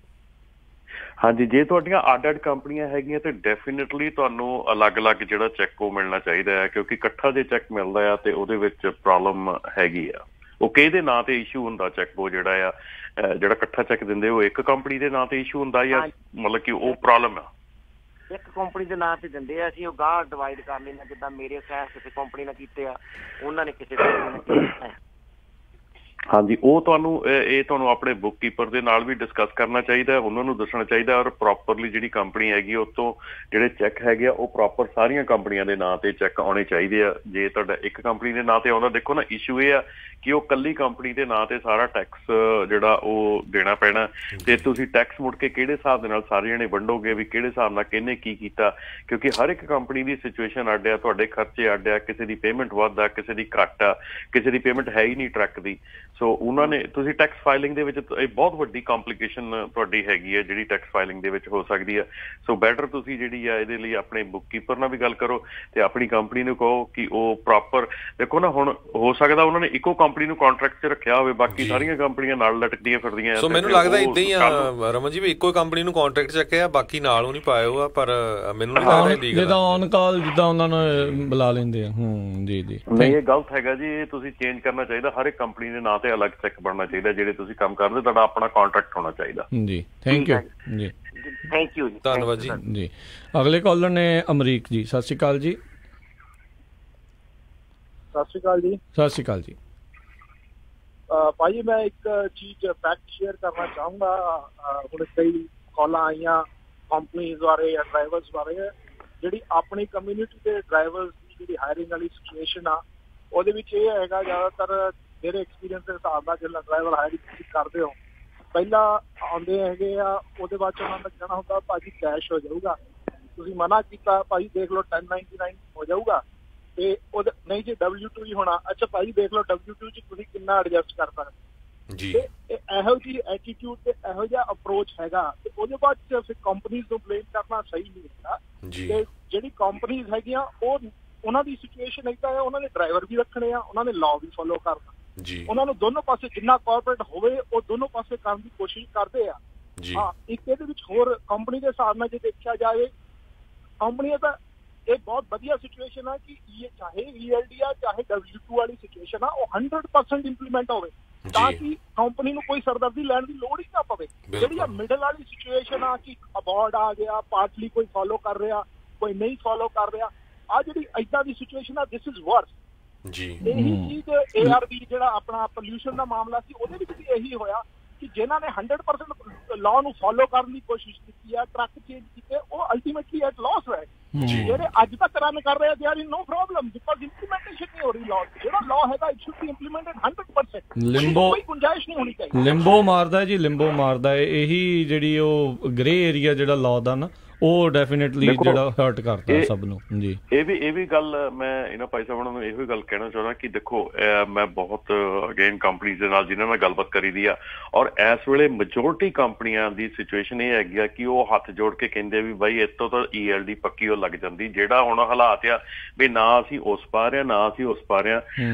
ਹਾਂਜੀ, ਜੇ ਤੁਹਾਡੀਆਂ ਅੱਡ-ਅੱਡ ਕੰਪਨੀਆਂ ਹੈਗੀਆਂ ਤੇ ਡੈਫੀਨੇਟਲੀ ਤੁਹਾਨੂੰ ਅਲੱਗ-ਅਲੱਗ ਜਿਹੜਾ ਚੈੱਕ ਉਹ ਮਿਲਣਾ ਚਾਹੀਦਾ ਹੈ, ਕਿਉਂਕਿ ਇਕੱਠਾ ਜੇ ਚੈੱਕ ਮਿਲਦਾ ਆ ਤੇ ਉਹਦੇ ਵਿੱਚ ਪ੍ਰੋਬਲਮ ਹੈਗੀ ਆ। ਉਹ ਕਿਹਦੇ ਨਾਂ ਤੇ ਇਸ਼ੂ ਹੁੰਦਾ ਚੈੱਕ? ਉਹ ਜਿਹੜਾ ਜਿਹੜਾ ਇਕੱਠਾ ਚੈੱਕ ਦਿੰਦੇ ਉਹ ਇੱਕ ਕੰਪਨੀ ਦੇ ਨਾਂ ਤੇ ਇਸ਼ੂ ਹੁੰਦਾ ਜਾਂ ਮਤਲਬ ਕਿ ਉਹ ਪ੍ਰੋਬਲਮ ਆ ਇੱਕ ਕੰਪਨੀ ਦੇ ਨਾਂ ਤੇ ਦਿੰਦੇ ਆ, ਅਸੀਂ ਉਹ ਗਾਹ ਡਿਵਾਈਡ ਕਰ ਲੈਂਦੇ, ਜਿੱਦਾਂ ਮੇਰੇ ਸੈਰ ਕਿਸੇ ਕੰਪਨੀ ਨਾਲ ਕੀਤੇ ਆ, ਉਹਨਾਂ ਨੇ ਕਿਸੇ ਨਾਲ। ਹਾਂਜੀ, ਉਹ ਤੁਹਾਨੂੰ ਆਪਣੇ ਬੁੱਕ ਕੀਪਰ ਦੇ ਨਾਲ ਵੀ ਡਿਸਕਸ ਕਰਨਾ ਚਾਹੀਦਾ, ਉਹਨਾਂ ਨੂੰ ਦੱਸਣਾ ਚਾਹੀਦਾ ਔਰ ਪ੍ਰੋਪਰਲੀ ਜਿਹੜੀ ਕੰਪਨੀ ਹੈਗੀ ਉੱਤੋਂ ਜਿਹੜੇ ਚੈੱਕ ਹੈਗੇ ਆ ਉਹ ਪ੍ਰੋਪਰ ਸਾਰੀਆਂ ਕੰਪਨੀਆਂ ਦੇ ਨਾਂ ਤੇ ਚੈੱਕ ਆਉਣੇ ਚਾਹੀਦੇ ਆ। ਜੇ ਤੁਹਾਡਾ ਇੱਕ ਕੰਪਨੀ ਦੇ ਨਾਂ ਤੇ ਆਉਂਦਾ, ਦੇਖੋ ਨਾ ਇਸ਼ੂ ਇਹ ਆ ਕਿ ਉਹ ਕੱਲੀ ਕੰਪਨੀ ਦੇ ਨਾਂ ਤੇ ਸਾਰਾ ਟੈਕਸ ਜਿਹੜਾ ਉਹ ਦੇਣਾ ਪੈਣਾ ਤੇ ਤੁਸੀਂ ਟੈਕਸ ਮੁੜ ਕੇ ਕਿਹੜੇ ਹਿਸਾਬ ਦੇ ਨਾਲ ਸਾਰੇ ਜਣੇ ਵੰਡੋਗੇ ਵੀ ਕਿਹੜੇ ਹਿਸਾਬ ਨਾਲ ਕਿਹਨੇ ਕੀ ਕੀਤਾ, ਕਿਉਂਕਿ ਹਰ ਇੱਕ ਕੰਪਨੀ ਦੀ ਸਿਚੁਏਸ਼ਨ ਅੱਡ ਆ, ਤੁਹਾਡੇ ਖਰਚੇ ਅੱਡ ਆ, ਕਿਸੇ ਦੀ ਪੇਮੈਂਟ ਵੱਧ ਆ, ਕਿਸੇ ਦੀ ਘੱਟ ਆ, ਕਿਸੇ ਦੀ ਪੇਮੈਂਟ ਹੈ ਹੀ ਨਹੀਂ ਟਰੱਕ ਦੀ। ਸੋ ਉਹਨਾਂ ਨੇ ਤੁਸੀਂ ਟੈਕਸ ਫਾਈਲਿੰਗ ਦੇ ਵਿੱਚ ਇਹ ਬਹੁਤ ਵੱਡੀ ਕੰਪਲੀਕੇਸ਼ਨ ਤੁਹਾਡੀ ਹੈਗੀ ਹੈ ਜਿਹੜੀ ਟੈਕਸ ਫਾਈਲਿੰਗ ਦੇ ਵਿੱਚ ਹੋ ਸਕਦੀ ਹੈ। ਸੋ ਬੈਟਰ ਤੁਸੀਂ ਜਿਹੜੀ ਆ ਇਹਦੇ ਲਈ ਆਪਣੇ ਬੁੱਕ ਕੀਪਰ ਨਾਲ ਵੀ ਗੱਲ ਕਰੋ ਤੇ ਆਪਣੀ ਕੰਪਨੀ ਨੂੰ ਕਹੋ ਕਿ ਉਹ ਪ੍ਰੋਪਰ ਦੇਖੋ ਨਾ। ਹੁਣ ਹੋ ਸਕਦਾ ਉਹਨਾਂ ਨੇ ਇੱਕੋ ਕੰਪਨੀ ਨੂੰ ਕੰਟਰੈਕਟ 'ਚ ਰੱਖਿਆ ਹੋਵੇ, ਬਾਕੀ ਸਾਰੀਆਂ ਕੰਪਨੀਆਂ ਨਾਲ ਲਟਕਦੀਆਂ ਫਿਰਦੀਆਂ। ਸੋ ਮੈਨੂੰ ਲੱਗਦਾ ਏਦਾਂ ਹੀ ਆ ਰਮਨ ਜੀ ਵੀ ਇੱਕੋ ਕੰਪਨੀ ਨੂੰ ਕੰਟਰੈਕਟ ਚੱਕਿਆ, ਬਾਕੀ ਨਾਲ ਉਹ ਨਹੀਂ ਪਾਏ ਹੋ ਆ, ਪਰ ਮੈਨੂੰ ਨਹੀਂ ਲੱਗਦਾ ਲੀਗਲ ਜਿੱਦਾਂ ਔਨ ਕਾਲ ਜਿੱਦਾਂ ਉਹਨਾਂ ਨੂੰ ਬੁਲਾ ਲੈਂਦੇ ਆ। ਜੀ ਜੀ ਨਹੀਂ, ਇਹ ਗਲਤ ਹੈਗਾ ਜੀ। ਇਹ ਤੁਸੀਂ ਚੇਂਜ ਕਰਨਾ ਚਾਹੀਦਾ। ਹਰ ਇੱਕ ਕੰਪਨੀ ਦੇ ਨਾਂ ਤੇ ਅਲੱਗ ਚੈੱਕ ਬਣਨਾ ਚਾਹੀਦਾ। ਜਿਹੜੇ ਤੁਸੀਂ ਕੰਮ ਕਰਦੇ ਤੁਹਾਡਾ ਆਪਣਾ ਕੰਟਰੈਕਟ ਹੋਣਾ ਚਾਹੀਦਾ। ਜੀ ਥੈਂਕ ਯੂ ਜੀ। ਥੈਂਕ ਯੂ ਜੀ। ਧੰਨਵਾਦ ਜੀ। ਜੀ ਅਗਲੇ ਕਾਲਰ ਨੇ ਅਮਰੀਕ ਜੀ। ਸਤਿ ਸ਼੍ਰੀ ਅਕਾਲ ਜੀ। ਸਤਿ ਸ਼੍ਰੀ ਅਕਾਲ ਜੀ। ਸਤਿ ਸ਼੍ਰੀ ਅਕਾਲ ਜੀ। ਭਾਜੀ ਮੈਂ ਇੱਕ ਚੀਜ਼ ਫੈਕਟ ਸ਼ੇਅਰ ਕਰਨਾ ਚਾਹੂੰਗਾ। ਹੁਣ ਕਈ ਕਾਲਾਂ ਆਈਆਂ ਕੰਪਨੀਜ਼ ਬਾਰੇ ਜਾਂ ਡਰਾਈਵਰਸ ਬਾਰੇ, ਜਿਹੜੀ ਆਪਣੀ ਕਮਿਊਨਿਟੀ ਦੇ ਡਰਾਈਵਰਸ ਦੀ ਜਿਹੜੀ ਹਾਇਰਿੰਗ ਵਾਲੀ ਸਿਚੁਏਸ਼ਨ ਆ ਉਹਦੇ ਵਿੱਚ ਇਹ ਹੈਗਾ, ਜ਼ਿਆਦਾਤਰ ਮੇਰੇ ਐਕਸਪੀਰੀਅੰਸ ਦੇ ਹਿਸਾਬ ਨਾਲ ਜਿਹੜਾ ਡਰਾਈਵਰ ਹਾਇਰਿੰਗ ਤੁਸੀਂ ਕਰਦੇ ਹੋ, ਪਹਿਲਾਂ ਆਉਂਦੇ ਹੈਗੇ ਆ, ਉਹਦੇ ਬਾਅਦ ਚ ਉਹਨਾਂ ਦਾ ਕਹਿਣਾ ਹੁੰਦਾ ਭਾਜੀ ਕੈਸ਼ ਹੋ ਜਾਊਗਾ, ਤੁਸੀਂ ਮਨਾ ਕੀਤਾ ਭਾਜੀ ਦੇਖ ਲਓ 1099 ਹੋ ਜਾਊਗਾ ਤੇ ਉਹਦੇ ਨਹੀਂ ਜੀ W2 ਹੀ ਹੋਣਾ। ਅੱਛਾ ਭਾਜੀ ਦੇਖ ਲਓ W2 ਚ ਤੁਸੀਂ ਕਿੰਨਾ ਐਡਜਸਟ ਕਰ ਸਕਦੇ ਜੀ। ਇਹੋ ਜਿਹੀ ਐਟੀਟਿਊਡ ਤੇ ਇਹੋ ਜਿਹਾ ਅਪਰੋਚ ਹੈਗਾ ਤੇ ਉਹਦੇ ਬਾਅਦ ਚ ਫਿਰ ਕੰਪਨੀਜ਼ ਨੂੰ ਬਲੇਮ ਕਰਨਾ ਸਹੀ ਨਹੀਂ ਹੁੰਦਾ। ਤੇ ਜਿਹੜੀ ਕੰਪਨੀਜ਼ ਹੈਗੀਆਂ ਉਹਨਾਂ ਦੀ ਸਿਚੁਏਸ਼ਨ ਏਦਾਂ ਹੈ, ਉਹਨਾਂ ਨੇ ਡਰਾਈਵਰ ਵੀ ਰੱਖਣੇ ਆ, ਉਹਨਾਂ ਨੇ ਲਾਅ ਵੀ ਫੋਲੋ ਕਰਨਾ ਜੀ। ਉਹਨਾਂ ਨੂੰ ਦੋਨੋਂ ਪਾਸੇ ਜਿੰਨਾ ਕਾਰਪੋਰੇਟ ਹੋਵੇ ਉਹ ਦੋਨੋਂ ਪਾਸੇ ਕਰਨ ਦੀ ਕੋਸ਼ਿਸ਼ ਕਰਦੇ ਆ। ਹਾਂ, ਇੱਕ ਇਹਦੇ ਵਿੱਚ ਹੋਰ ਕੰਪਨੀ ਦੇ ਹਿਸਾਬ ਨਾਲ ਜੇ ਦੇਖਿਆ ਜਾਵੇ, ਕੰਪਨੀਆਂ ਦਾ ਇਹ ਬਹੁਤ ਵਧੀਆ ਸਿਚੁਏਸ਼ਨ ਆ ਕਿ ਚਾਹੇ ELD ਆ ਚਾਹੇ W2 ਵਾਲੀ ਸਿਚੁਏਸ਼ਨ ਆ, ਉਹ 100% ਇੰਪਲੀਮੈਂਟ ਹੋਵੇ ਤਾਂ ਕਿ ਕੰਪਨੀ ਨੂੰ ਕੋਈ ਸਰਦਰਦੀ ਲੈਣ ਦੀ ਲੋੜ ਹੀ ਨਾ ਪਵੇ। ਜਿਹੜੀ ਆ ਮਿਡਲ ਵਾਲੀ ਸਿਚੁਏਸ਼ਨ ਆ ਕਿ ਅਬੋਰਡ ਆ ਗਿਆ, ਪਾਰਟਲੀ ਕੋਈ ਫੋਲੋ ਕਰ ਰਿਹਾ ਕੋਈ ਨਹੀਂ ਫੋਲੋ ਕਰ ਰਿਹਾ, ਆ ਜਿਹੜੀ ਏਦਾਂ ਦੀ ਸਿਚੁਏਸ਼ਨ ਆ, ਦਿਸ ਇਜ਼ ਵਰਸ ਜੀ। ਇਹੀ ਚੀਜ਼ ARB ਜਿਹੜਾ ਆਪਣਾ ਪੋਲਿਊਸ਼ਨ ਦਾ ਮਾਮਲਾ ਸੀ, ਉਹਦੇ ਵਿੱਚ ਵੀ ਇਹੀ ਹੋਇਆ ਕਿ ਜਿਨ੍ਹਾਂ ਨੇ 100% ਲਾਅ ਨੂੰ ਫੋਲੋ ਕਰਨ ਦੀ ਕੋਸ਼ਿਸ਼ ਕੀਤੀ ਆ, ਟਰੱਕ ਚੇਂਜ ਕੀਤੇ, ਉਹ ਅਲਟੀਮੇਟਲੀ ਐਟ ਲਾਸ ਰਹੇ। ਜਿਹੜੇ ਅੱਜ ਤੱਕ ਰਨ ਕਰ ਰਹੇ, there is no problem because implementation ਨਹੀਂ ਹੋ ਰਹੀ ਲਾਅ ਦੀ। ਜਿਹੜਾ ਲਾਅ ਹੈਗਾ it should be implemented 100%। Limbo ਕੋਈ ਗੁੰਜਾਇਸ਼ ਨਹੀਂ ਹੋਣੀ ਚਾਹੀਦੀ। ਲਿੰਬੋ ਮਾਰਦਾ ਜੀ, ਲਿੰਬੋ ਮਾਰਦਾ ਹੈ। ਇਹੀ ਜਿਹੜੀ ਉਹ ਗ੍ਰੇ ਏਰੀਆ ਜਿਹੜਾ ਲਾਅ ਦਾ ਨਾ, ਉਹ ਡੈਫੀਨਿਟਲੀ ਜਿਹੜਾ ਹਰਟ ਕਰਦਾ ਸਭ ਨੂੰ ਜੀ। ਇਹ ਵੀ ਗੱਲ ਮੈਂ ਇਹਨਾਂ ਭਾਈ ਸਾਹਿਬਾਂ ਨੂੰ ਇਹੋ ਗੱਲ ਕਹਿਣਾ ਚਾਹੁੰਦਾ ਕਿ ਦੇਖੋ ਮੈਂ ਬਹੁਤ ਅਗੇਨ ਕੰਪਨੀਜ਼ ਦੇ ਨਾਲ ਜਿਨ੍ਹਾਂ ਨਾਲ ਗੱਲਬਾਤ ਕਰੀ ਦੀ ਆ, ਔਰ ਇਸ ਵੇਲੇ ਮੈਜੋਰਟੀ ਕੰਪਨੀਆਂ ਦੀ ਸਿਚੁਏਸ਼ਨ ਇਹ ਹੈਗੀ ਆ ਕਿ ਉਹ ਹੱਥ ਜੋੜ ਕੇ ਕਹਿੰਦੇ ਵੀ ਬਾਈ ਇੱਥੋਂ ਤਾਂ ELD ਪੱਕੀ ਉਹ ਲੱਗ ਜਾਂਦੀ। ਜਿਹੜਾ ਹੁਣ ਹਾਲਾਤ ਆ ਵੀ ਨਾ ਅਸੀਂ ਉਸ ਪਾ ਰਹੇ ਨਾ ਅਸੀਂ ਉਸ ਪਾ ਰਹੇ,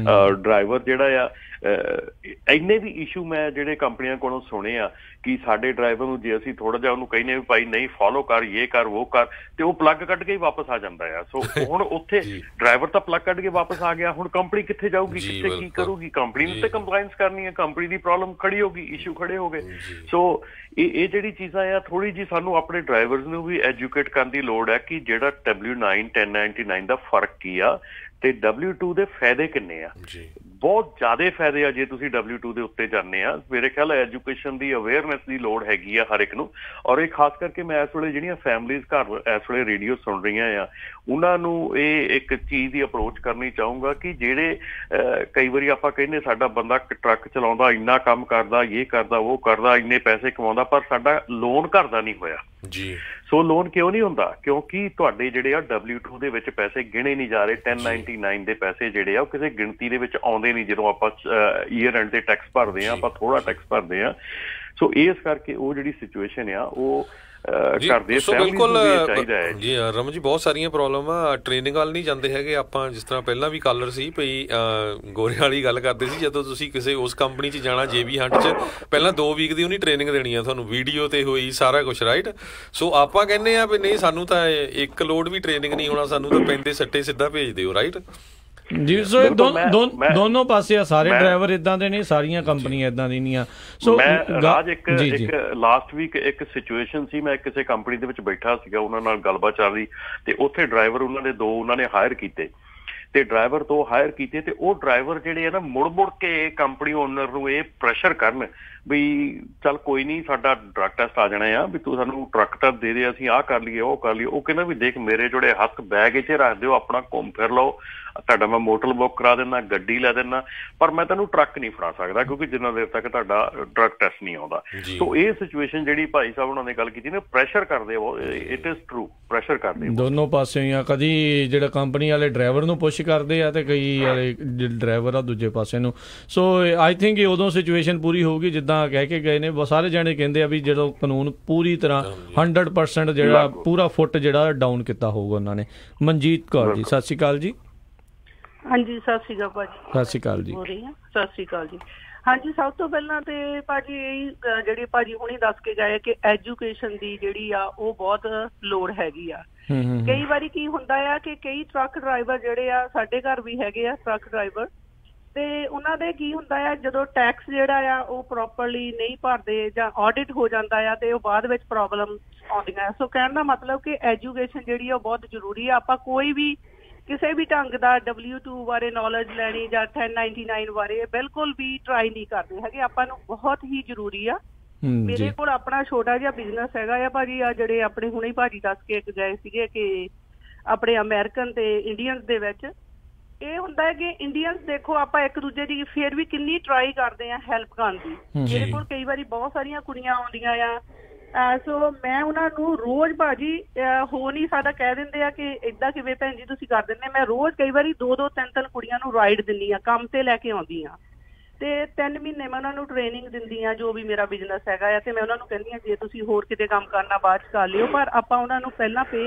ਡਰਾਈਵਰ ਜਿਹੜਾ ਆ ਇੰਨੇ ਵੀ ਇਸ਼ੂ ਮੈਂ ਜਿਹੜੇ ਕੰਪਨੀਆਂ ਕੋਲੋਂ ਸੁਣੇ ਆ ਕਿ ਸਾਡੇ ਡਰਾਈਵਰ ਨੂੰ ਜੇ ਅਸੀਂ ਥੋੜਾ ਜਿਹਾ ਉਹਨੂੰ ਕਹਿੰਦੇ ਵੀ ਭਾਈ ਨਹੀਂ ਫੋਲੋ ਕਰ, ਇਹ ਕਰ, ਉਹ ਕਰ, ਤੇ ਉਹ ਪਲੱਗ ਕੱਢ ਕੇ ਹੀ ਵਾਪਸ ਆ ਜਾਂਦਾ ਆ। ਸੋ ਹੁਣ ਉੱਥੇ ਡਰਾਈਵਰ ਤਾਂ ਪਲੱਗ ਕੱਢ ਕੇ ਵਾਪਸ ਆ ਗਿਆ, ਹੁਣ ਕੰਪਨੀ ਕਿੱਥੇ ਜਾਊਗੀ, ਕਿੱਥੇ ਕੀ ਕਰੂਗੀ? ਕੰਪਨੀ ਨੂੰ ਤੇ ਕੰਪਲਾਇੰਸ ਕਰਨੀ ਹੈ, ਕੰਪਨੀ ਦੀ ਪ੍ਰੋਬਲਮ ਖੜੀ ਹੋ ਗਈ, ਇਸ਼ੂ ਖੜੇ ਹੋ ਗਏ। ਸੋ ਇਹ ਜਿਹੜੀ ਚੀਜ਼ਾਂ ਆ ਥੋੜੀ ਜਿਹੀ ਸਾਨੂੰ ਆਪਣੇ ਡਰਾਈਵਰਸ ਨੂੰ ਵੀ ਐਜੂਕੇਟ ਕਰਨ ਦੀ ਲੋੜ ਹੈ ਕਿ ਜਿਹੜਾ W9 1099 ਦਾ ਫਰਕ ਕੀ ਆ ਤੇ W2 ਦੇ ਫਾਇਦੇ ਕਿੰਨੇ ਆ। ਬਹੁਤ ਜ਼ਿਆਦਾ ਫਾਇਦੇ ਆ ਜੇ ਤੁਸੀਂ W2 ਦੇ ਉੱਤੇ ਜਾਂਦੇ ਆ। ਮੇਰੇ ਖਿਆਲ ਐਜੂਕੇਸ਼ਨ ਦੀ ਅਵੇਅਰਨੈਸ ਦੀ ਲੋੜ ਹੈਗੀ ਆ ਹਰ ਇੱਕ ਨੂੰ, ਔਰ ਇਹ ਖਾਸ ਕਰਕੇ ਮੈਂ ਇਸ ਵੇਲੇ ਜਿਹੜੀਆਂ ਫੈਮਲੀਜ਼ ਘਰ ਇਸ ਵੇਲੇ ਰੇਡੀਓ ਸੁਣ ਰਹੀਆਂ ਆ ਉਹਨਾਂ ਨੂੰ ਇਹ ਇੱਕ ਚੀਜ਼ ਦੀ ਅਪਰੋਚ ਕਰਨੀ ਚਾਹੂੰਗਾ ਕਿ ਜਿਹੜੇ ਕਈ ਵਾਰੀ ਆਪਾਂ ਕਹਿੰਦੇ ਸਾਡਾ ਬੰਦਾ ਟਰੱਕ ਚਲਾਉਂਦਾ, ਇੰਨਾ ਕੰਮ ਕਰਦਾ, ਇਹ ਕਰਦਾ, ਉਹ ਕਰਦਾ, ਇੰਨੇ ਪੈਸੇ ਕਮਾਉਂਦਾ, ਪਰ ਸਾਡਾ ਲੋਨ ਘਰ ਦਾ ਨਹੀਂ ਹੋਇਆ ਜੀ। ਸੋ ਲੋਨ ਕਿਉਂ ਨਹੀਂ ਹੁੰਦਾ? ਕਿਉਂਕਿ ਤੁਹਾਡੇ ਜਿਹੜੇ ਆ W2 ਦੇ ਵਿੱਚ ਪੈਸੇ ਗਿਣੇ ਨਹੀਂ ਜਾ ਰਹੇ। 1099 ਦੇ ਪੈਸੇ ਜਿਹੜੇ ਆ ਉਹ ਕਿਸੇ ਗਿਣਤੀ ਦੇ ਵਿੱਚ ਆਉਂਦੇ ਨਹੀਂ। ਜਦੋਂ ਆਪਾਂ ਈਅਰ ਐਂਡ ਤੇ ਟੈਕਸ ਭਰਦੇ ਆ, ਆਪਾਂ ਥੋੜਾ ਟੈਕਸ ਭਰਦੇ ਆ। ਸੋ ਇਸ ਕਰਕੇ ਉਹ ਜਿਹੜੀ ਸਿਚੁਏਸ਼ਨ ਆ ਉਹ ਬਿਲਕੁਲ ਜੀ ਰਮਨ ਜੀ ਬਹੁਤ ਸਾਰੀਆਂ ਪ੍ਰੋਬਲਮ ਆ। ਟ੍ਰੇਨਿੰਗ ਵੱਲ ਨਹੀਂ ਜਾਂਦੇ ਹੈਗੇ ਆਪਾਂ, ਜਿਸ ਤਰ੍ਹਾਂ ਪਹਿਲਾਂ ਵੀ ਕਾਲਰ ਸੀ ਭਈ ਗੋਰੇ ਵਾਲੀ ਗੱਲ ਕਰਦੇ ਸੀ, ਜਦੋਂ ਤੁਸੀਂ ਕਿਸੇ ਉਸ ਕੰਪਨੀ 'ਚ ਜਾਣਾ JB Hunt 'ਚ ਪਹਿਲਾਂ 2 ਵੀਕ ਦੀ ਉਹਨੀ ਟ੍ਰੇਨਿੰਗ ਦੇਣੀ ਆ ਤੁਹਾਨੂੰ, ਵੀਡੀਓ ਤੇ ਹੋਈ ਸਾਰਾ ਕੁਛ, ਰਾਈਟ। ਸੋ ਆਪਾਂ ਕਹਿੰਦੇ ਆ ਵੀ ਨਹੀਂ ਸਾਨੂੰ ਤਾਂ ਇੱਕ ਲੋਡ ਵੀ ਟ੍ਰੇਨਿੰਗ ਨਹੀਂ ਹੋਣਾ, ਸਾਨੂੰ ਤਾਂ ਪੈਂਦੇ ਸੱਟੇ ਸਿੱਧਾ ਭੇਜ ਦਿਓ, ਰਾਈਟ ਜੀ। ਸੋ ਦੋਨੋਂ ਪਾਸੇ ਆ, ਸਾਰੇ ਡਰਾਈਵਰ ਇਦਾਂ ਦੇ ਨੇ, ਸਾਰੀਆਂ ਕੰਪਨੀਆਂ ਇਦਾਂ ਦੀ ਨਹੀਂ ਆ। ਸੋ ਰਾਜ ਇੱਕ ਲਾਸਟ ਵੀਕ ਇੱਕ ਸਿਚੁਏਸ਼ਨ ਸੀ, ਮੈਂ ਕਿਸੇ ਕੰਪਨੀ ਦੇ ਵਿੱਚ ਬੈਠਾ ਸੀਗਾ, ਉਹਨਾਂ ਨਾਲ ਗੱਲਬਾਤ ਚੱਲ ਰਹੀ ਤੇ ਉੱਥੇ ਡਰਾਈਵਰ ਉਹਨਾਂ ਨੇ 2 ਉਹਨਾਂ ਨੇ ਹਾਇਰ ਕੀਤੇ ਤੇ ਡਰਾਈਵਰ 2 ਹਾਇਰ ਕੀਤੇ ਤੇ ਉਹ ਡਰਾਈਵਰ ਜਿਹੜੇ ਆ ਨਾ ਮੁੜ ਕੇ ਕੰਪਨੀ ਓਨਰ ਨੂੰ ਇਹ ਪ੍ਰੈਸ਼ਰ ਕਰਨ ਵੀ ਚੱਲ ਕੋਈ ਨਹੀਂ ਸਾਡਾ ਡਰੱਗ ਟੈਸਟ ਆ ਜਾਣਾ ਆ, ਵੀ ਤੂੰ ਸਾਨੂੰ ਟਰੱਕ ਤਾਂ ਦੇ ਦੇ, ਅਸੀਂ ਆਹ ਕਰ ਲਈਏ ਉਹ ਕਰ ਲਈਏ। ਉਹ ਕਹਿੰਦਾ ਵੀ ਦੇਖ ਮੇਰੇ ਜਿਹੜੇ ਹੱਥ ਬੈਗ 'ਚ ਰੱਖ ਦਿਓ, ਆਪਣਾ ਘੁੰਮ ਫਿਰ ਲਓ, ਤੁਹਾਡਾ ਮੈਂ ਮੋਟਰ ਬੁੱਕ ਕਰਾ ਦਿੰਦਾ, ਗੱਡੀ ਲੈ ਦਿੰਦਾ, ਪਰ ਮੈਂ ਤੈਨੂੰ ਟਰੱਕ ਨਹੀਂ ਫੜਾ ਸਕਦਾ ਕਿਉਂਕਿ ਜਿੰਨਾ ਦੇਰ ਤੱਕ ਤੁਹਾਡਾ ਡਰੱਗ ਟੈਸਟ ਨਹੀਂ ਆਉਂਦਾ। ਸੋ ਇਹ ਸਿਚੁਏਸ਼ਨ ਜਿਹੜੀ ਭਾਈ ਸਾਹਿਬ ਉਹਨਾਂ ਨੇ ਗੱਲ ਕੀਤੀ ਨਾ, ਪ੍ਰੈਸ਼ਰ ਕਰਦੇ ਆ, ਇਟ ਇਜ਼ ਟਰੂ, ਪ੍ਰੈਸ਼ਰ ਕਰਦੇ ਦੋਨੋਂ ਪਾਸਿਓਂ ਹੀ ਆ। ਕਦੀ ਜਿਹੜਾ ਕੰਪਨੀ ਵਾਲੇ ਡਰਾਈਵਰ ਨੂੰ ਪੁਸ਼ ਕਰਦੇ ਆ ਤੇ ਕਈ ਵਾਲੇ ਡਰਾਈਵਰ ਆ ਦੂਜੇ ਪਾਸੇ ਨੂੰ। ਸੋ ਆਈ ਥਿੰਕ ਇਹ ਉਦੋਂ ਸਿਚੁਏਸ਼ਨ ਪੂਰੀ ਹੋਊਗੀ ਜਿੱਦਾਂ ਕਹਿ ਕੇ ਗਏ ਨੇ ਸਾਰੇ ਜਾਣੇ ਕਹਿੰਦੇ ਆ ਵੀ ਜਦੋਂ ਕਾਨੂੰਨ ਪੂਰੀ ਤਰ੍ਹਾਂ 100% ਜਿਹੜਾ ਪੂਰਾ ਫੁੱਟ ਜਿਹੜਾ ਡਾਊਨ ਕੀਤਾ ਹੋਊਗਾ ਉਹਨਾਂ ਨੇ। ਮਨਜੀਤ ਕੌਰ ਜੀ ਸਤਿ ਸ਼੍ਰੀ ਅਕਾਲ ਜੀ। ਹਾਂਜੀ ਸਤਿ ਸ਼੍ਰੀ ਅਕਾਲ ਭਾਜੀ। ਸਤਿ ਸ਼੍ਰੀ ਅਕਾਲ ਜੀ। ਸਤਿ ਸ਼੍ਰੀ ਅਕਾਲ ਜੀ। ਹਾਂਜੀ ਸਭ ਤੋਂ ਪਹਿਲਾਂ ਤੇ ਭਾਜੀ ਜਿਹੜੀ ਭਾਜੀ ਹੁਣੀ ਦੱਸ ਕੇ ਗਏ ਕਿ ਐਜੂਕੇਸ਼ਨ ਦੀ ਜਿਹੜੀ ਆ ਉਹ ਬਹੁਤ ਲੋੜ ਹੈਗੀ ਆ। ਕਈ ਵਾਰੀ ਕੀ ਹੁੰਦਾ ਆ ਕਿ ਕਈ ਟਰੱਕ ਡਰਾਈਵਰ ਜਿਹੜੇ ਆ ਸਾਡੇ ਘਰ ਵੀ ਹੈਗੇ ਆ ਟਰੱਕ ਡਰਾਈਵਰ, ਤੇ ਉਹਨਾਂ ਦੇ ਕੀ ਹੁੰਦਾ ਆ ਜਦੋਂ ਟੈਕਸ ਜਿਹੜਾ ਆ ਉਹ ਪ੍ਰੋਪਰਲੀ ਨਹੀਂ ਭਰਦੇ ਜਾਂ ਆਡਿਟ ਹੋ ਜਾਂਦਾ ਆ ਤੇ ਉਹ ਬਾਅਦ ਵਿੱਚ ਪ੍ਰੋਬਲਮ ਆਉਂਦੀਆਂ। ਸੋ ਕਹਿਣ ਦਾ ਮਤਲਬ ਕਿ ਐਜੂਕੇਸ਼ਨ ਜਿਹੜੀ ਆ ਉਹ ਬਹੁਤ ਜ਼ਰੂਰੀ ਆ। ਆਪਾਂ ਕੋਈ ਵੀ ਕਿਸੇ ਵੀ ਢੰਗ ਦਾ W2 ਬਾਰੇ ਨੌਲੇਜ ਲੈਣੀ ਜਾਂ 1099 ਬਾਰੇ ਬਿਲਕੁਲ ਵੀ ਟਰਾਈ ਨਹੀਂ ਕਰਦੇ ਹੈਗੇ, ਆਪਾਂ ਨੂੰ ਬਹੁਤ ਹੀ ਜ਼ਰੂਰੀ ਆ। ਮੇਰੇ ਕੋਲ ਆਪਣਾ ਛੋਟਾ ਜਿਹਾ ਬਿਜ਼ਨਸ ਹੈਗਾ ਆ ਭਾਜੀ, ਆ ਜਿਹੜੇ ਆਪਣੇ ਹੁਣੇ ਭਾਜੀ ਦੱਸ ਕੇ ਗਏ ਸੀਗੇ ਕਿ ਆਪਣੇ ਅਮਰੀਕਨ ਤੇ ਇੰਡੀਅਨਸ ਦੇ ਵਿੱਚ ਇਹ ਹੁੰਦਾ ਹੈ ਕਿ ਇੰਡੀਅਨਸ ਦੇਖੋ ਆਪਾਂ ਇੱਕ ਦੂਜੇ ਦੀ ਫਿਰ ਵੀ ਕਿੰਨੀ ਟਰਾਈ ਕਰਦੇ ਆ ਹੈਲਪ ਕਰਨ ਦੀ। ਮੇਰੇ ਕੋਲ ਕਈ ਵਾਰੀ ਬਹੁਤ ਸਾਰੀਆਂ ਕੁੜੀਆਂ ਆਉਂਦੀਆਂ ਆ, ਸੋ ਮੈਂ ਉਹਨਾਂ ਨੂੰ ਰੋਜ਼ ਭਾਜੀ ਹੋ ਨਹੀਂ ਸਕਦਾ ਕਹਿ ਦਿੰਦੇ ਆ ਕਿ ਏਦਾਂ ਕਿਵੇਂ ਭੈਣ ਜੀ ਤੁਸੀਂ ਕਰ ਦਿੰਦੇ। ਮੈਂ ਰੋਜ਼ ਕਈ ਵਾਰੀ 2-2 3-3 ਕੁੜੀਆਂ ਨੂੰ ਰਾਈਡ ਦਿੰਦੀ ਆ, ਕੰਮ ਤੇ ਲੈ ਕੇ ਆਉਂਦੀ ਆ ਤੇ 3 ਮਹੀਨੇ ਮੈਂ ਉਹਨਾਂ ਨੂੰ ਟ੍ਰੇਨਿੰਗ ਦਿੰਦੀ ਆ ਜੋ ਵੀ ਮੇਰਾ ਬਿਜ਼ਨਸ ਹੈਗਾ ਆ। ਤੇ ਮੈਂ ਉਹਨਾਂ ਨੂੰ ਕਹਿੰਦੀ ਆ ਜੇ ਤੁਸੀਂ ਹੋਰ ਕਿਤੇ ਕੰਮ ਕਰਨਾ ਬਾਅਦ ਚ ਕਰ ਲਿਓ, ਪਰ ਆਪਾਂ ਉਹਨਾਂ ਨੂੰ ਪਹਿਲਾਂ ਪੇ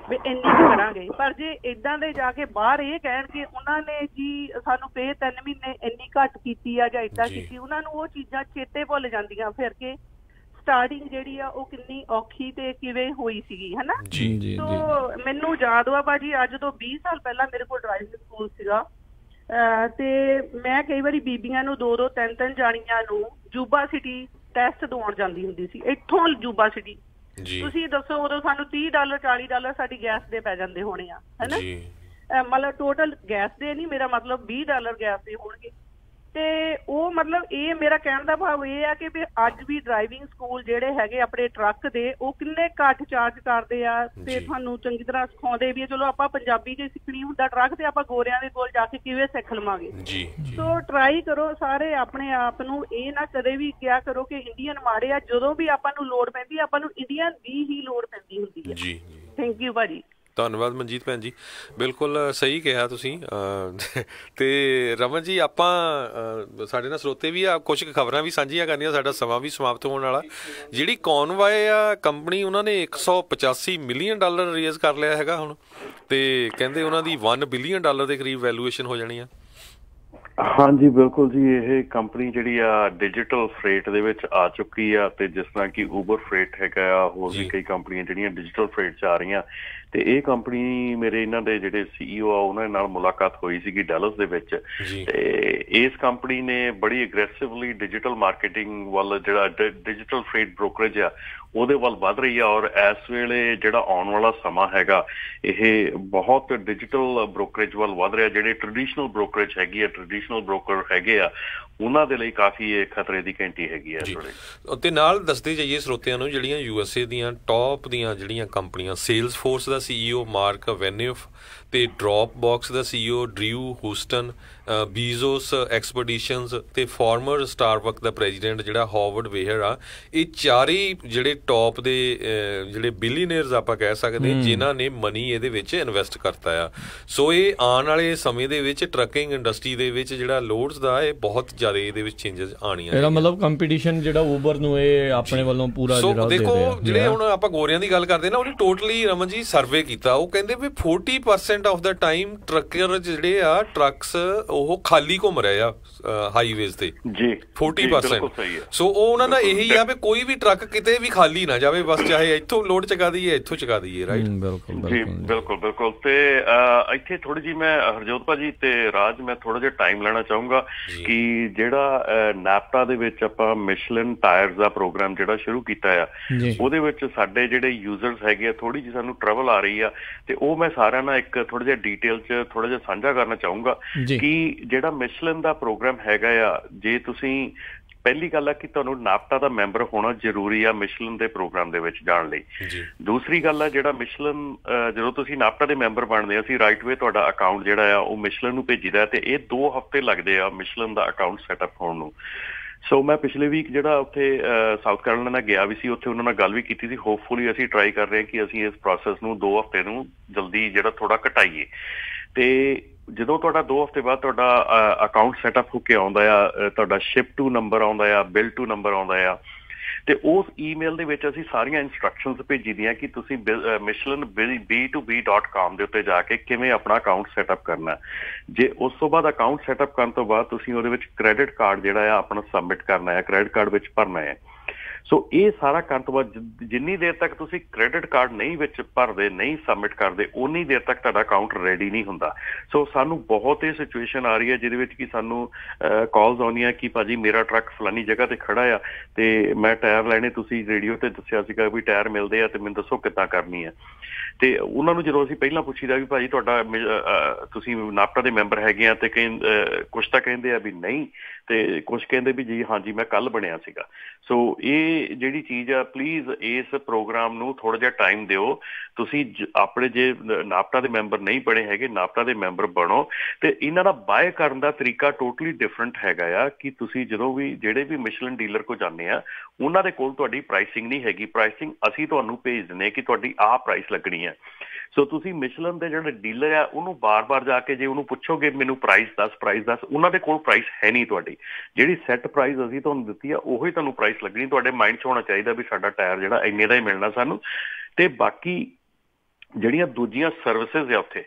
ਵੀ ਇੰਨੀ ਕਰਾਂਗੇ। ਪਰ ਜੇ ਏਦਾਂ ਦੇ ਜਾ ਕੇ ਬਾਹਰ ਇਹ ਕਹਿਣ ਕਿ ਉਹਨਾਂ ਨੇ ਜੀ ਸਾਨੂੰ ਪੇ 3 ਮਹੀਨੇ ਇੰਨੀ ਘੱਟ ਕੀਤੀ ਆ ਜਾਂ ਏਦਾਂ ਕੀਤੀ, ਉਹਨਾਂ ਨੂੰ ਉਹ ਚੀਜ਼ਾਂ ਚੇਤੇ ਭੁੱਲ ਜਾਂਦੀਆਂ ਫਿਰ ਕੇ ਸਟਾਰਟਿੰਗ ਜਿਹੜੀ ਆ ਉਹ ਕਿੰਨੀ ਔਖੀ ਤੇ ਕਿਵੇਂ ਹੋਈ ਸੀਗੀ, ਹਨਾ। ਸੋ ਮੈਨੂੰ ਯਾਦ ਆ ਭਾਜੀ ਅੱਜ ਤੋਂ 20 ਸਾਲ ਪਹਿਲਾਂ ਮੇਰੇ ਕੋਲ ਡਰਾਈਵਿੰਗ ਸਕੂਲ ਸੀਗਾ ਤੇ ਮੈਂ ਕਈ ਵਾਰੀ ਬੀਬੀਆਂ ਨੂੰ 2-2 3-3 ਜਾਣੀਆਂ ਨੂੰ ਜੂਬਾ ਸਿਟੀ ਟੈਸਟ ਦਵਾਉਣ ਜਾਂਦੀ ਹੁੰਦੀ ਸੀ ਇੱਥੋਂ ਜੂਬਾ ਸਿਟੀ। ਤੁਸੀਂ ਦੱਸੋ ਉਦੋਂ ਸਾਨੂੰ $30 $40 ਸਾਡੀ ਗੈਸ ਦੇ ਪੈ ਜਾਂਦੇ ਹੋਣੇ ਆ, ਹਨਾ। ਮਤਲਬ ਟੋਟਲ ਗੈਸ ਦੇ ਨਹੀਂ, ਮੇਰਾ ਮਤਲਬ $20 ਗੈਸ ਦੇ ਹੋਣਗੇ। ਤੇ ਉਹ ਮਤਲਬ ਇਹ ਮੇਰਾ ਕਹਿਣ ਦਾ ਭਾਵ ਇਹ ਆ ਕਿ ਵੀ ਅੱਜ ਵੀ ਡਰਾਈਵਿੰਗ ਸਕੂਲ ਜਿਹੜੇ ਹੈਗੇ ਆਪਣੇ ਟਰੱਕ ਦੇ ਉਹ ਕਿੰਨੇ ਘੱਟ ਚਾਰਜ ਕਰਦੇ ਆ ਤੇ ਤੁਹਾਨੂੰ ਚੰਗੀ ਤਰ੍ਹਾਂ ਸਿਖਾਉਂਦੇ ਵੀ ਆ। ਚਲੋ ਆਪਾਂ ਪੰਜਾਬੀ ਜੇ ਸਿੱਖਣੀ ਹੁੰਦਾ ਟਰੱਕ ਤੇ ਆਪਾਂ ਗੋਰਿਆਂ ਦੇ ਕੋਲ ਜਾ ਕੇ ਕਿਵੇਂ ਸਿੱਖ ਲਵਾਂਗੇ। ਸੋ ਟਰਾਈ ਕਰੋ ਸਾਰੇ ਆਪਣੇ ਆਪ ਨੂੰ, ਇਹ ਨਾ ਕਦੇ ਵੀ ਕਿਹਾ ਕਰੋ ਕਿ ਇੰਡੀਅਨ ਮਾੜੇ ਆ। ਜਦੋਂ ਵੀ ਆਪਾਂ ਨੂੰ ਲੋੜ ਪੈਂਦੀ ਆਪਾਂ ਨੂੰ ਇੰਡੀਅਨ ਦੀ ਹੀ ਲੋੜ ਪੈਂਦੀ ਹੁੰਦੀ ਹੈ। ਥੈਂਕ ਯੂ ਭਾਜੀ। ਧੰਨਵਾਦ ਮਨਜੀਤ ਭੈਣ ਜੀ, ਬਿਲਕੁਲ ਸਹੀ ਕਿਹਾ ਤੁਸੀਂ। ਤੇ ਰਮਨ ਜੀ, ਆਪਾਂ ਸਾਡੇ ਨਾਲ ਸਰੋਤੇ ਵੀ ਆ, ਕੁਛ ਖਬਰਾਂ ਵੀ ਸਾਂਝੀਆਂ ਕਰਨੀਆਂ, ਸਾਡਾ ਸਮਾਂ ਵੀ ਸਮਾਪਤ ਹੋਣ ਵਾਲਾ। ਜਿਹੜੀ ਕੌਨਵਾਏ ਆ ਕੰਪਨੀ, ਉਹਨਾਂ ਨੇ $185 ਮਿਲੀਅਨ ਰੇਜ਼ ਕਰ ਲਿਆ ਹੈਗਾ ਹੁਣ, ਤੇ ਕਹਿੰਦੇ ਉਹਨਾਂ ਦੀ $1 ਬਿਲੀਅਨ ਦੇ ਕਰੀਬ ਵੈਲੂਏਸ਼ਨ ਹੋ ਜਾਣੀ ਆ। ਹਾਂਜੀ ਬਿਲਕੁਲ ਜੀ, ਇਹ ਕੰਪਨੀ ਜਿਹੜੀ ਆ ਡਿਜੀਟਲ ਫਰੇਟ ਦੇ ਵਿੱਚ ਆ ਚੁੱਕੀ ਆ, ਤੇ ਜਿਸ ਤਰ੍ਹਾਂ ਕਿ ਊਬਰ ਫਰੇਟ ਹੈਗਾ ਆ, ਹੋਰ ਵੀ ਕਈ ਕੰਪਨੀਆਂ ਜਿਹੜੀਆਂ ਡਿਜੀਟਲ ਫਰੇਟ 'ਚ ਆ ਰਹੀਆਂ। ਤੇ ਇਹ ਕੰਪਨੀ ਮੇਰੇ ਇਹਨਾਂ ਦੇ ਜਿਹੜੇ CEO ਆ ਉਹਨਾਂ ਨਾਲ ਮੁਲਾਕਾਤ ਹੋਈ ਸੀਗੀ ਡੈਲਸ ਦੇ ਵਿੱਚ, ਤੇ ਇਸ ਕੰਪਨੀ ਨੇ ਬੜੀ ਅਗਰੈਸਿਵਲੀ ਡਿਜੀਟਲ ਮਾਰਕੀਟਿੰਗ ਵੱਲ, ਜਿਹੜਾ ਡਿਜੀਟਲ ਫਰੇਟ ਬ੍ਰੋਕਰੇਜ ਆ ਉਹਦੇ ਵੱਲ ਵੱਧ ਰਹੀ ਆ। ਔਰ ਇਸ ਵੇਲੇ ਜਿਹੜਾ ਆਉਣ ਵਾਲਾ ਸਮਾਂ ਹੈਗਾ ਇਹ ਬਹੁਤ ਡਿਜੀਟਲ ਬ੍ਰੋਕਰੇਜ ਵੱਲ ਵੱਧ ਰਿਹਾ। ਜਿਹੜੇ ਟ੍ਰੈਡੀਸ਼ਨਲ ਬ੍ਰੋਕਰੇਜ ਹੈਗੀ ਆ, ਟ੍ਰੈਡੀਸ਼ਨਲ ਬ੍ਰੋਕਰ ਹੈਗੇ ਆ, ਉਹਨਾਂ ਦੇ ਲਈ ਕਾਫੀ ਇਹ ਖਤਰੇ ਦੀ ਘੰਟੀ ਹੈਗੀ ਆ। ਤੇ ਨਾਲ ਦੱਸਦੇ ਜਾਈਏ ਸਰੋਤਿਆਂ ਨੂੰ, ਜਿਹੜੀਆਂ USA ਦੀਆਂ ਟੌਪ ਦੀਆਂ ਜਿਹੜੀਆਂ ਕੰਪਨੀਆਂ, ਸੇਲਸਫੋਰਸ ਦਾ CEO ਮਾਰਕ ਵੈਨਿਫ, ਤੇ ਡਰੌਪਬਾਕਸ ਦਾ CEO ਡ੍ਰਿਊ ਹੂਸਟਨ, ਬੀਜ਼ੋਸ ਐਕਸਪੀਡੀਸ਼ਨਸ ਤੇ ਫਾਰਮਰ ਸਟਾਰਬਕ ਦਾ ਪ੍ਰੈਜ਼ੀਡੈਂਟ ਜਿਹੜਾ ਹਾਵਰਡ ਵੇਹਰ ਆ, ਇਹ ਚਾਰੇ ਜਿਹੜੇ ਟੌਪ ਦੇ ਜਿਹੜੇ ਬਿਲੀਅਨਰਸ ਆਪਾਂ ਕਹਿ ਸਕਦੇ ਜਿਨ੍ਹਾਂ ਨੇ ਮਨੀ ਇਹਦੇ ਵਿੱਚ ਇਨਵੈਸਟ ਕਰਤਾ ਆ। ਸੋ ਇਹ ਆਉਣ ਵਾਲੇ ਸਮੇਂ ਦੇ ਵਿੱਚ ਟਰੱਕਿੰਗ ਇੰਡਸਟਰੀ ਦੇ ਵਿੱਚ ਜਿਹੜਾ ਲੋਡਸ ਦਾ ਇਹ ਬਹੁਤ ਜ਼ਿਆਦਾ ਇਹਦੇ ਵਿੱਚ ਚੇਂਜਸ ਆਉਣੀਆਂ। ਇਹਦਾ ਮਤਲਬ ਕੰਪੀਟੀਸ਼ਨ ਜਿਹੜਾ ਊਬਰ ਨੂੰ ਇਹ ਆਪਣੇ ਵੱਲੋਂ ਪੂਰਾ ਜਿਹੜਾ ਦੇਖੋ, ਜਿਹੜੇ ਹੁਣ ਆਪਾਂ ਗੋਰਿਆਂ ਦੀ ਗੱਲ ਕਰਦੇ ਨਾ, ਉਹਨੇ ਟੋਟਲੀ ਰਮਨ ਜੀ ਸਰਵੇ ਕੀਤਾ, ਉਹ ਕਹਿੰਦੇ ਵੀ 40% ਆਫ ਦਾ ਟਾਈਮ ਟਰੱਕਰ ਜਿਹੜੇ ਆ ਟਰੱਕਸ ਉਹ ਖਾਲੀ ਘੁੰਮ ਰਹੇ ਆ ਹਾਈਵੇਜ਼ ਤੇ। 40%। ਸੋ ਉਹ ਉਹਨਾਂ ਦਾ ਇਹੀ ਆ ਵੀ ਕੋਈ ਵੀ ਟਰੱਕ ਕਿਤੇ ਵੀ ਖਾਲੀ ਨਾ ਜਾਵੇ, ਬਸ ਚਾਹੇ ਇੱਥੋਂ ਲੋਡ ਚੁਕਾ ਦਈਏ ਇੱਥੋਂ ਚੁਕਾ ਦਈਏ। ਰਾਈਟ, ਬਿਲਕੁਲ। ਤੇ ਇੱਥੇ ਥੋੜੀ ਜਿਹੀ ਮੈਂ ਹਰਜੋਤ ਭਾਜੀ ਤੇ ਰਾਜ, ਮੈਂ ਥੋੜਾ ਜਿਹਾ ਟਾਈਮ ਲੈਣਾ ਚਾਹੂੰਗਾ ਕਿ ਜਿਹੜਾ ਨਾਪਟਾ ਦੇ ਵਿੱਚ ਆਪਾਂ ਮਿਸ਼ਲਨ ਟਾਇਰਸ ਦਾ ਪ੍ਰੋਗਰਾਮ ਜਿਹੜਾ ਸ਼ੁਰੂ ਕੀਤਾ ਆ, ਉਹਦੇ ਵਿੱਚ ਸਾਡੇ ਜਿਹੜੇ ਯੂਜ਼ਰਸ ਹੈਗੇ ਆ, ਥੋੜੀ ਜਿਹੀ ਸਾਨੂੰ ਟਰਬਲ ਆ ਰਹੀ ਆ, ਤੇ ਉਹ ਮੈਂ ਸਾਰਿਆਂ ਨਾਲ ਇੱਕ ਥੋੜਾ ਜਿਹਾ ਡੀਟੇਲ 'ਚ ਥੋੜਾ ਜਿਹਾ ਸਾਂਝਾ ਕਰਨਾ ਚਾਹੂੰਗਾ ਕਿ ਜਿਹੜਾ ਮਿਸ਼ਲਨ ਦਾ ਪ੍ਰੋਗਰਾਮ ਹੈਗਾ ਆ, ਜੇ ਤੁਸੀਂ ਪਹਿਲੀ ਗੱਲ ਆ ਕਿ ਤੁਹਾਨੂੰ ਨਾਪਟਾ ਦਾ ਮੈਂਬਰ ਹੋਣਾ ਜ਼ਰੂਰੀ ਆ ਮਿਸ਼ਲਨ ਦੇ ਪ੍ਰੋਗਰਾਮ ਦੇ ਵਿੱਚ ਜਾਣ ਲਈ। ਦੂਸਰੀ ਗੱਲ ਆ, ਜਿਹੜਾ ਮਿਸ਼ਲਨ ਜਦੋਂ ਤੁਸੀਂ ਨਾਪਟਾ ਦੇ ਮੈਂਬਰ ਬਣਦੇ ਆ, ਅਸੀਂ ਰਾਈਟ ਵੇ ਤੁਹਾਡਾ ਅਕਾਊਂਟ ਜਿਹੜਾ ਆ ਉਹ ਮਿਸ਼ਲਨ ਨੂੰ ਭੇਜੀਦਾ, ਤੇ ਇਹ 2 ਹਫ਼ਤੇ ਲੱਗਦੇ ਆ ਮਿਸ਼ਲਨ ਦਾ ਅਕਾਊਂਟ ਸੈਟਅਪ ਹੋਣ ਨੂੰ। ਸੋ ਮੈਂ ਪਿਛਲੇ ਵੀਕ ਜਿਹੜਾ ਉੱਥੇ ਸਾਊਥ ਕੈਰੋਲਾਈਨਾ ਗਿਆ ਵੀ ਸੀ, ਉੱਥੇ ਉਹਨਾਂ ਨਾਲ ਗੱਲ ਵੀ ਕੀਤੀ ਸੀ। ਹੋਪਫੁਲੀ ਅਸੀਂ ਟਰਾਈ ਕਰ ਰਹੇ ਹਾਂ ਕਿ ਅਸੀਂ ਇਸ ਪ੍ਰੋਸੈਸ ਨੂੰ 2 ਹਫ਼ਤੇ ਨੂੰ ਜਲਦੀ ਜਿਹੜਾ ਥੋੜਾ ਘਟਾਈਏ। ਤੇ ਜਦੋਂ ਤੁਹਾਡਾ 2 ਹਫ਼ਤੇ ਬਾਅਦ ਤੁਹਾਡਾ ਅਕਾਊਂਟ ਸੈਟਅਪ ਹੋ ਕੇ ਆਉਂਦਾ ਆ, ਤੁਹਾਡਾ ਸ਼ਿਪ ਟੂ ਨੰਬਰ ਆਉਂਦਾ ਆ, ਬਿਲ ਟੂ ਨੰਬਰ ਆਉਂਦਾ ਆ, ਤੇ ਉਸ ਈਮੇਲ ਦੇ ਵਿੱਚ ਅਸੀਂ ਸਾਰੀਆਂ ਇੰਸਟਰਕਸ਼ਨਸ ਭੇਜੀ ਦੀਆਂ ਕਿ ਤੁਸੀਂ ਮਿਸ਼ਲਨ B2B.com ਦੇ ਉੱਤੇ ਜਾ ਕੇ ਕਿਵੇਂ ਆਪਣਾ ਅਕਾਊਂਟ ਸੈਟਅਪ ਕਰਨਾ। ਜੇ ਉਸ ਤੋਂ ਬਾਅਦ ਅਕਾਊਂਟ ਸੈਟਅਪ ਕਰਨ ਤੋਂ ਬਾਅਦ ਤੁਸੀਂ ਉਹਦੇ ਵਿੱਚ ਕ੍ਰੈਡਿਟ ਕਾਰਡ ਜਿਹੜਾ ਆ ਆਪਣਾ ਸਬਮਿਟ ਕਰਨਾ ਹੈ, ਕ੍ਰੈਡਿਟ ਕਾਰਡ ਵਿੱਚ ਭਰਨਾ ਹੈ। ਸੋ ਇਹ ਸਾਰਾ ਕਰਨ ਤੋਂ ਬਾਅਦ ਜਿੰਨੀ ਦੇਰ ਤੱਕ ਤੁਸੀਂ ਕ੍ਰੈਡਿਟ ਕਾਰਡ ਨਹੀਂ ਵਿੱਚ ਭਰਦੇ, ਨਹੀਂ ਸਬਮਿਟ ਕਰਦੇ, ਉਨੀ ਦੇਰ ਤੱਕ ਤੁਹਾਡਾ ਅਕਾਊਂਟ ਰੈਡੀ ਨਹੀਂ ਹੁੰਦਾ। ਸੋ ਸਾਨੂੰ ਬਹੁਤ ਇਹ ਸਿਚੁਏਸ਼ਨ ਆ ਰਹੀ ਹੈ ਜਿਹਦੇ ਵਿੱਚ ਕਿ ਸਾਨੂੰ ਕਾਲਸ ਆਉਂਦੀਆਂ ਕਿ ਭਾਜੀ ਮੇਰਾ ਟਰੱਕ ਫਲਾਨੀ ਜਗ੍ਹਾ ਤੇ ਖੜਾ ਆ ਤੇ ਮੈਂ ਟਾਇਰ ਲੈਣੇ, ਤੁਸੀਂ ਰੇਡੀਓ ਤੇ ਦੱਸਿਆ ਸੀਗਾ ਵੀ ਟਾਇਰ ਮਿਲਦੇ ਆ, ਤੇ ਮੈਨੂੰ ਦੱਸੋ ਕਿੱਦਾਂ ਕਰਨੀ ਹੈ। ਤੇ ਉਹਨਾਂ ਨੂੰ ਜਦੋਂ ਅਸੀਂ ਪਹਿਲਾਂ ਪੁੱਛੀਦਾ ਵੀ ਭਾਜੀ ਤੁਹਾਡਾ ਤੁਸੀਂ ਨਾਪਟਾ ਦੇ ਮੈਂਬਰ ਹੈਗੇ ਆ, ਤੇ ਕੁਛ ਤਾਂ ਕਹਿੰਦੇ ਆ ਵੀ ਨਹੀਂ, ਤੇ ਕੁਛ ਕਹਿੰਦੇ ਵੀ ਜੀ ਹਾਂਜੀ ਮੈਂ ਕੱਲ ਬਣਿਆ ਸੀਗਾ। ਸੋ ਇਹ ਜਿਹੜੀ ਚੀਜ਼ ਆ, ਪਲੀਜ਼ ਇਸ ਪ੍ਰੋਗਰਾਮ ਨੂੰ ਥੋੜਾ ਜਿਹਾ ਟਾਈਮ ਦਿਓ। ਤੁਸੀਂ ਆਪਣੇ ਜੇ ਨਾਪਟਾ ਦੇ ਮੈਂਬਰ ਨਹੀਂ ਬਣੇ ਹੈਗੇ, ਨਾਪਟਾ ਦੇ ਮੈਂਬਰ ਬਣੋ। ਤੇ ਇਹਨਾਂ ਦਾ ਬਾਏ ਕਰਨ ਦਾ ਤਰੀਕਾ ਟੋਟਲੀ ਡਿਫਰੈਂਟ ਹੈਗਾ ਆ ਕਿ ਤੁਸੀਂ ਜਦੋਂ ਵੀ ਜਿਹੜੇ ਵੀ ਮਿਸ਼ਲਨ ਡੀਲਰ ਕੋਲ ਜਾਂਦੇ ਆ, ਉਹਨਾਂ ਦੇ ਕੋਲ ਤੁਹਾਡੀ ਪ੍ਰਾਈਸਿੰਗ ਨਹੀਂ ਹੈਗੀ। ਪ੍ਰਾਈਸਿੰਗ ਅਸੀਂ ਤੁਹਾਨੂੰ ਭੇਜ ਦਿੰਦੇ ਕਿ ਤੁਹਾਡੀ ਆਹ ਪ੍ਰਾਈਸ ਲੱਗਣੀ ਹੈ। ਸੋ ਤੁਸੀਂ ਮਿਸ਼ਲਨ ਦੇ ਜਿਹੜੇ ਡੀਲਰ ਆ ਉਹਨੂੰ ਬਾਰ-ਬਾਰ ਜਾ ਕੇ ਜੇ ਉਹਨੂੰ ਪੁੱਛੋਗੇ ਮੈਨੂੰ ਪ੍ਰਾਈਸ ਦੱਸ, ਉਹਨਾਂ ਦੇ ਕੋਲ ਪ੍ਰਾਈਸ ਹੈ ਨਹੀਂ। ਤੁਹਾਡੀ ਜਿਹੜੀ ਸੈੱਟ ਪ੍ਰਾਈਸ ਅਸੀਂ ਤੁਹਾਨੂੰ ਦਿੱਤੀ ਆ ਉਹੀ ਤੁਹਾਨੂੰ ਪ੍ਰਾਈਸ ਲੱਗਣੀ। ਤੁਹਾਡੇ ਮਾਈਂਡ 'ਚ ਹੋਣਾ ਚਾਹੀਦਾ ਵੀ ਸਾਡਾ ਟਾਇਰ ਜਿਹੜਾ ਇੰਨੇ ਦਾ ਹੀ ਮਿਲਣਾ ਸਾਨੂੰ। ਤੇ ਬਾਕੀ ਜਿਹੜੀਆਂ ਦੂਜੀਆਂ ਸਰਵਿਸਿਜ਼ ਆ ਉੱਥੇ,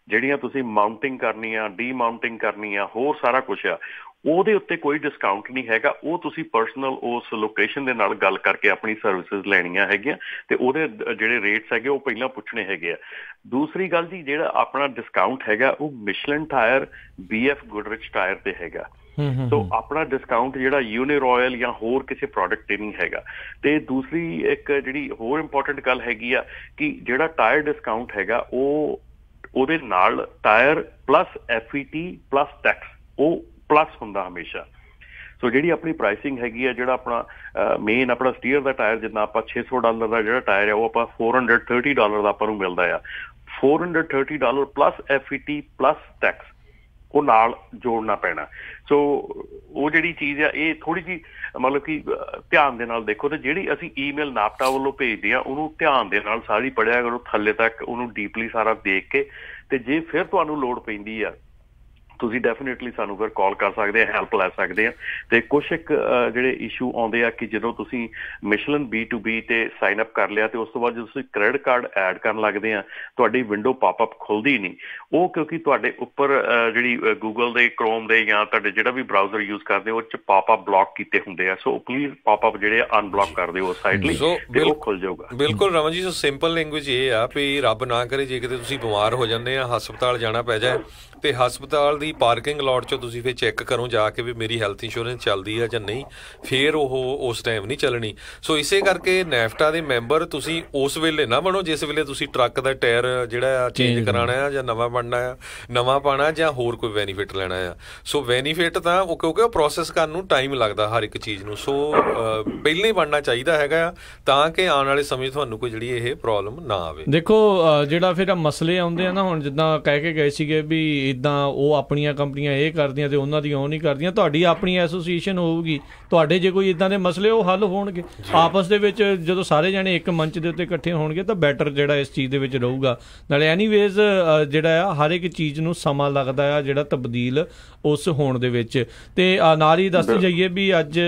ਜਿਹੜੀਆਂ ਤੁਸੀਂ ਮਾਊਂਟਿੰਗ ਕਰਨੀ ਆ, ਡੀਮਾਊਂਟਿੰਗ ਕਰਨੀ ਆ, ਹੋਰ ਸਾਰਾ ਕੁਛ ਆ, ਉਹਦੇ ਉੱਤੇ ਕੋਈ ਡਿਸਕਾਊਂਟ ਨਹੀਂ ਹੈਗਾ। ਉਹ ਤੁਸੀਂ ਪਰਸਨਲ ਉਸ ਲੋਕੇਸ਼ਨ ਦੇ ਨਾਲ ਗੱਲ ਕਰਕੇ ਆਪਣੀ ਸਰਵਿਸਿਜ਼ ਲੈਣੀਆਂ ਹੈਗੀਆਂ, ਤੇ ਉਹਦੇ ਜਿਹੜੇ ਰੇਟਸ ਹੈਗੇ ਉਹ ਪਹਿਲਾਂ ਪੁੱਛਣੇ ਹੈਗੇ ਆ। ਦੂਸਰੀ ਗੱਲ ਜੀ, ਜਿਹੜਾ ਆਪਣਾ ਡਿਸਕਾਊਂਟ ਹੈਗਾ ਉਹ ਮਿਸ਼ਲਨ ਟਾਇਰ, BF ਗੁਡਰਿਚ ਟਾਇਰ ਤੇ ਹੈਗਾ। ਸੋ ਆਪਣਾ ਡਿਸਕਾਊਂਟ ਜਿਹੜਾ ਯੂਨੀਰੋਇਲ ਜਾਂ ਹੋਰ ਕਿਸੇ ਪ੍ਰੋਡਕਟ ਤੇ ਨਹੀਂ ਹੈਗਾ। ਤੇ ਦੂਸਰੀ ਇੱਕ ਜਿਹੜੀ ਹੋਰ ਇੰਪੋਰਟੈਂਟ ਗੱਲ ਹੈਗੀ ਆ ਕਿ ਜਿਹੜਾ ਟਾਇਰ ਡਿਸਕਾਊਂਟ ਹੈਗਾ ਉਹਦੇ ਨਾਲ tyre plus FET plus tax ਉਹ ਪਲੱਸ ਹੁੰਦਾ ਹਮੇਸ਼ਾ। ਸੋ ਜਿਹੜੀ ਆਪਣੀ ਪ੍ਰਾਈਸਿੰਗ ਹੈਗੀ ਆ, ਜਿਹੜਾ ਆਪਣਾ ਮੇਨ ਆਪਣਾ ਸਟੀਅਰ ਦਾ ਟਾਇਰ ਜਿੱਦਾਂ ਆਪਾਂ $600 ਦਾ ਜਿਹੜਾ ਟਾਇਰ ਆ ਉਹ ਆਪਾਂ $430 ਦਾ ਆਪਾਂ ਨੂੰ ਮਿਲਦਾ ਆ। $430 ਪਲੱਸ FET ਪਲੱਸ ਟੈਕਸ ਉਹ ਨਾਲ ਜੋੜਨਾ ਪੈਣਾ। ਸੋ ਉਹ ਜਿਹੜੀ ਚੀਜ਼ ਆ ਇਹ ਥੋੜ੍ਹੀ ਜਿਹੀ ਮਤਲਬ ਕਿ ਧਿਆਨ ਦੇ ਨਾਲ ਦੇਖੋ। ਤੇ ਜਿਹੜੀ ਅਸੀਂ ਈਮੇਲ ਨਾਪਟਾ ਵੱਲੋਂ ਭੇਜਦੇ ਆ ਉਹਨੂੰ ਧਿਆਨ ਦੇ ਨਾਲ ਸਾਰੀ ਪੜ੍ਹਿਆ ਕਰੋ, ਥੱਲੇ ਤੱਕ ਉਹਨੂੰ ਡੀਪਲੀ ਸਾਰਾ ਦੇਖ ਕੇ। ਤੇ ਜੇ ਫਿਰ ਤੁਹਾਨੂੰ ਲੋੜ ਪੈਂਦੀ ਆ ਤੁਸੀਂ ਡੈਫੀਨੇਟਲੀ ਸਾਨੂੰ ਫਿਰ ਕਾਲ ਕਰ ਸਕਦੇ ਆ, ਹੈਲਪ ਲੈ ਸਕਦੇ ਆ। ਤੇ ਕੁਛ ਇੱਕ ਜਿਹੜੇ ਇਸ਼ੂ ਆਉਂਦੇ ਆ ਕਿ ਜਦੋਂ ਤੁਸੀਂ ਮਿਸ਼ਲਨ B2B ਤੇ ਸਾਈਨ ਅਪ ਕਰ ਲਿਆ ਤੇ ਉਸ ਤੋਂ ਬਾਅਦ ਜਦੋਂ ਤੁਸੀਂ ਕ੍ਰੈਡਿਟ ਕਾਰਡ ਐਡ ਕਰਨ ਲੱਗਦੇ ਆ ਤੁਹਾਡੀ ਵਿੰਡੋ ਪਾਪਅਪ ਖੁੱਲਦੀ ਨਹੀਂ। ਉਹ ਕਿਉਂਕਿ ਤੁਹਾਡੇ ਉੱਪਰ ਜਿਹੜੀ ਗੂਗਲ ਦੇ, ਕ੍ਰੋਮ ਦੇ ਜਾਂ ਤੁਹਾਡੇ ਜਿਹੜਾ ਵੀ ਬਰਾਊਜ਼ਰ ਯੂਜ਼ ਕਰਦੇ ਉਹ 'ਚ ਪਾਪਅਪ ਬਲੌਕ ਕੀਤੇ ਹੁੰਦੇ ਆ। ਸੋ ਪਲੀਜ਼ ਪਾਪਅਪ ਜਿਹੜੇ ਆ ਅਨਬਲੌਕ ਕਰ ਦਿਓ ਉਸ ਸਾਈਡ ਲਈ ਤੇ ਉਹ ਖੁੱਲ ਜਾਊਗਾ। ਬਿਲਕੁਲ ਰਮਨ ਜੀ, ਸੋ ਸਿੰਪਲ ਲੈਂਗੁਏਜ ਇਹ ਆ ਵੀ ਰੱਬ ਨਾ ਕਰੇ ਜੇ ਕਿਤੇ ਤੁਸੀਂ ਬਿਮਾਰ ਹੋ ਜਾਂਦੇ ਆ, ਹਸਪਤਾਲ ਜਾਣਾ ਪੈ ਜਾਏ ਤੇ ਹਸਪਤਾਲ ਦੀ ਪਾਰਕਿੰਗ ਲੋਟ 'ਚੋਂ ਤੁਸੀਂ ਫਿਰ ਚੈੱਕ ਕਰੋ ਜਾ ਕੇ ਵੀ ਮੇਰੀ ਹੈਲਥ ਇੰਸ਼ੋਰੈਂਸ ਚੱਲਦੀ ਆ ਜਾਂ ਨਹੀਂ, ਫਿਰ ਉਹ ਉਸ ਟਾਈਮ ਨਹੀਂ ਚੱਲਣੀ। ਸੋ ਇਸੇ ਕਰਕੇ ਨੈਫਟਾ ਦੇ ਮੈਂਬਰ ਤੁਸੀਂ ਉਸ ਵੇਲੇ ਨਾ ਬਣੋ ਜਿਸ ਵੇਲੇ ਤੁਸੀਂ ਟਰੱਕ ਦਾ ਟਾਇਰ ਜਿਹੜਾ ਆ ਚੇਂਜ ਕਰਾਉਣਾ ਆ ਜਾਂ ਨਵਾਂ ਬਣਨਾ ਆ, ਨਵਾਂ ਪਾਉਣਾ ਜਾਂ ਹੋਰ ਕੋਈ ਬੈਨੀਫਿਟ ਲੈਣਾ ਆ। ਸੋ ਬੈਨੀਫਿਟ ਤਾਂ ਉਹ ਕਿਉਂਕਿ ਉਹ ਪ੍ਰੋਸੈਸ ਕਰਨ ਨੂੰ ਟਾਈਮ ਲੱਗਦਾ ਹਰ ਇੱਕ ਚੀਜ਼ ਨੂੰ। ਸੋ ਪਹਿਲਾਂ ਹੀ ਬਣਨਾ ਚਾਹੀਦਾ ਹੈਗਾ ਆ ਤਾਂ ਕਿ ਆਉਣ ਵਾਲੇ ਸਮੇਂ ਤੁਹਾਨੂੰ ਕੋਈ ਜਿਹੜੀ ਇਹ ਪ੍ਰੋਬਲਮ ਨਾ ਆਵੇ। ਦੇਖੋ ਜਿਹੜਾ ਫਿਰ ਮਸਲੇ ਆਉਂਦੇ ਆ ਨਾ, ਹੁਣ ਜਿੱਦਾਂ ਕਹਿ ਕੇ ਗਏ ਸੀਗੇ ਵੀ ਇੱਦਾਂ ਉਹ ਆਪਣੀਆਂ ਕੰਪਨੀਆਂ ਇਹ ਕਰਦੀਆਂ ਤੇ ਉਹਨਾਂ ਦੀਆਂ ਉਹ ਨਹੀਂ ਕਰਦੀਆਂ। ਤੁਹਾਡੀ ਆਪਣੀ ਐਸੋਸੀਏਸ਼ਨ ਹੋਊਗੀ, ਤੁਹਾਡੇ ਜੇ ਕੋਈ ਇੱਦਾਂ ਦੇ ਮਸਲੇ ਉਹ ਹੱਲ ਹੋਣਗੇ ਆਪਸ ਦੇ ਵਿੱਚ। ਜਦੋਂ ਸਾਰੇ ਜਾਣੇ ਇੱਕ ਮੰਚ ਦੇ ਉੱਤੇ ਇਕੱਠੇ ਹੋਣਗੇ ਤਾਂ ਬੈਟਰ ਜਿਹੜਾ ਇਸ ਚੀਜ਼ ਦੇ ਵਿੱਚ ਰਹੂਗਾ। ਨਾਲੇ ਐਨੀਵੇਜ਼ ਜਿਹੜਾ ਆ ਹਰ ਇੱਕ ਚੀਜ਼ ਨੂੰ ਸਮਾਂ ਲੱਗਦਾ ਆ ਜਿਹੜਾ ਤਬਦੀਲ ਉਸ ਹੋਣ ਦੇ ਵਿੱਚ। ਤੇ ਨਾਲ ਹੀ ਦੱਸਦੇ ਜਾਈਏ ਵੀ ਅੱਜ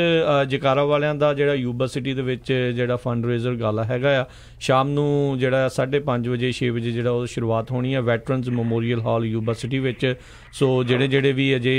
ਜਕਾਰਾ ਵਾਲਿਆਂ ਦਾ ਜਿਹੜਾ ਯੂਬਾ ਸਿਟੀ ਦੇ ਵਿੱਚ ਜਿਹੜਾ ਫੰਡ ਰੇਜ਼ਰ ਗਾਲਾ ਹੈਗਾ ਆ, ਸ਼ਾਮ ਨੂੰ ਜਿਹੜਾ 5:30 ਵਜੇ 6 ਵਜੇ ਜਿਹੜਾ ਉਹ ਸ਼ੁਰੂਆਤ ਹੋਣੀ ਹੈ ਵੈਟਰਨਸ ਮੈਮੋਰੀਅਲ ਹਾਲ ਯੂਬਾ ਸਿਟੀ ਵਿੱਚ। ਸੋ ਜਿਹੜੇ ਵੀ ਅਜੇ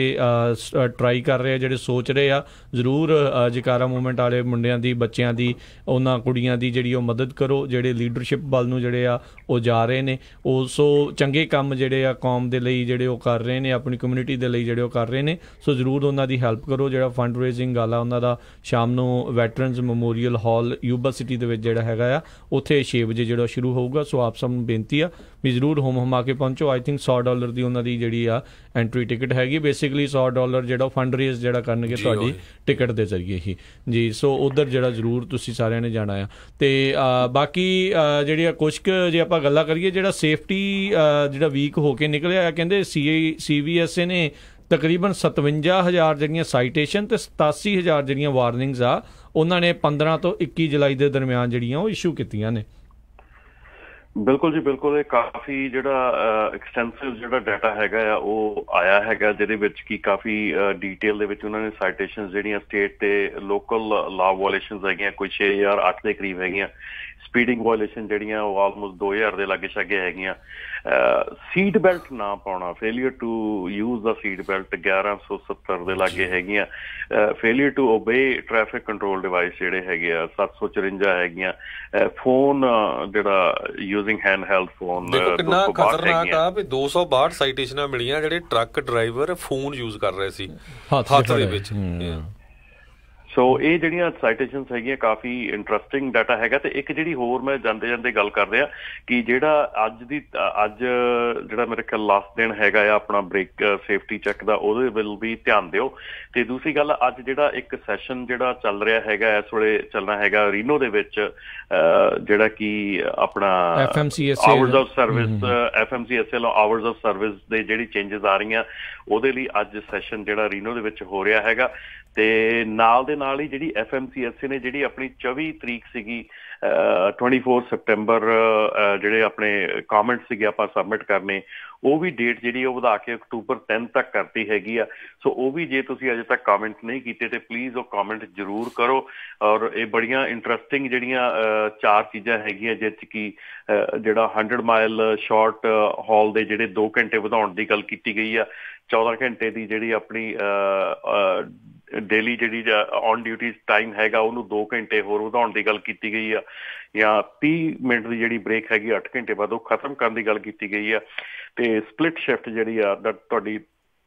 ਟਰਾਈ ਕਰ ਰਹੇ ਆ, ਜਿਹੜੇ ਸੋਚ ਰਹੇ ਆ, ਜ਼ਰੂਰ ਜਕਾਰਾ ਮੂਵਮੈਂਟ ਵਾਲੇ ਮੁੰਡਿਆਂ ਦੀ, ਬੱਚਿਆਂ ਦੀ, ਉਹਨਾਂ ਕੁੜੀਆਂ ਦੀ ਜਿਹੜੀ ਉਹ ਮਦਦ ਕਰੋ ਜਿਹੜੇ ਲੀਡਰਸ਼ਿਪ ਵੱਲ ਨੂੰ ਜਿਹੜੇ ਆ ਉਹ ਜਾ ਰਹੇ ਨੇ। ਉਹ ਸੋ ਚੰਗੇ ਕੰਮ ਜਿਹੜੇ ਆ ਕੌਮ ਦੇ ਲਈ ਜਿਹੜੇ ਉਹ ਕਰ ਰਹੇ ਨੇ, ਆਪਣੀ ਕਮਿਊਨਿਟੀ ਦੇ ਲਈ ਜਿਹੜੇ ਉਹ ਕਰ ਰਹੇ ਨੇ। ਸੋ ਜ਼ਰੂਰ ਉਹਨਾਂ ਦੀ ਹੈਲਪ ਕਰੋ। ਜਿਹੜਾ ਫੰਡ ਰੇਜ਼ਿੰਗ ਗਾਲਾ ਉਹਨਾਂ ਦਾ ਸ਼ਾਮ ਨੂੰ ਵੈਟਰਨਸ ਮੈਮੋਰੀਅਲ ਹਾਲ ਯੂਬਾ ਸਿਟੀ ਦੇ ਵਿੱਚ ਜਿਹੜਾ ਹੈਗਾ ਆ ਉੱਥੇ 6 ਵਜੇ ਜਿਹੜਾ ਸ਼ੁਰੂ ਹੋਊਗਾ। ਸੋ ਆਪ ਸਭ ਨੂੰ ਬੇਨਤੀ ਆ ਵੀ ਜ਼ਰੂਰ ਹਮਾ ਕੇ ਪਹੁੰਚੋ। ਆਈ ਥਿੰਕ $100 ਦੀ ਉਹਨਾਂ ਦੀ ਜਿਹੜੀ ਆ ਐਂਟਰੀ ਟਿਕਟ ਹੈਗੀ। ਬੇਸਿਕਲੀ $100 ਜਿਹੜਾ ਫੰਡ ਰੇਜ਼ ਜਿਹੜਾ ਕਰਨਗੇ ਤੁਹਾਡੀ ਟਿਕਟ ਦੇ ਜ਼ਰੀਏ ਹੀ ਜੀ। ਸੋ ਉੱਧਰ ਜਿਹੜਾ ਜ਼ਰੂਰ ਤੁਸੀਂ ਸਾਰਿਆਂ ਨੇ ਜਾਣਾ ਆ। ਤੇ ਬਾਕੀ ਜਿਹੜੀਆਂ ਕੁਛ ਕੁ ਜੇ ਆਪਾਂ ਗੱਲਾਂ ਕਰੀਏ, ਜਿਹੜਾ ਸੇਫਟੀ ਜਿਹੜਾ ਵੀਕ ਹੋ ਕੇ ਨਿਕਲਿਆ ਆ, ਕਹਿੰਦੇ CVSA ਨੇ ਤਕਰੀਬਨ 57,000 ਜਿਹੜੀਆਂ ਸਾਈਟੇਸ਼ਨ ਤੇ 87,000 ਜਿਹੜੀਆਂ ਵਾਰਨਿੰਗਸ ਆ ਉਹਨਾਂ ਨੇ 15 ਤੋਂ 21 ਜੁਲਾਈ ਦੇ ਦਰਮਿਆਨ ਜਿਹੜੀਆਂ ਉਹ ਇਸ਼ੂ ਕੀਤੀਆਂ ਨੇ। ਬਿਲਕੁਲ ਜੀ, ਬਿਲਕੁਲ। ਇਹ ਕਾਫੀ ਜਿਹੜਾ ਐਕਸਟੈਂਸਿਵ ਜਿਹੜਾ ਡਾਟਾ ਹੈਗਾ ਆ ਉਹ ਆਇਆ ਹੈਗਾ, ਜਿਹਦੇ ਵਿੱਚ ਕਿ ਕਾਫੀ ਡੀਟੇਲ ਦੇ ਵਿੱਚ ਉਹਨਾਂ ਨੇ ਸਾਈਟੇਸ਼ਨਸ ਜਿਹੜੀਆਂ ਸਟੇਟ ਤੇ ਲੋਕਲ ਲਾ ਵਾਇਲੇਸ਼ਨਸ ਹੈਗੀਆਂ ਕੋਈ 6,008 ਦੇ ਕਰੀਬ ਹੈਗੀਆਂ। ਸਪੀਡਿੰਗ ਵਾਇਲੇਸ਼ਨ ਜਿਹੜੀਆਂ ਉਹ ਆਲਮੋਸਟ 2,000 ਦੇ ਲਾਗੇ ਛਾਗੇ ਹੈਗੀਆਂ। ਸੀਟ ਬੈਲਟ ਨਾ ਪਾਉਣਾ, ਫੇਲੀਅਰ ਟੂ ਯੂਜ਼ ਦਾ ਸੀਟ ਬੈਲਟ 1170 ਦੇ ਲਾਗੇ ਹੈਗੀਆਂ। Failure to obey traffic control device ਜਿਹੜੇ ਹੈਗੇ ਆ 754 ਹੈਗੀਆਂ। ਫੋਨ ਜਿਹੜਾ ਯੂਜ਼ਿੰਗ ਹੈਂਡ ਹੈਲਡ ਫੋਨ ਕਿੰਨਾ ਖਤਰਨਾਕ ਆ ਵੀ 262 ਸਾਈਟੇਸ਼ਨਾਂ ਮਿਲੀਆਂ ਜਿਹੜੇ ਟਰੱਕ ਡਰਾਈਵਰ ਫੋਨ ਯੂਜ਼ ਕਰ ਰਹੇ ਸੀ ਹੱਥ ਦੇ ਵਿੱਚ। ਸੋ ਇਹ ਜਿਹੜੀਆਂ ਸਾਈਟੇਸ਼ਨਸ ਹੈਗੀਆਂ ਕਾਫੀ ਇੰਟਰਸਟਿੰਗ ਡਾਟਾ ਹੈਗਾ। ਤੇ ਇੱਕ ਜਿਹੜੀ ਹੋਰ ਮੈਂ ਜਾਂਦੇ ਜਾਂਦੇ ਗੱਲ ਕਰਦੇ ਆ ਕਿ ਜਿਹੜਾ ਅੱਜ ਜਿਹੜਾ ਮੇਰੇ ਖਿਆਲ ਲਾਸਟ ਦਿਨ ਹੈਗਾ ਆ ਆਪਣਾ ਬ੍ਰੇਕ ਸੇਫਟੀ ਚੈੱਕ ਦਾ, ਉਹਦੇ ਵੱਲ ਵੀ ਧਿਆਨ ਦਿਓ। ਤੇ ਦੂਸਰੀ ਗੱਲ, ਅੱਜ ਜਿਹੜਾ ਇੱਕ ਸੈਸ਼ਨ ਜਿਹੜਾ ਚੱਲ ਰਿਹਾ ਹੈਗਾ ਇਸ ਵੇਲੇ ਚੱਲਣਾ ਹੈਗਾ ਰੀਨੋ ਦੇ ਵਿੱਚ, ਜਿਹੜਾ ਕਿ ਆਪਣਾ hours of service FMCSA hours of service ਦੇ ਜਿਹੜੀ ਚੇਂਜਸ ਆ ਰਹੀਆਂ ਉਹਦੇ ਲਈ ਅੱਜ ਸੈਸ਼ਨ ਜਿਹੜਾ ਰੀਨੋ ਦੇ ਵਿੱਚ ਹੋ ਰਿਹਾ ਹੈਗਾ। ਤੇ ਨਾਲ ਦੇ ਨਾਲ ਹੀ ਜਿਹੜੀ FMCSA ਨੇ ਜਿਹੜੀ ਆਪਣੀ 24 ਤਰੀਕ ਸੀਗੀ 24 ਸਤੰਬਰ ਜਿਹੜੇ ਆਪਣੇ ਕਾਮੈਂਟ ਸੀਗੇ ਆਪਾਂ ਸਬਮਿਟ ਕਰਨੇ, ਉਹ ਵੀ ਡੇਟ ਜਿਹੜੀ ਉਹ ਵਧਾ ਕੇ ਅਕਤੂਬਰ 10 ਤੱਕ ਕਰਤੀ ਹੈਗੀ ਆ। ਸੋ ਉਹ ਵੀ ਜੇ ਤੁਸੀਂ ਅਜੇ ਤੱਕ ਕਾਮੈਂਟ ਨਹੀਂ ਕੀਤੇ ਤੇ ਪਲੀਜ਼ ਉਹ ਕਾਮੈਂਟ ਜ਼ਰੂਰ ਕਰੋ। ਔਰ ਇਹ ਬੜੀਆਂ ਇੰਟਰਸਟਿੰਗ ਜਿਹੜੀਆਂ 4 ਚੀਜ਼ਾਂ ਹੈਗੀਆਂ ਜਿਸ 'ਚ ਕਿ ਜਿਹੜਾ 100 ਮਾਈਲ ਸ਼ਾਰਟ ਹਾਲ ਦੇ ਜਿਹੜੇ 2 ਘੰਟੇ ਵਧਾਉਣ ਦੀ ਗੱਲ ਕੀਤੀ ਗਈ ਆ, 14 ਘੰਟੇ ਦੀ ਜਿਹੜੀ ਆਪਣੀ ਡੇਲੀ ਜਿਹੜੀ ਔਨ ਡਿਊਟੀ ਟਾਈਮ ਹੈਗਾ ਉਹਨੂੰ 2 ਘੰਟੇ ਹੋਰ ਵਧਾਉਣ ਦੀ ਗੱਲ ਕੀਤੀ ਗਈ ਆ, ਜਾਂ 30 ਮਿੰਟ ਦੀ ਜਿਹੜੀ ਬ੍ਰੇਕ ਹੈਗੀ 8 ਘੰਟੇ ਬਾਅਦ ਉਹ ਖਤਮ ਕਰਨ ਦੀ ਗੱਲ ਕੀਤੀ ਗਈ ਆ। ਤੇ ਸਪਲਿਟ ਸ਼ਿਫਟ ਜਿਹੜੀ ਆ ਤੁਹਾਡੀ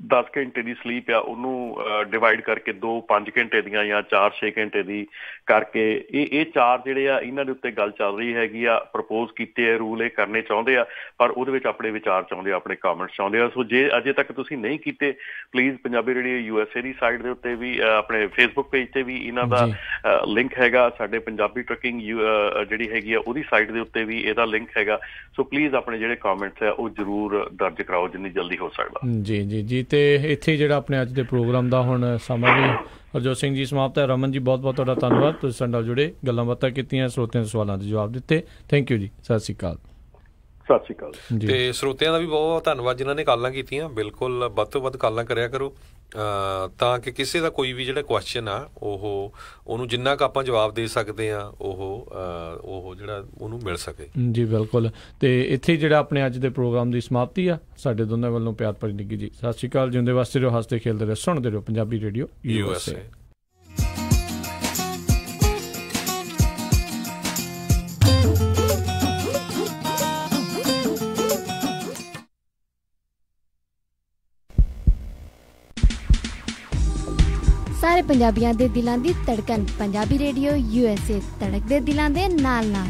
10 ਘੰਟੇ ਦੀ ਸਲੀਪ ਆ ਉਹਨੂੰ ਡਿਵਾਈਡ ਕਰਕੇ 2-5 ਘੰਟੇ ਦੀਆਂ ਜਾਂ 4-6 ਘੰਟੇ ਦੀ ਕਰਕੇ ਇਹ 4 ਜਿਹੜੇ ਆ ਇਹਨਾਂ ਦੇ ਉੱਤੇ ਗੱਲ ਚੱਲ ਰਹੀ ਹੈਗੀ ਆ। ਪ੍ਰਪੋਜ਼ ਕੀਤੇ ਆ ਰੂਲ, ਇਹ ਕਰਨੇ ਚਾਹੁੰਦੇ ਆ, ਪਰ ਉਹਦੇ ਵਿੱਚ ਆਪਣੇ ਵਿਚਾਰ ਚਾਹੁੰਦੇ ਆ, ਆਪਣੇ ਕਮੈਂਟਸ ਚਾਹੁੰਦੇ ਆ। ਸੋ ਜੇ ਅਜੇ ਤੱਕ ਤੁਸੀਂ ਨਹੀਂ ਕੀਤੇ, please Punjabi radio USA the site ਦੇ ਉੱਤੇ ਵੀ, ਆਪਣੇ ਫੇਸਬੁੱਕ ਪੇਜ ਤੇ ਵੀ ਇਹਨਾਂ ਦਾ ਲਿੰਕ ਹੈਗਾ। ਸਾਡੇ ਪੰਜਾਬੀ ਟਰੱਕਿੰਗ ਜਿਹੜੀ ਹੈਗੀ ਆ ਉਹਦੀ ਸਾਈਟ ਦੇ ਉੱਤੇ ਵੀ ਇਹਦਾ ਲਿੰਕ ਹੈਗਾ। ਸੋ ਪਲੀਜ਼ ਆਪਣੇ ਜਿਹੜੇ ਕਮੈਂਟਸ ਆ ਉਹ ਜ਼ਰੂਰ ਦਰਜ ਕਰਾਓ ਜਿੰਨੀ ਜਲਦੀ ਹੋ ਸਕਦਾ। ਜੀ ਜੀ ਜੀ। ਤੇ ਇੱਥੇ ਜਿਹੜਾ ਆਪਣੇ ਅੱਜ ਦੇ ਪ੍ਰੋਗਰਾਮ ਦਾ ਹੁਣ ਸਮਾਂ ਵੀ ਹਰਜੋਤ ਸਿੰਘ ਜੀ ਸਮਾਪਤ ਹੈ। ਰਮਨ ਜੀ ਬਹੁਤ ਬਹੁਤ ਤੁਹਾਡਾ ਧੰਨਵਾਦ, ਤੁਸੀਂ ਸਾਡੇ ਨਾਲ ਜੁੜੇ, ਗੱਲਾਂ ਬਾਤਾਂ ਕੀਤੀਆਂ, ਸਰੋਤਿਆਂ ਦੇ ਸਵਾਲਾਂ ਦੇ ਜਵਾਬ ਦਿੱਤੇ। ਥੈਂਕ ਯੂ ਜੀ, ਸਤਿ ਸ਼੍ਰੀ ਅਕਾਲ। ਸਤਿ ਸ਼੍ਰੀ ਅਕਾਲ। ਤੇ ਸਰੋਤਿਆਂ ਦਾ ਵੀ ਬਹੁਤ ਬਹੁਤ ਧੰਨਵਾਦ ਜਿਨ੍ਹਾਂ ਨੇ ਕਾਲਾਂ ਕੀਤੀਆਂ। ਬਿਲਕੁਲ ਵੱਧ ਤੋਂ ਵੱਧ ਕਾਲਾਂ ਕਰਿਆ ਕਰੋ ਤਾਂ ਕਿ ਕਿਸੇ ਦਾ ਕੋਈ ਵੀ ਜਿਹੜਾ ਕੁਐਸਚਨ ਆ ਉਹਨੂੰ ਜਿੰਨਾ ਕੁ ਆਪਾਂ ਜਵਾਬ ਦੇ ਸਕਦੇ ਹਾਂ ਉਹ ਜਿਹੜਾ ਉਹਨੂੰ ਮਿਲ ਸਕੇ। ਜੀ ਬਿਲਕੁਲ। ਤੇ ਇੱਥੇ ਜਿਹੜਾ ਆਪਣੇ ਅੱਜ ਦੇ ਪ੍ਰੋਗਰਾਮ ਦੀ ਸਮਾਪਤੀ ਆ। ਸਾਡੇ ਦੋਨਾਂ ਵੱਲੋਂ ਪਿਆਰ ਭਰੀ ਨਿੱਘੀ ਜੀ ਸਤਿ ਸ਼੍ਰੀ ਅਕਾਲ। ਜਿਉਂਦੇ ਵਾਸਤੇ ਰਹੋ, ਹੱਸਦੇ ਖੇਲਦੇ ਰਹੋ, ਸੁਣਦੇ ਰਹੋ ਪੰਜਾਬੀ ਰੇਡੀਓ USA। ਸਾਰੇ ਪੰਜਾਬੀਆਂ ਦੇ ਦਿਲਾਂ ਦੀ ਧੜਕਨ ਪੰਜਾਬੀ ਰੇਡੀਓ USA, ਧੜਕਦੇ ਦਿਲਾਂ ਦੇ ਨਾਲ ਨਾਲ।